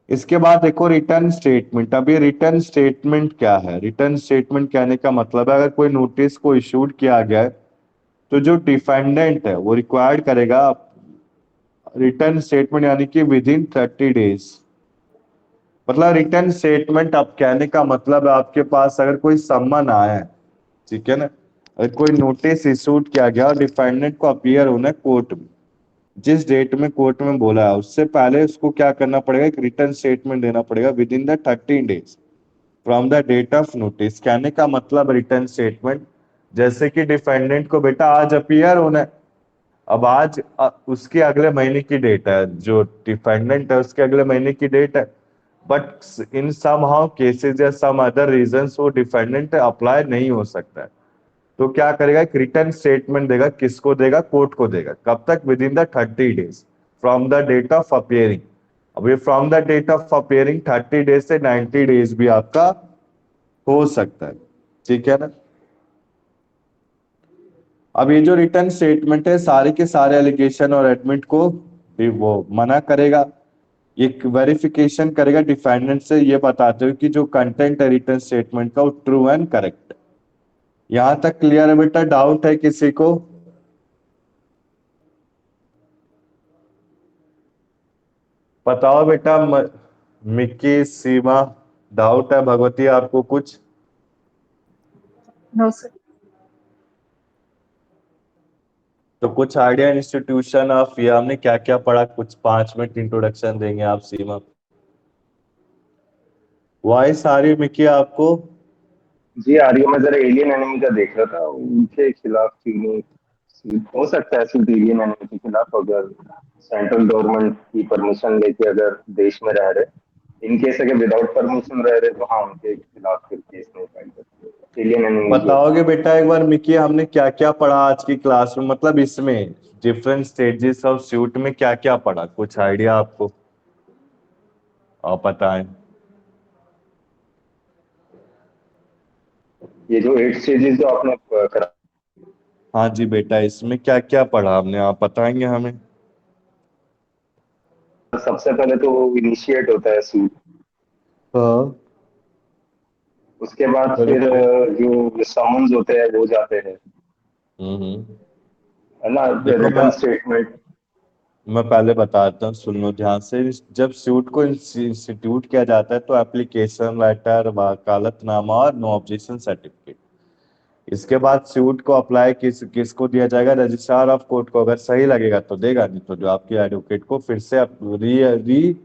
इसके बाद देखो रिटर्न स्टेटमेंट। अब ये रिटर्न स्टेटमेंट क्या है? रिटर्न स्टेटमेंट कहने का मतलब है अगर कोई नोटिस को इशूड किया गया है तो जो डिफेंडेंट है वो रिक्वायर्ड करेगा रिटर्न स्टेटमेंट, यानी कि विद इन 30 डेज। मतलब रिटर्न स्टेटमेंट अब कहने का मतलब है आपके पास अगर कोई सम्मन आया है, ठीक है ना, अगर कोई नोटिस इशूड किया गया और डिफेंडेंट को अपीयर होना है कोर्ट में, जिस डेट में कोर्ट में बोला है उससे पहले उसको क्या करना पड़ेगा, एक रिटर्न स्टेटमेंट देना पड़ेगा within the 30 days from the date of notice. कहने का मतलब रिटर्न स्टेटमेंट, जैसे कि डिफेंडेंट को बेटा आज अपीयर होना है, अब आज उसके अगले महीने की डेट है, जो डिफेंडेंट है उसके अगले महीने की डेट है, but in somehow cases या सम अदर रीजंस वो डिफेंडेंट अप्लाई नहीं हो सकता है, तो क्या करेगा, एक रिटर्न स्टेटमेंट देगा। किसको देगा? कोर्ट को देगा। कब तक? Within the 30 days from the date of appearing. अब ये from the date of appearing 30 days से 90 डेज भी आपका हो सकता है, ठीक है ना। अब ये जो रिटर्न स्टेटमेंट है सारे के सारे एलिगेशन और एडमिट को भी वो मना करेगा, ये वेरिफिकेशन करेगा डिफेंडेंट से ये बताते हुए कि जो कंटेंट है रिटर्न स्टेटमेंट का वो ट्रू एंड करेक्ट है। यहां तक क्लियर है बेटा? डाउट है किसी को? बताओ बेटा मिक्की, सीमा, डाउट है? भगवती आपको कुछ? No sir. तो कुछ आइडिया इंस्टीट्यूशन ऑफ ये हमने क्या क्या पढ़ा, कुछ 5 मिनट इंट्रोडक्शन देंगे आप सीमा। वॉइस आ रही मिक्की आपको? जी आ रही है। मैं जरा एलियन एनिमी का देख रहा था, उनके खिलाफ चीनी हो सकता है सूट एलियन एनिमी के खिलाफ, अगर सेंट्रल गवर्नमेंट की परमिशन लेके अगर देश में रह रहे, इन केस अगर विदाउट परमिशन रह रहे तो हाँ उनके खिलाफ फिर केस नहीं फाइल करते एलियन एनिमी जो। बताओगे बेटा एक बार मिक्की हमने क्या क्या पढ़ा आज की क्लास में, मतलब इसमें डिफरेंट स्टेजेस ऑफ सूट में क्या क्या पढ़ा, कुछ आइडिया आपको? आप बताएं। ये जो 8 स्टेजेस जो आपने करा, हाँ जी बेटा, इसमें क्या क्या पढ़ा हमने, आप बताएंगे हमें? सबसे पहले तो इनिशिएट होता है सूट। हाँ। उसके बाद फिर बिल्कुल। जो समन्स होते हैं वो जाते हैं, हम्म। है ना, देखो रिटर्न स्टेटमेंट। मैं पहले बताता हूँ, सुन लो ध्यान से। जब सूट को इंस्टीट्यूट किया जाता है तो एप्लीकेशन लेटर, वकालतनामा और नो ऑब्जेक्शन सर्टिफिकेट, इसके बाद सूट को अप्लाई किसको दिया जाएगा? रजिस्ट्रार ऑफ कोर्ट को। अगर सही लगेगा तो देगा, नहीं तो जो आपके एडवोकेट को फिर से री री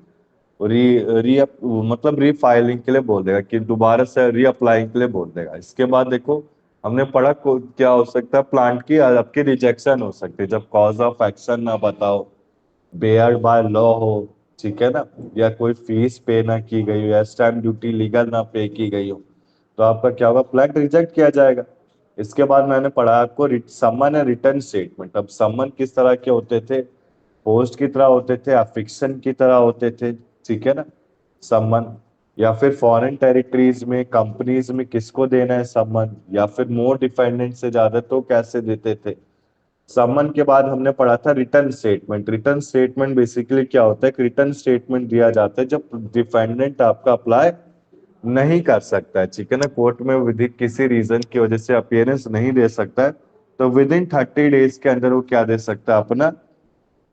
री री मतलब रीफाइलिंग के लिए बोल देगा, कि दोबारा से रीअप्लाइंग के लिए बोल देगा। इसके बाद देखो हमने पढ़ा क्या हो सकता है, प्लांट की आपकी रिजेक्शन हो सकती है जब कॉज ऑफ एक्शन ना बताओ, बेयर्ड बाय लॉ हो, ठीक है ना, या कोई फीस पे ना की गई हो या स्टैम्प ड्यूटी लीगल ना पे की गई हो, तो आपका क्या होगा, प्लांट रिजेक्ट किया जाएगा। इसके बाद मैंने पढ़ा आपको सम्मन है रिटर्न स्टेटमेंट। अब सम्मन किस तरह के होते थे? पोस्ट की तरह होते थे, अफिक्शन की तरह होते थे, ठीक है ना, सम्मन। या फिर फॉरेन टेरिटरीज में, कंपनीज में किसको देना है सम्मन, या फिर मोर डिफेंडेंट से ज्यादा तो कैसे देते थे। सम्मन के बाद हमने पढ़ा था return statement. Return statement basically क्या होता है? रिटर्न स्टेटमेंट दिया जाता है जब डिफेंडेंट आपका अप्लाई नहीं कर सकता है, ठीक है ना, कोर्ट में विद किसी रीजन की वजह से अपियरेंस नहीं दे सकता है, तो विद इन 30 डेज के अंदर वो क्या दे सकता है, अपना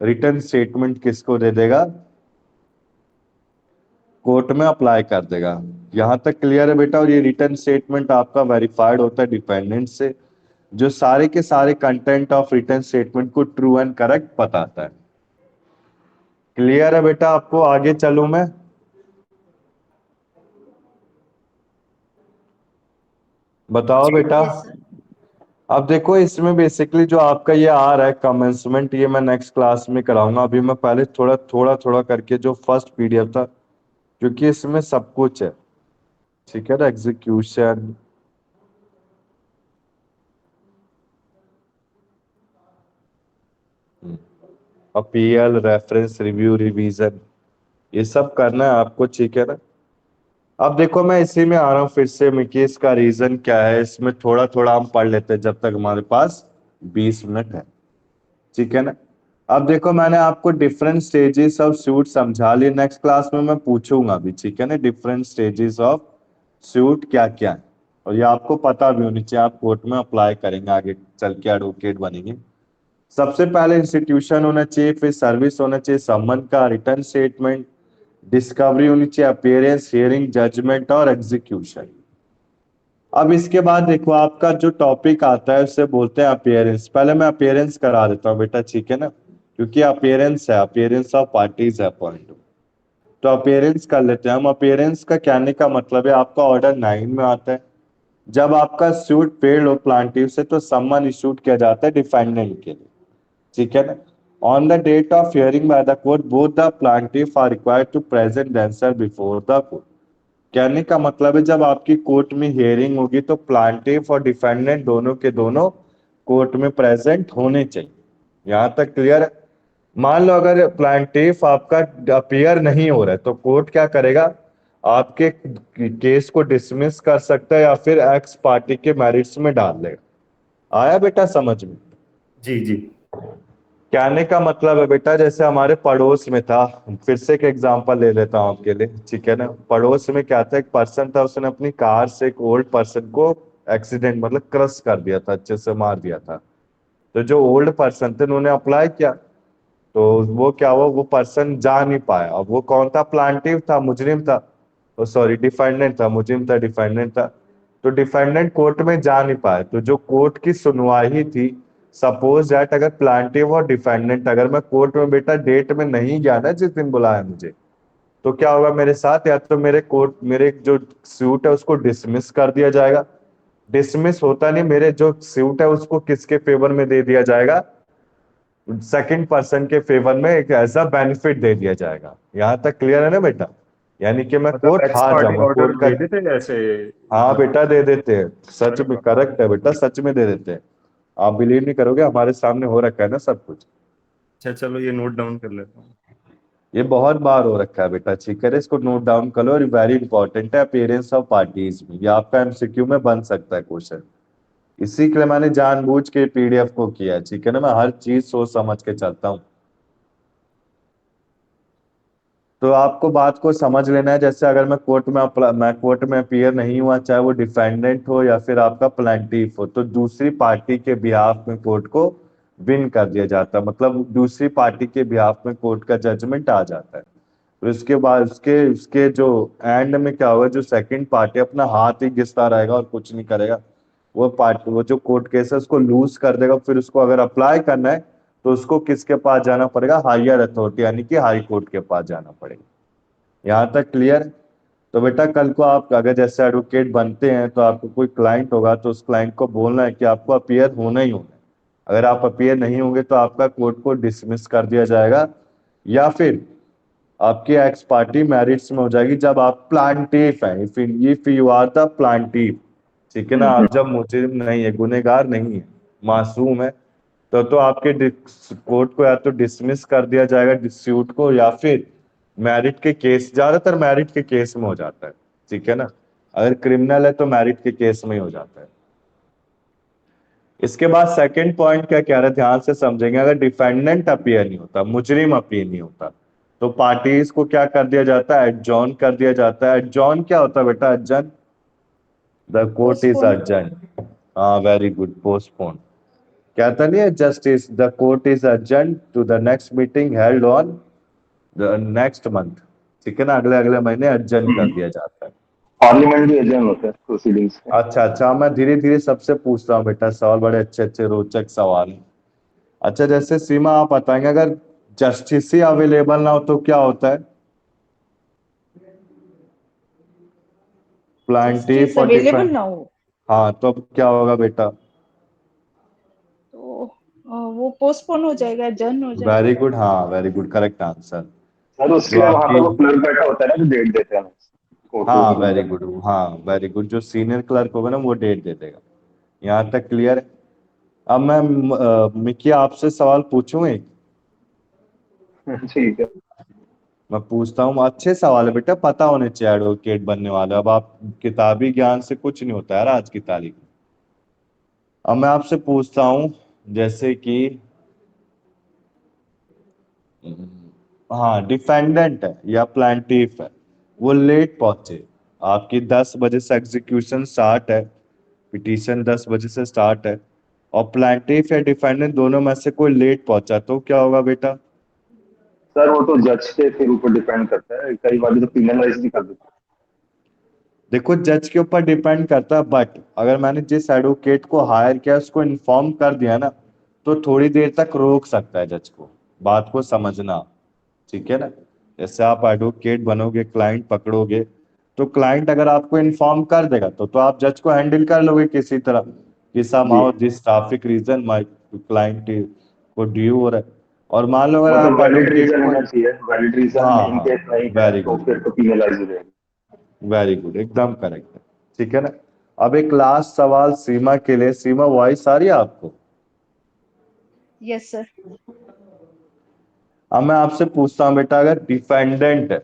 रिटर्न स्टेटमेंट किसको दे देगा? कोर्ट में अप्लाई कर देगा। यहां तक क्लियर है बेटा? और ये रिटर्न स्टेटमेंट आपका वेरीफाइड होता है डिपेंडेंट से, जो सारे के सारे कंटेंट ऑफ रिटर्न स्टेटमेंट को ट्रू एंड करेक्ट बताता है। क्लियर है बेटा आपको? आगे चलूं मैं? बताओ बेटा। Yes sir. अब देखो इसमें बेसिकली जो आपका ये आ रहा है कमेंसमेंट, ये मैं नेक्स्ट क्लास में कराऊंगा। अभी मैं पहले थोड़ा थोड़ा थोड़ा करके जो फर्स्ट पीडीएफ था, क्योंकि इसमें सब कुछ है, ठीक है ना, execution, appeal, reference, review, revision, ये सब करना है आपको, ठीक है ना। अब देखो मैं इसी में आ रहा हूँ फिर से मिकी, इसका रीजन क्या है, इसमें थोड़ा थोड़ा हम पढ़ लेते हैं जब तक हमारे पास 20 मिनट है, ठीक है ना। अब देखो मैंने आपको डिफरेंट स्टेजेस ऑफ शूट समझा लिए, नेक्स्ट क्लास में मैं पूछूंगा भी, ठीक है ना, डिफरेंट स्टेजेस ऑफ शूट क्या क्या है, और ये आपको पता भी होनी चाहिए, आप कोर्ट में अप्लाई करेंगे आगे चल के, एडवोकेट बनेंगे। सबसे पहले इंस्टीट्यूशन होना चाहिए, फिर सर्विस होना चाहिए, सम्मन का रिटर्न स्टेटमेंट, डिस्कवरी होनी चाहिए, अपीयरेंस, हियरिंग, जजमेंट और एग्जीक्यूशन। अब इसके बाद देखो आपका जो टॉपिक आता है उससे बोलते हैं अपीयरेंस। पहले मैं अपीयरेंस करा देता हूँ बेटा, ठीक है ना, क्योंकि अपीयरेंस है, अपीयरेंस ऑफ पार्टीज है पॉइंट। तो अपीयरेंस कर लेते हैं हम। अपीयरेंस का कहने का मतलब है, आपका ऑर्डर 9 में आता है, जब आपका सूट पेड हो प्लांटिव से तो सम्मन इशूड किया जाता है डिफेंडेंट के लिए, ठीक है ना। On the date of hearing by the court both the plaintiff are required to present themselves before the court. कहने का मतलब है जब आपकी कोर्ट में हियरिंग होगी तो प्लांटिफ और डिफेंडेंट दोनों के दोनों कोर्ट में प्रेजेंट होने चाहिए। यहां तक क्लियर है। मान लो अगर प्लांटिफ आपका अपीयर नहीं हो रहा है तो कोर्ट क्या करेगा, आपके केस को डिसमिस कर सकता है या फिर एक्स पार्टी के मेरिट्स में डाल देगा। आया बेटा समझ में। जी जी। कहने का मतलब है बेटा, जैसे हमारे पड़ोस में था, फिर से एक एग्जांपल ले लेता हूं आपके लिए, ठीक है ना। पड़ोस में क्या था, एक पर्सन था, उसने अपनी कार से एक ओल्ड पर्सन को एक्सीडेंट मतलब क्रश कर दिया था, अच्छे से मार दिया था। तो जो ओल्ड पर्सन थे उन्होंने अप्लाई किया, तो वो क्या हुआ, वो पर्सन जा नहीं पाया। अब वो कौन था, प्लांटिव था, मुजरिम था, सॉरी डिफेंडेंट था, मुजरिम था डिफेंडेंट था। तो डिफेंडेंट कोर्ट में जा नहीं पाया, तो जो कोर्ट की सुनवाई थी, सपोज दैट अगर प्लांटिव और डिफेंडेंट, अगर मैं कोर्ट में बेटा डेट में नहीं गया ना जिस दिन बुलाया मुझे, तो क्या होगा मेरे साथ, या तो मेरे जो सूट है उसको डिसमिस कर दिया जाएगा। डिसमिस होता नहीं, मेरे जो सूट है उसको किसके फेवर में दे दिया जाएगा, सेकंड पर्सन के फेवर में एक ऐसा बेनिफिट दे दिया जाएगा। यहां तक क्लियर है ना बेटा, यानी कि मैं मतलब कोर्ट एक्स हार पार्टी जाऊंगा ऑर्डर कोर्ट का। दे देते हैं ऐसे। हाँ मतलब बेटा दे देते हैं, सच अरे में वाह। करेक्ट है बेटा, सच में दे देते हैं। आप बिलीव नहीं करोगे, हमारे सामने हो रखा है ना सब कुछ। अच्छा चलो ये नोट डाउन कर लेता हूँ। ये बहुत बार हो रखा है बेटा, ठीक है, इसको नोट डाउन कर लो, और वेरी इंपॉर्टेंट है अपीयरेंस ऑफ पार्टीज में, ये आपका एमसीक्यू में बन सकता है क्वेश्चन। इसी के लिए मैंने जानबूझ के पीडीएफ को किया है, ठीक है ना, मैं हर चीज सोच समझ के चलता हूँ। तो आपको बात को समझ लेना है, जैसे अगर मैं कोर्ट में अपीयर नहीं हुआ, चाहे वो डिफेंडेंट हो या फिर आपका प्लांटिफ हो, तो दूसरी पार्टी के बिहाफ में कोर्ट को विन कर दिया जाता है, मतलब दूसरी पार्टी के बिहाफ में कोर्ट का जजमेंट आ जाता है। तो इसके बाद उसके उसके जो एंड में क्या होगा, जो सेकंड पार्टी अपना हाथ ही घिसता रहेगा और कुछ नहीं करेगा, वो जो कोर्ट केस है उसको लूज कर देगा। फिर उसको अगर अप्लाई करना है तो उसको किसके पास जाना पड़ेगा, हायर अथॉरिटी यानी कि हाई कोर्ट के पास जाना पड़ेगा। यहाँ तक क्लियर। तो बेटा कल को आप अगर जैसे एडवोकेट बनते हैं तो आपको कोई क्लाइंट होगा, तो उस क्लाइंट को बोलना है कि आपको अपीयर होना ही होना है। अगर आप अपीयर नहीं होंगे तो आपका कोर्ट को डिसमिस कर दिया जाएगा, या फिर आपकी एक्स पार्टी मैरिट्स में हो जाएगी जब आप प्लांटिफ हैं, if you are the plaintiff, ठीक है ना। आप जब मुजरिम नहीं है, गुनेगार नहीं है, मासूम है, तो आपके कोर्ट को या तो डिसमिस कर दिया जाएगा डिस्प्यूट को, या फिर मैरिट के केस, ज्यादातर मैरिट के केस में हो जाता है, ठीक है ना। अगर क्रिमिनल है तो मैरिट के केस में ही हो जाता है। इसके बाद सेकंड पॉइंट क्या कह रहे हैं, ध्यान से समझेंगे। अगर डिफेंडेंट अपीयर नहीं होता, मुजरिम अपीयर नहीं होता, तो पार्टीज को क्या कर दिया जाता है, एडजॉर्न कर दिया जाता है। एडजॉर्न क्या होता है बेटा, adjourn, the court is postpone. Urgent. हाँ वेरी गुड, पोस्टपोन। कहता नहीं है, justice the court is urgent to the next meeting held on the next month, ठीक है ना, अगले अगले महीने अर्जेंट कर दिया जाता है। पार्लियामेंट भी एजेंट होता है प्रोसीडिंग्स में। अच्छा अच्छा, मैं धीरे धीरे सबसे पूछता हूँ बेटा सवाल, बड़े अच्छे अच्छे रोचक सवाल हैं। अच्छा जैसे सीमा आप बताएंगे, अगर जस्टिस ही अवेलेबल ना हो तो क्या होता है, प्लांटिफ जस्टिस और अवेलेबल डिफेंड। ना हो हाँ तो अब क्या होगा बेटा, तो वो पोस्टपोन हो जाएगा, जन हो जाएगा। वेरी गुड, हाँ very good, correct answer. Sir जो उसके वहां आपकी, पे वो क्लर्क बैठा होता है ना जो डेट देते हैं कोर्ट हाँ रूम के वेरी अंदर। गुड, हाँ वेरी गुड, जो सीनियर क्लर्क होगा ना वो डेट दे देगा। यहाँ तक क्लियर है। अब मैं मिकी आपसे सवाल पूछूं एक। ठीक है मैं पूछता हूँ, अच्छे सवाल है बेटा, पता होने चाहिए एडवोकेट बनने वाले। अब आप किताबी ज्ञान से कुछ नहीं होता यार आज की तारीख में। अब मैं आपसे पूछता हूँ, जैसे कि हाँ, डिफेंडेंट है या प्लांटिफ है, वो लेट पहुंचे, आपकी 10 बजे से एग्जीक्यूशन स्टार्ट है, पिटीशन 10 बजे से स्टार्ट है, और प्लांटिफ या डिफेंडेंट दोनों में से कोई लेट पहुंचा, तो क्या होगा बेटा? सर, वो तो जज के फिर ऊपर डिपेंड करता है, कई बार तो पिनलाइज भी कर देते देखो, जज के ऊपर डिपेंड करता है, बट अगर मैंने जिस एडवोकेट को हायर किया उसको इन्फॉर्म कर दिया ना, तो थोड़ी देर तक रोक सकता है जज को। बात को समझना, ठीक है ना? जैसे आप एडवोकेट बनोगे, क्लाइंट पकड़ोगे, तो क्लाइंट अगर आपको इन्फॉर्म कर देगा तो आप जज को हैंडल कर लोगे किसी तरह, कि हैं। जी, somehow this traffic reason my client को ड्यू हो रहा है। और मान लो अगर मतलब आप वैलिड एडवोकेट रीजन को, होना चाहिए, वैलिड रीजन हाँ इन हाँ, केस नहीं है वेरी तो गुड, फिर तो पिनलाइज हो जाएगी। वेरी गुड, एकदम करेक्ट है, ठीक है ना? अब एक लास्ट सवाल सीमा के लिए। सीमा, वॉइस आ रही है आपको? Yes sir. अब मैं आपसे पूछता हूँ बेटा, अगर डिफेंडेंट है,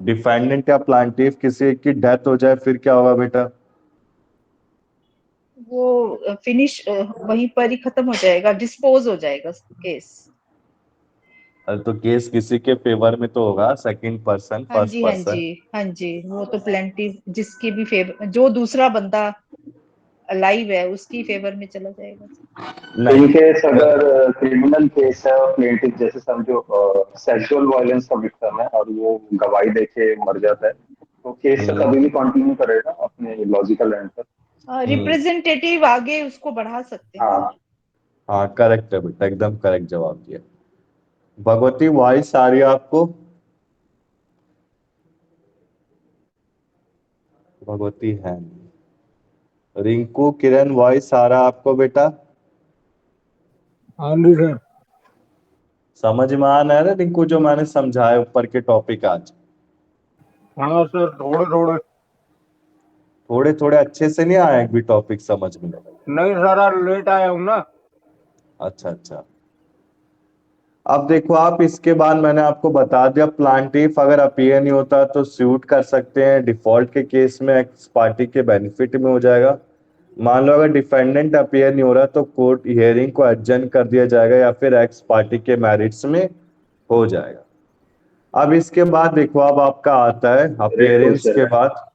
डिफेंडेंट या प्लांटिफ किसी एक की डेथ हो जाए, फिर क्या होगा बेटा? वो फिनिश वहीं पर ही खत्म हो जाएगा, डिस्पोज हो जाएगा केस। अरे तो केस किसी के फेवर में तो होगा, सेकंड पर्सन, हाँ फर्स्ट जी, हाँ जी, पर्सन। हाँ जी, वो तो प्लेंटिव जिसकी भी फेवर, जो दूसरा बंदा अलाइव है उसकी फेवर में चला जाएगा। नहीं, इन केस अगर क्रिमिनल केस है और प्लेंटिफ जैसे समझो सेक्सुअल वायलेंस का विक्टिम है और वो गवाही देके मर जाता है, तो केस तो हम्म कभी भी कंटिन्यू करेगा अपने लॉजिकल एंड पर। हम्म, रिप्रेजेंटेटिव आगे उसको बढ़ा सकते हैं सर। हाँ, हाँ करेक्ट है बेटा, एकदम करेक्ट जवाब दिया। भगवती, वॉइस आ रही है आपको? भगवती है नहीं। रिंकू, किरण, वॉइस आ रहा है आपको बेटा? हाँ जी सर। समझ में आ रहा है ना रिंकू, जो मैंने समझाया ऊपर के टॉपिक आज? हाँ सर, थोड़े थोड़े। थोड़े थोड़े अच्छे से नहीं आया एक भी टॉपिक समझ में? नहीं सर, आज लेट आया हूँ ना। अच्छा अच्छा। अब देखो, आप इसके बाद मैंने आपको बता दिया, प्लांटिफ अगर अपीयर नहीं होता तो सूट कर सकते हैं, डिफॉल्ट के केस में एक्स पार्टी के बेनिफिट में हो जाएगा। मान लो अगर डिफेंडेंट अपीयर नहीं हो रहा तो कोर्ट हियरिंग को एडजर्न कर दिया जाएगा या फिर एक्स पार्टी के मेरिट्स में हो जाएगा। अब इसके बाद देखो, अब आपका आता है मेरा एक अपीयरेंस क्वेश्चन के है। बाद।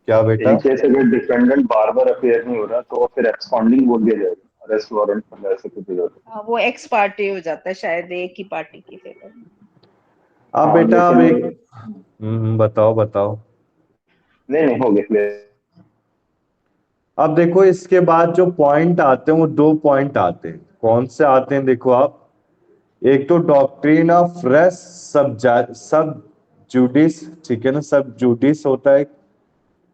क्या बेटा? इन केस अगर डिफेंडेंट बार बार अपेयर नहीं हो रहा तो फिर एक्सपॉन्डिंग बोल दिया जाएगा, अरेस्ट वारंट मतलब ऐसे कुछ हो जाता वो एक्स पार्टी हो जाता है शायद, एक ही पार्टी की फेवर में। अब है। हाँ, बेटा, अब लेकिन एक बताओ बताओ। नहीं नहीं, हो गया क्लियर। अब देखो, इसके बाद जो पॉइंट आते हैं वो दो पॉइंट आते हैं। कौन से आते हैं देखो आप, एक तो डॉक्ट्रिन ऑफ रेस सब सब जुडिस, ठीक है ना, सब जुडिस होता है।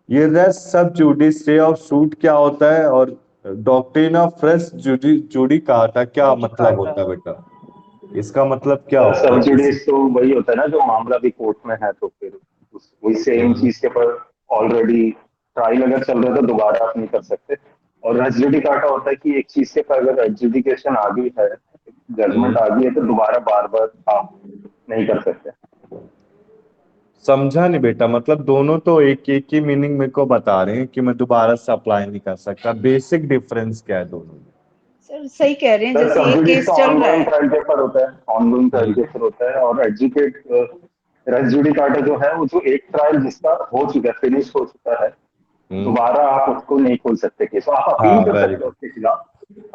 ये रेस सब जुडिस रे ऑफ सूट क्या होता है, और डॉक्ट्रिन ऑफ रेस जुडी जुडी कहा था, क्या मतलब जुडिकाटा। होता है बेटा? इसका मतलब क्या सर, होता सब है किसी? जुडिस तो वही होता है ना जो मामला भी कोर्ट में है तो फिर वही सेम हम्म चीज के पर ऑलरेडी ट्रायल अगर चल रहा है तो दोबारा आप नहीं कर सकते। और रेस जुडिकाटा होता है कि एक चीज के पर अगर एडजुडिकेशन आ गई है, जजमेंट हम्म आ गई है, तो दोबारा बार बार आप नहीं कर सकते। समझा नहीं बेटा, मतलब दोनों तो एक एक ही मीनिंग मेरे को बता रहे हैं कि मैं दोबारा से अप्लाई नहीं कर सकता। बेसिक डिफरेंस क्या है दोनों में? सर सही कह रहे हैं, सर, जैसे सब एक जुडिस केस तो चल रहा ऑनगोइंग है। ट्रायल के ऊपर होता है, ऑनगोइंग ट्रायल के हम्म ऊपर होता है। और एडजुकेट रेस जुडिकाटा जो है वो जो एक ट्रायल जिसका हो चुका है, फिनिश हो चुका है, हम्म, दोबारा आप उसको नहीं खोल सकते केस। तो आप अपील हाँ कर वेरी सकते हो गुड। उसके खिलाफ,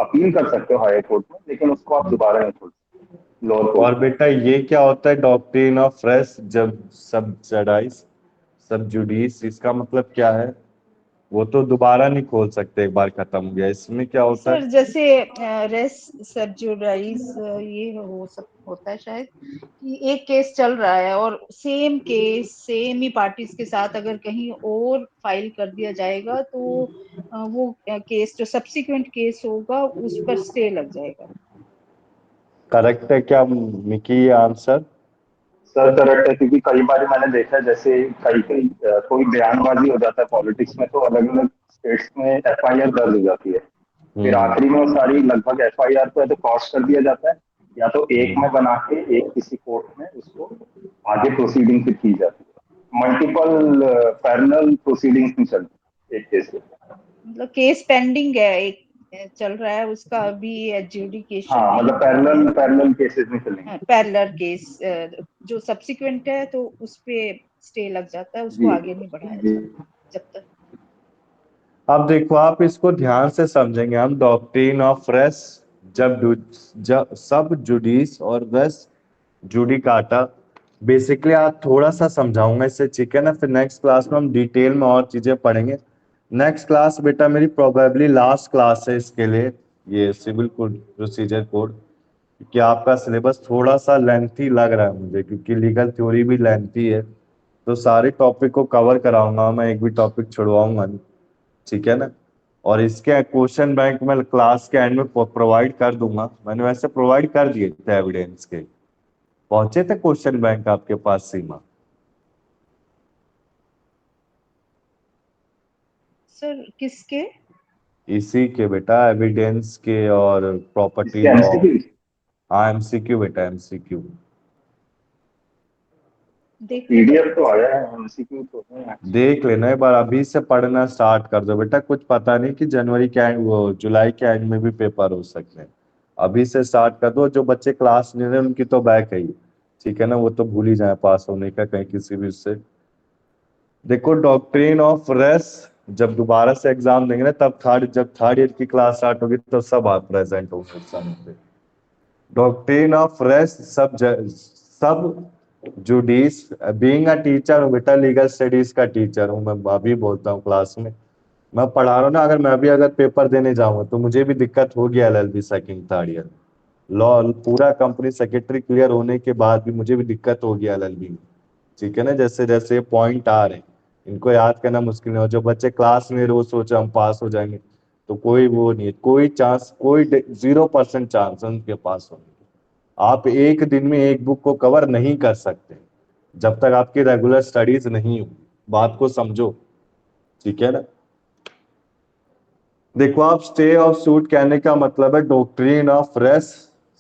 अपील कर सकते हो हायर कोर्ट में, लेकिन उसको आप दोबारा नहीं खोल सकते लोअर कोर्ट और में। बेटा, ये क्या होता है डॉक्ट्रिन ऑफ रेस जब सब जडाइस सब जुडिस, इसका मतलब क्या है? वो तो दोबारा नहीं खोल सकते एक बार खत्म हो गया, इसमें क्या होता सर है? जैसे रेस सबजुडाइज ये हो सक होता है शायद, कि एक केस चल रहा है और सेम केस सेम ही पार्टीज के साथ अगर कहीं और फाइल कर दिया जाएगा तो वो केस जो सब्सिक्वेंट केस होगा उस पर स्टे लग जाएगा। करेक्ट है क्या मिकी, ये आंसर? सर, करेक्ट है, क्योंकि कई बार मैंने देखा है जैसे कई कई कोई बयानबाजी हो जाता है पॉलिटिक्स में, तो अलग अलग स्टेट्स में एफआईआर दर्ज हो जाती है। फिर हम्म आखिरी में वो सारी लगभग एफआईआर को तो कॉस्ट कर दिया जाता है, या तो एक में बना के एक किसी कोर्ट में उसको आगे प्रोसीडिंग फिर की जाती है। मल्टीपल पैरेलल प्रोसीडिंग्स नहीं चलती एक केस में। मतलब केस पेंडिंग है, एक चल रहा है उसका अभी, एडजुडिकेशन हाँ, नहीं मतलब हुआ है। पैरेलल केसेस नहीं चलेंगे। पैरेलल केस जो सब्सिक्वेंट है तो उस पे स्टे लग जाता है, उसको जी आगे नहीं बढ़ाया जी। जाता जब तक। अब देखो आप इसको ध्यान से समझेंगे हम, डॉक्ट्रिन ऑफ रेस जब सब जुडिस और रेस जुडिकाटा, बेसिकली आप थोड़ा सा समझाऊंगा इससे, ठीक है ना। फिर नेक्स्ट क्लास में हम डिटेल में और चीजें पढ़ेंगे। नेक्स्ट क्लास बेटा मेरी प्रोबेबली लास्ट क्लास है इसके लिए, ये सिविल कोड प्रोसीजर कोड, क्योंकि आपका सिलेबस थोड़ा सा लेंथी लग रहा है मुझे, क्योंकि लीगल थ्योरी भी लेंथी है, तो सारे टॉपिक को कवर कराऊंगा मैं, एक भी टॉपिक छुड़वाऊंगा नहीं, ठीक है ना। और इसके क्वेश्चन बैंक में क्लास के एंड में प्रोवाइड कर दूंगा, मैंने वैसे प्रोवाइड कर दिए थे एविडेंस के, पहुंचे थे क्वेश्चन बैंक आपके पास सीमा? सर किसके? इसी के बेटा, एविडेंस के और प्रॉपर्टी इसके लॉ। एमसीक्यू हाँ एमसीक्यू बेटा, एमसीक्यू देखने पीडीएफ तो पड़ेगा। आया है, एमसीक्यू तो है। देख लेना एक बार, अभी से पढ़ना स्टार्ट कर दो बेटा, कुछ पता नहीं कि जनवरी के एंड, वो जुलाई के एंड में भी पेपर हो सकते हैं। अभी से स्टार्ट कर दो, जो बच्चे क्लास नहीं रहे उनकी तो बैक है ही, ठीक है ना, वो तो भूल ही जाए पास होने का कहीं किसी भी उससे। देखो डॉक्ट्रिन ऑफ रेस, जब दोबारा से एग्जाम देंगे ना तब जब थर्ड ईयर की क्लास स्टार्ट होगी तो सब आप प्रेजेंट होंगे उस समय पे। डॉक्ट्रिन ऑफ रेस, सब जुडिस, बीइंग अ टीचर हूँ बेटा, लीगल स्टडीज का टीचर हूँ मैं, अभी बोलता हूँ क्लास में मैं पढ़ा रहा हूँ ना, अगर मैं भी अगर पेपर देने जाऊंगा तो मुझे भी दिक्कत होगी LLB second third year, law पूरा कंपनी सेक्रेटरी क्लियर होने के बाद भी मुझे भी दिक्कत होगी एलएलबी में, ठीक है ना। जैसे जैसे पॉइंट आ रहे हैं इनको याद करना मुश्किल नहीं हो, जो बच्चे क्लास में रोज सोचे हम पास हो जाएंगे, तो कोई वो नहीं है, कोई चांस, कोई 0% चांस है उनके पास होने की। आप एक दिन में एक बुक को कवर नहीं कर सकते जब तक आपकी रेगुलर स्टडीज नहीं होगी, बात को समझो, ठीक है ना। देखो आप, स्टे ऑफ सूट कहने का मतलब है डॉक्ट्रिन ऑफ रेस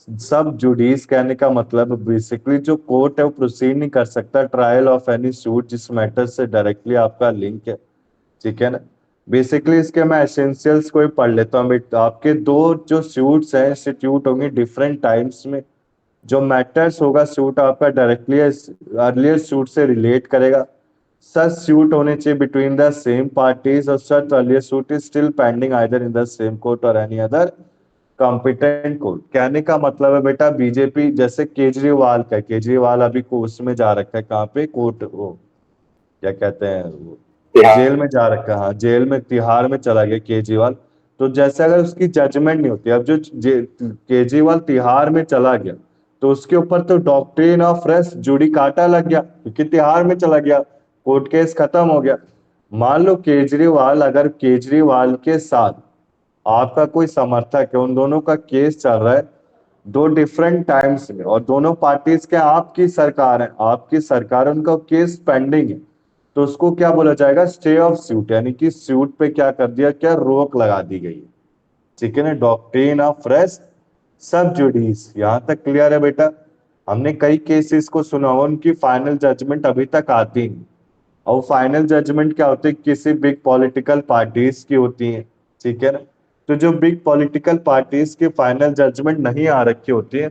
सब जुडिस, कहने का मतलब बेसिकली जो कोर्ट है वो प्रोसीड नहीं कर सकता ट्रायल ऑफ एनी सूट जिस मैटर से डायरेक्टली आपका लिंक है, ठीक है ना। बेसिकली इसके मैं एसेंशियल्स को ही पढ़ लेता हूँ। आपके दो जो सूट्स हैं इंस्टीट्यूट होंगे डिफरेंट टाइम्स में, जो मैटर्स होगा सूट आपका डायरेक्टली अर्लियर सूट से रिलेट करेगा, सच सूट होने चाहिए बिटवीन द सेम पार्टीज, और such earlier suit is still pending either in the same court और एनी अदर कॉम्पिटेंट कोर्ट। कहने का मतलब है बेटा बीजेपी, जैसे केजरीवाल का, केजरीवाल अभी को उसमें जा रखा है, कहाँ पे, कोर्ट, वो क्या कहते हैं वो, जेल में जा रखा है, हाँ जेल में तिहाड़ में चला गया केजरीवाल। तो जैसे अगर उसकी जजमेंट नहीं होती, अब जो केजरीवाल तिहाड़ में चला गया तो उसके ऊपर तो डॉक्ट्रिन ऑफ रेस जुडिकाटा लग गया, क्योंकि तिहाड़ में चला गया, कोर्ट केस खत्म हो गया। मान लो केजरीवाल, अगर केजरीवाल के साथ आपका कोई समर्थक है, उन दोनों का केस चल रहा है दो डिफरेंट टाइम्स में, और दोनों पार्टीज के आपकी सरकार है, आपकी सरकार है, उनका केस पेंडिंग है, तो उसको क्या बोला जाएगा, स्टे ऑफ सूट, यानी कि सूट पे क्या कर दिया, क्या रोक लगा दी गई, ठीक है ना। डॉक्ट्रिन ऑफ रेस्ट सब जुडिस, यहां तक क्लियर है बेटा। हमने कई केसेस को सुना हो, उनकी फाइनल जजमेंट अभी तक आती नहीं, और फाइनल जजमेंट क्या होती है, किसी बिग पॉलिटिकल पार्टीज की होती है, ठीक है ना। तो जो बिग पॉलिटिकल पार्टीज की फाइनल जजमेंट नहीं आ रखी होती है,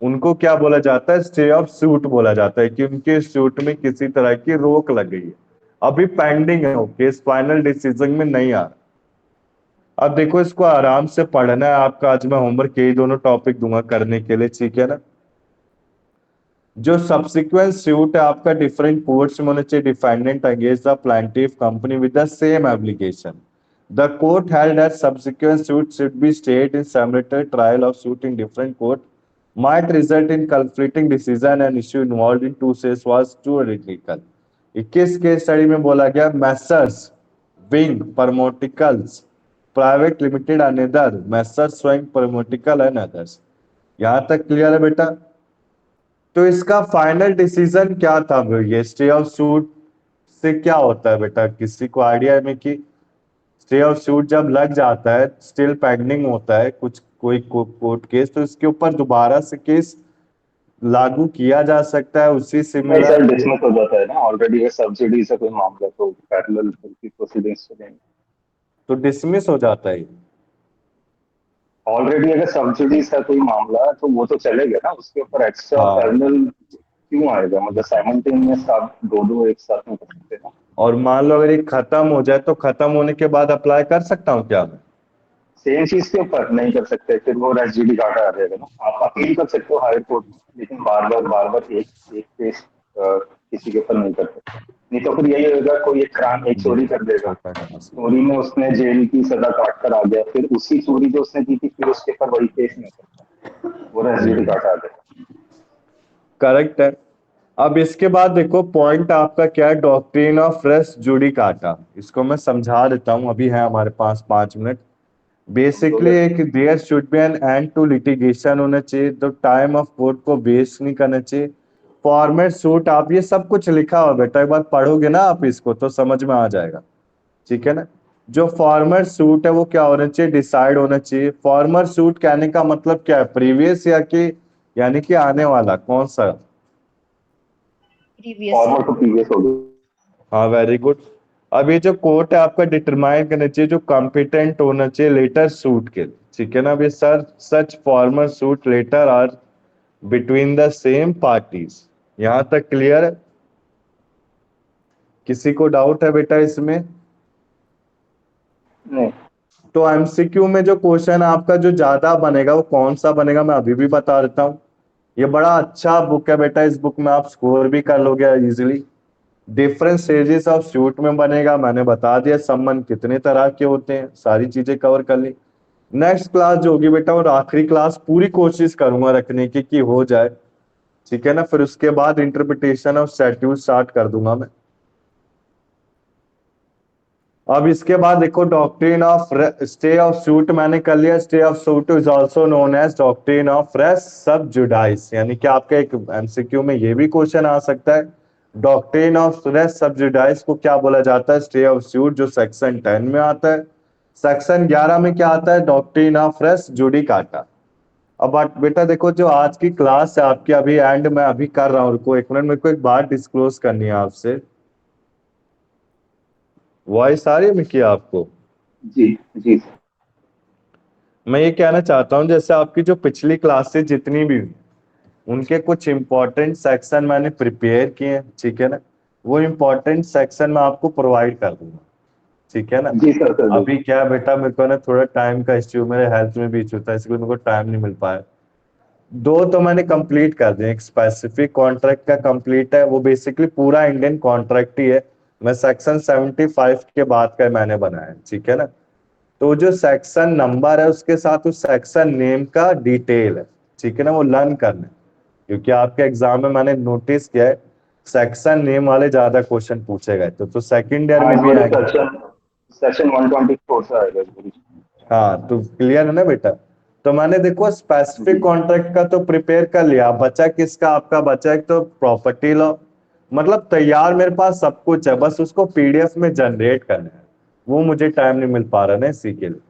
उनको क्या बोला जाता है, स्टे ऑफ सूट बोला जाता है, कि उनके सूट में किसी तरह की रोक लग गई है, अभी पेंडिंग है वो केस, फाइनल डिसीजन में नहीं आ रहा। अब देखो इसको आराम से पढ़ना है आपका, आज मैं होमवर्क यही दोनों टॉपिक दूंगा करने के लिए, ठीक है ना। जो सब्सिक्वेंट सूट है आपका डिफरेंट कोर्ट्स में होना चाहिए, defendant against the plaintiff company with the same application, the court held that subsequent suit should be stayed in simulated trial of suit in different court might result in conflicting decision and issue involved in two cases was too critical। 21 case study में बोला गया, Messrs Wings Pharmaceuticals Private Limited another, Messrs स्वयं परमोटिकल एंड अदर्स। यहां तक क्लियर है बेटा। तो इसका फाइनल डिसीजन क्या था, ये स्टे ऑफ सूट से क्या होता है बेटा, किसी को आइडिया में कि स्टे ऑफ सूट जब लग जाता है, स्टिल पेंडिंग होता है कुछ कोई कोर्ट केस, तो इसके ऊपर दोबारा से केस लागू किया जा सकता है उसी नहीं सिमिलर सर, डिसमिस हो जाता है ना ऑलरेडी, अगर सब्सिडी से कोई मामला तो पैरेलल की प्रोसीडिंग्स चलेंगे। तो डिसमिस हो जाता है। ऑलरेडी अगर सब्सिडीज का कोई मामला तो वो तो चलेगा ना, उसके ऊपर एक्स्ट्रा हाँ, पैरेलल क्यों आएगा? मतलब साइमल्टेनियस आप दो एक साथ में कर सकते हैं ना। और मान लो अगर ये खत्म हो जाए तो खत्म होने के बाद अप्लाई कर सकता हूँ क्या मैं? सेम चीज के ऊपर नहीं कर सकते, फिर वो एसजीडी घाटा आ जाएगा ना। आप अपील कर सकते हो हायर कोर्ट में, लेकिन बार बार एक एक केस किसी के ऊपर नहीं कर सकते। नहीं तो फिर यही होगा, कोई एक क्राइम, एक चोरी कर देगा, छोटा करना चाहिए। चोरी में उसने जेल की सजा काट कर आ गया, फिर उसी चोरी जो उसने की थी फिर उसके ऊपर वही केस नहीं करता, वो एसजीडी घाटा आ जाएगा। करेक्ट है। अब इसके बाद देखो पॉइंट आपका क्या है, डॉक्ट्रिन ऑफ रेस जुडिकाटा, इसको मैं समझा देता हूँ, अभी है हमारे पास 5 मिनट। बेसिकली एक there should be an end to litigation होना चाहिए, तो टाइम ऑफ कोर्ट को वेस्ट नहीं करना चाहिए। फॉर्मेट सूट, आप ये सब कुछ लिखा हुआ बेटा, एक बार पढ़ोगे ना आप इसको तो समझ में आ जाएगा, ठीक है ना। जो फॉर्मर सूट है वो क्या होना चाहिए, डिसाइड होना चाहिए। फॉर्मर सूट कहने का मतलब क्या है, प्रीवियस या कि यानी कि आने वाला, कौन सा? प्रीवियस फॉरवर्ड टू प्रीवियस हो गया। हाँ, वेरी गुड। अब ये जो कोर्ट है आपका डिटरमाइन करना चाहिए, जो कॉम्पिटेंट होना चाहिए लेटर सूट के, ठीक है ना। अभी sir such former suit later are between the same parties, यहां तक क्लियर है? किसी को डाउट है बेटा इसमें? नहीं, तो एमसीक्यू में जो क्वेश्चन आपका जो ज्यादा बनेगा वो कौन सा बनेगा, मैं अभी भी बता देता हूँ। ये बड़ा अच्छा बुक है बेटा, इस बुक में आप स्कोर भी कर लोगे easily. Different stages of shoot में बनेगा, मैंने बता दिया सम्मन कितने तरह के होते हैं, सारी चीजें कवर कर ली। नेक्स्ट क्लास जो होगी बेटा, और आखिरी क्लास पूरी कोशिश करूंगा रखने की कि हो जाए, ठीक है ना। फिर उसके बाद इंटरप्रिटेशन ऑफ शेड्यूल स्टार्ट कर दूंगा मैं। अब इसके बाद देखो doctrine of stay of suit मैंने कर लिया। Stay of suit is also known as doctrine of res sub judice, यानी कि आपका एक एमसीक्यू में ये भी क्वेश्चन आ सकता है, डॉक्ट्रिन ऑफ रेस सबजुडाइस को क्या बोला जाता है। स्टे ऑफ सूट जो सेक्शन 10 में आता है, सेक्शन 11 में क्या आता है, डॉक्ट्रिन ऑफ रेस जुडिकाटा। अब बेटा देखो, जो आज की क्लास है आपकी, अभी एंड में अभी कर रहा हूँ, रुको एक मिनट, मेरे को एक बात डिस्क्लोज करनी है आपसे। वॉइस आ रही है मिकी आपको? जी जी सर। मैं ये कहना चाहता हूँ, जैसे आपकी जो पिछली क्लासेस जितनी भी हुई, उनके कुछ इंपॉर्टेंट सेक्शन मैंने प्रिपेयर किए हैं, ठीक है ना। वो इंपॉर्टेंट सेक्शन मैं आपको प्रोवाइड कर दूंगा, ठीक है ना। जी सर, कर दो। अभी क्या बेटा, मेरे को ना थोड़ा टाइम का इश्यू, मेरे हेल्थ में भी इश्यू था, इसलिए मेरे को टाइम नहीं मिल पाया। 2 तो मैंने कंप्लीट कर दिए, एक स्पेसिफिक कॉन्ट्रैक्ट का कंप्लीट है, वो बेसिकली पूरा इंडियन कॉन्ट्रैक्ट ही है, मैं सेक्शन 75 के बाद का मैंने बनाया, ठीक है ना। तो जो सेक्शन नंबर है उसके साथ उस सेक्शन नेम का डिटेल है, ठीक है ना, वो लर्न करना है। क्योंकि आपके एग्जाम में मैंने नोटिस किया है सेक्शन नेम वाले ज्यादा क्वेश्चन पूछे गए, तो सेकंड ईयर हाँ, में इस भी बार आएंगे। सेशन 124 से आएगा इस बार। हाँ, तो क्लियर है ना बेटा। तो मैंने देखो स्पेसिफिक कॉन्ट्रैक्ट का तो प्रिपेयर कर लिया, बचा किसका, आपका बचा एक तो प्रॉपर्टी लॉ। मतलब तैयार मेरे पास सब कुछ है, बस उसको पीडीएफ में जनरेट करना है, वो मुझे टाइम नहीं मिल पा रहा ना इसी के लिए।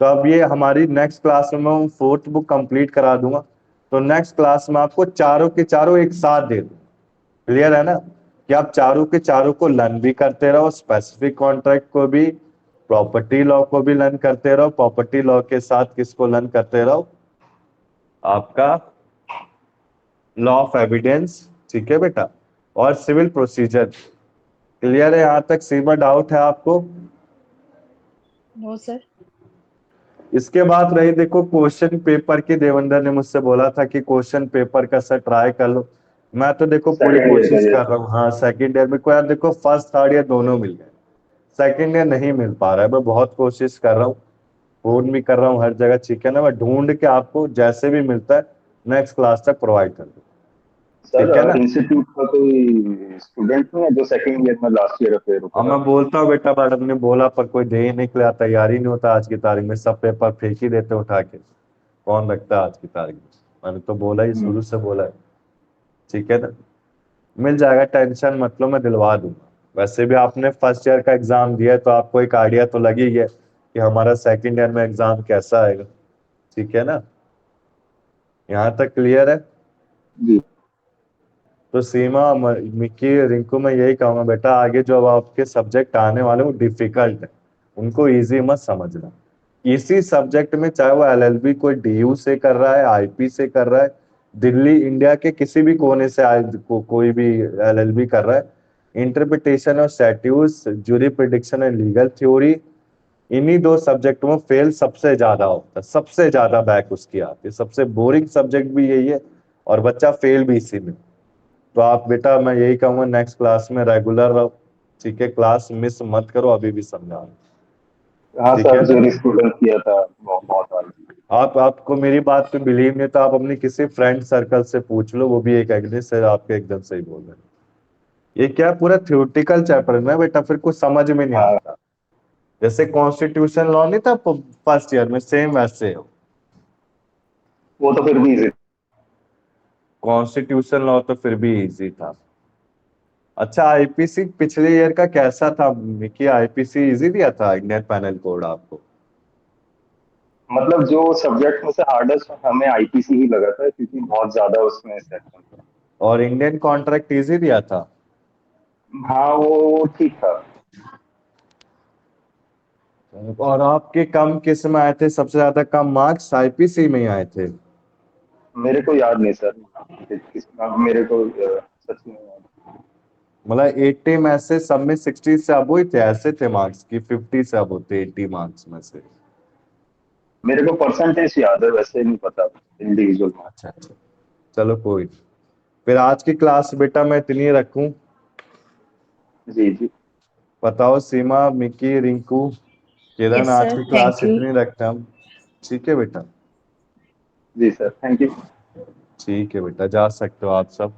तो अब ये हमारी नेक्स्ट क्लास में मैं 4th बुक कंप्लीट करा दूंगा, तो नेक्स्ट क्लास में आपको चारों के चारों एक साथ दे दूँ। क्लियर है ना, कि आप चारों के चारों को लर्न भी करते रहो, स्पेसिफिक कॉन्ट्रैक्ट को भी, प्रॉपर्टी लॉ को भी लर्न करते रहो, प्रॉपर्टी लॉ के साथ किसको लर्न करते रहो, आपका लॉ ऑफ एविडेंस, ठीक है बेटा, और सिविल प्रोसीजर। क्लियर है यहां तक? सीमा डाउट है आपको? No sir. इसके बाद रही देखो क्वेश्चन पेपर की, देवेंद्र ने मुझसे बोला था कि क्वेश्चन पेपर का सर ट्राई कर लो, मैं तो देखो पूरी सेकंड ईयर का कोशिश ये। कर रहा हूँ। हाँ, सेकंड ईयर में को यार देखो फर्स्ट थर्ड ईयर दोनों मिल गए, सेकंड ईयर नहीं मिल पा रहा है, मैं बहुत कोशिश कर रहा हूँ, फोन भी कर रहा हूँ हर जगह, ठीक है ना। मैं ढूंढ के आपको जैसे भी मिलता है नेक्स्ट क्लास तक प्रोवाइड कर दूँ, ठीक है ना। सर इंस्टीट्यूट का कोई स्टूडेंट नहीं है जो सेकंड ईयर में लास्ट ईयर अफेयर अब होता मैं है? बोलता हूँ बेटा, मैडम ने बोला पर कोई दे ही नहीं के लिए, तैयारी नहीं होता आज की तारीख में, सब पेपर फेंक ही देते उठा के, कौन रखता है आज की तारीख में। मैंने तो बोला ही, शुरू से बोला है, ठीक है ना। मिल जाएगा, टेंशन मत लो, मैं दिलवा दूंगा, वैसे भी आपने फर्स्ट ईयर का एग्जाम दिया है तो आपको एक आइडिया तो लग ही गया कि हमारा सेकंड ईयर में एग्जाम कैसा आएगा, ठीक है ना? यहाँ तक क्लियर है? जी तो सीमा, मिक्की, रिंकू, मैं यही कहूंगा बेटा, आगे जो अब आपके सब्जेक्ट आने वाले वो डिफिकल्ट है, उनको इजी मत समझना। इसी सब्जेक्ट में चाहे वो एलएलबी कोई डीयू से कर रहा है, आईपी से कर रहा है, दिल्ली इंडिया के किसी भी कोने से कोई भी एलएलबी कर रहा है, interpretation of statutes, jury prediction and legal theory, इन्हीं दो सब्जेक्टों में फेल सबसे ज्यादा होता है, सबसे ज्यादा बैक उसकी आती है, सबसे बोरिंग सब्जेक्ट भी यही है और बच्चा फेल भी इसी में। तो आप बेटा, मैं यही कहूंगा नेक्स्ट क्लास में रेगुलर रहो, ठीक है? क्लास मिस मत करो, अभी भी समझा रहा हूं, हाँ ठीक सर, है ना? जूरी स्टूडेंट किया था बहुत बार। आपको मेरी बात पे बिलीव नहीं तो आप अपनी किसी फ्रेंड सर्कल से पूछ लो, वो भी एक एग्री से आपके एकदम सही बोल रहे हैं। ये क्या पूरा थ्योरेटिकल चैप्टर है ना बेटा, फिर कुछ समझ में नहीं हाँ आता। जैसे कॉन्स्टिट्यूशन लॉ नहीं था फर्स्ट ईयर में, सेम वैसे हो। वो तो फिर भी easy कॉन्स्टिट्यूशन लॉ तो फिर भी इजी था। अच्छा, आईपीसी पिछले ईयर का कैसा था मिकी? आईपीसी इजी दिया था इंडियन पैनल कोड आपको? मतलब जो सब्जेक्ट में से हार्डेस्ट हमें आईपीसी ही लगा था, क्योंकि बहुत ज्यादा उसमें सेक्शन था। और इंडियन कॉन्ट्रैक्ट इजी दिया था? हाँ वो ठीक था। और आपके कम किस में आए थे? सबसे ज्यादा कम मार्क्स आईपीसी में ही आए थे? मेरे को याद नहीं सर, मेरे को सच में याद। मतलब 80 में से सब में 60 से अब ही थे, ऐसे थे मार्क्स की 50 से अब होते 80 मार्क्स में से? मेरे को परसेंटेज याद है, वैसे नहीं पता इंडिविजुअल मार्क्स। अच्छा अच्छा, चलो कोई नहीं। फिर आज की क्लास बेटा मैं इतनी रखूं? जी जी बताओ सीमा, मिकी, रिंकू, किरण, यस आज सर, की क्लास थैंक यू। इतनी रखते हैं हम, ठीक है बेटा? जी सर, थैंक यू। ठीक है बेटा, जा सकते हो आप सब।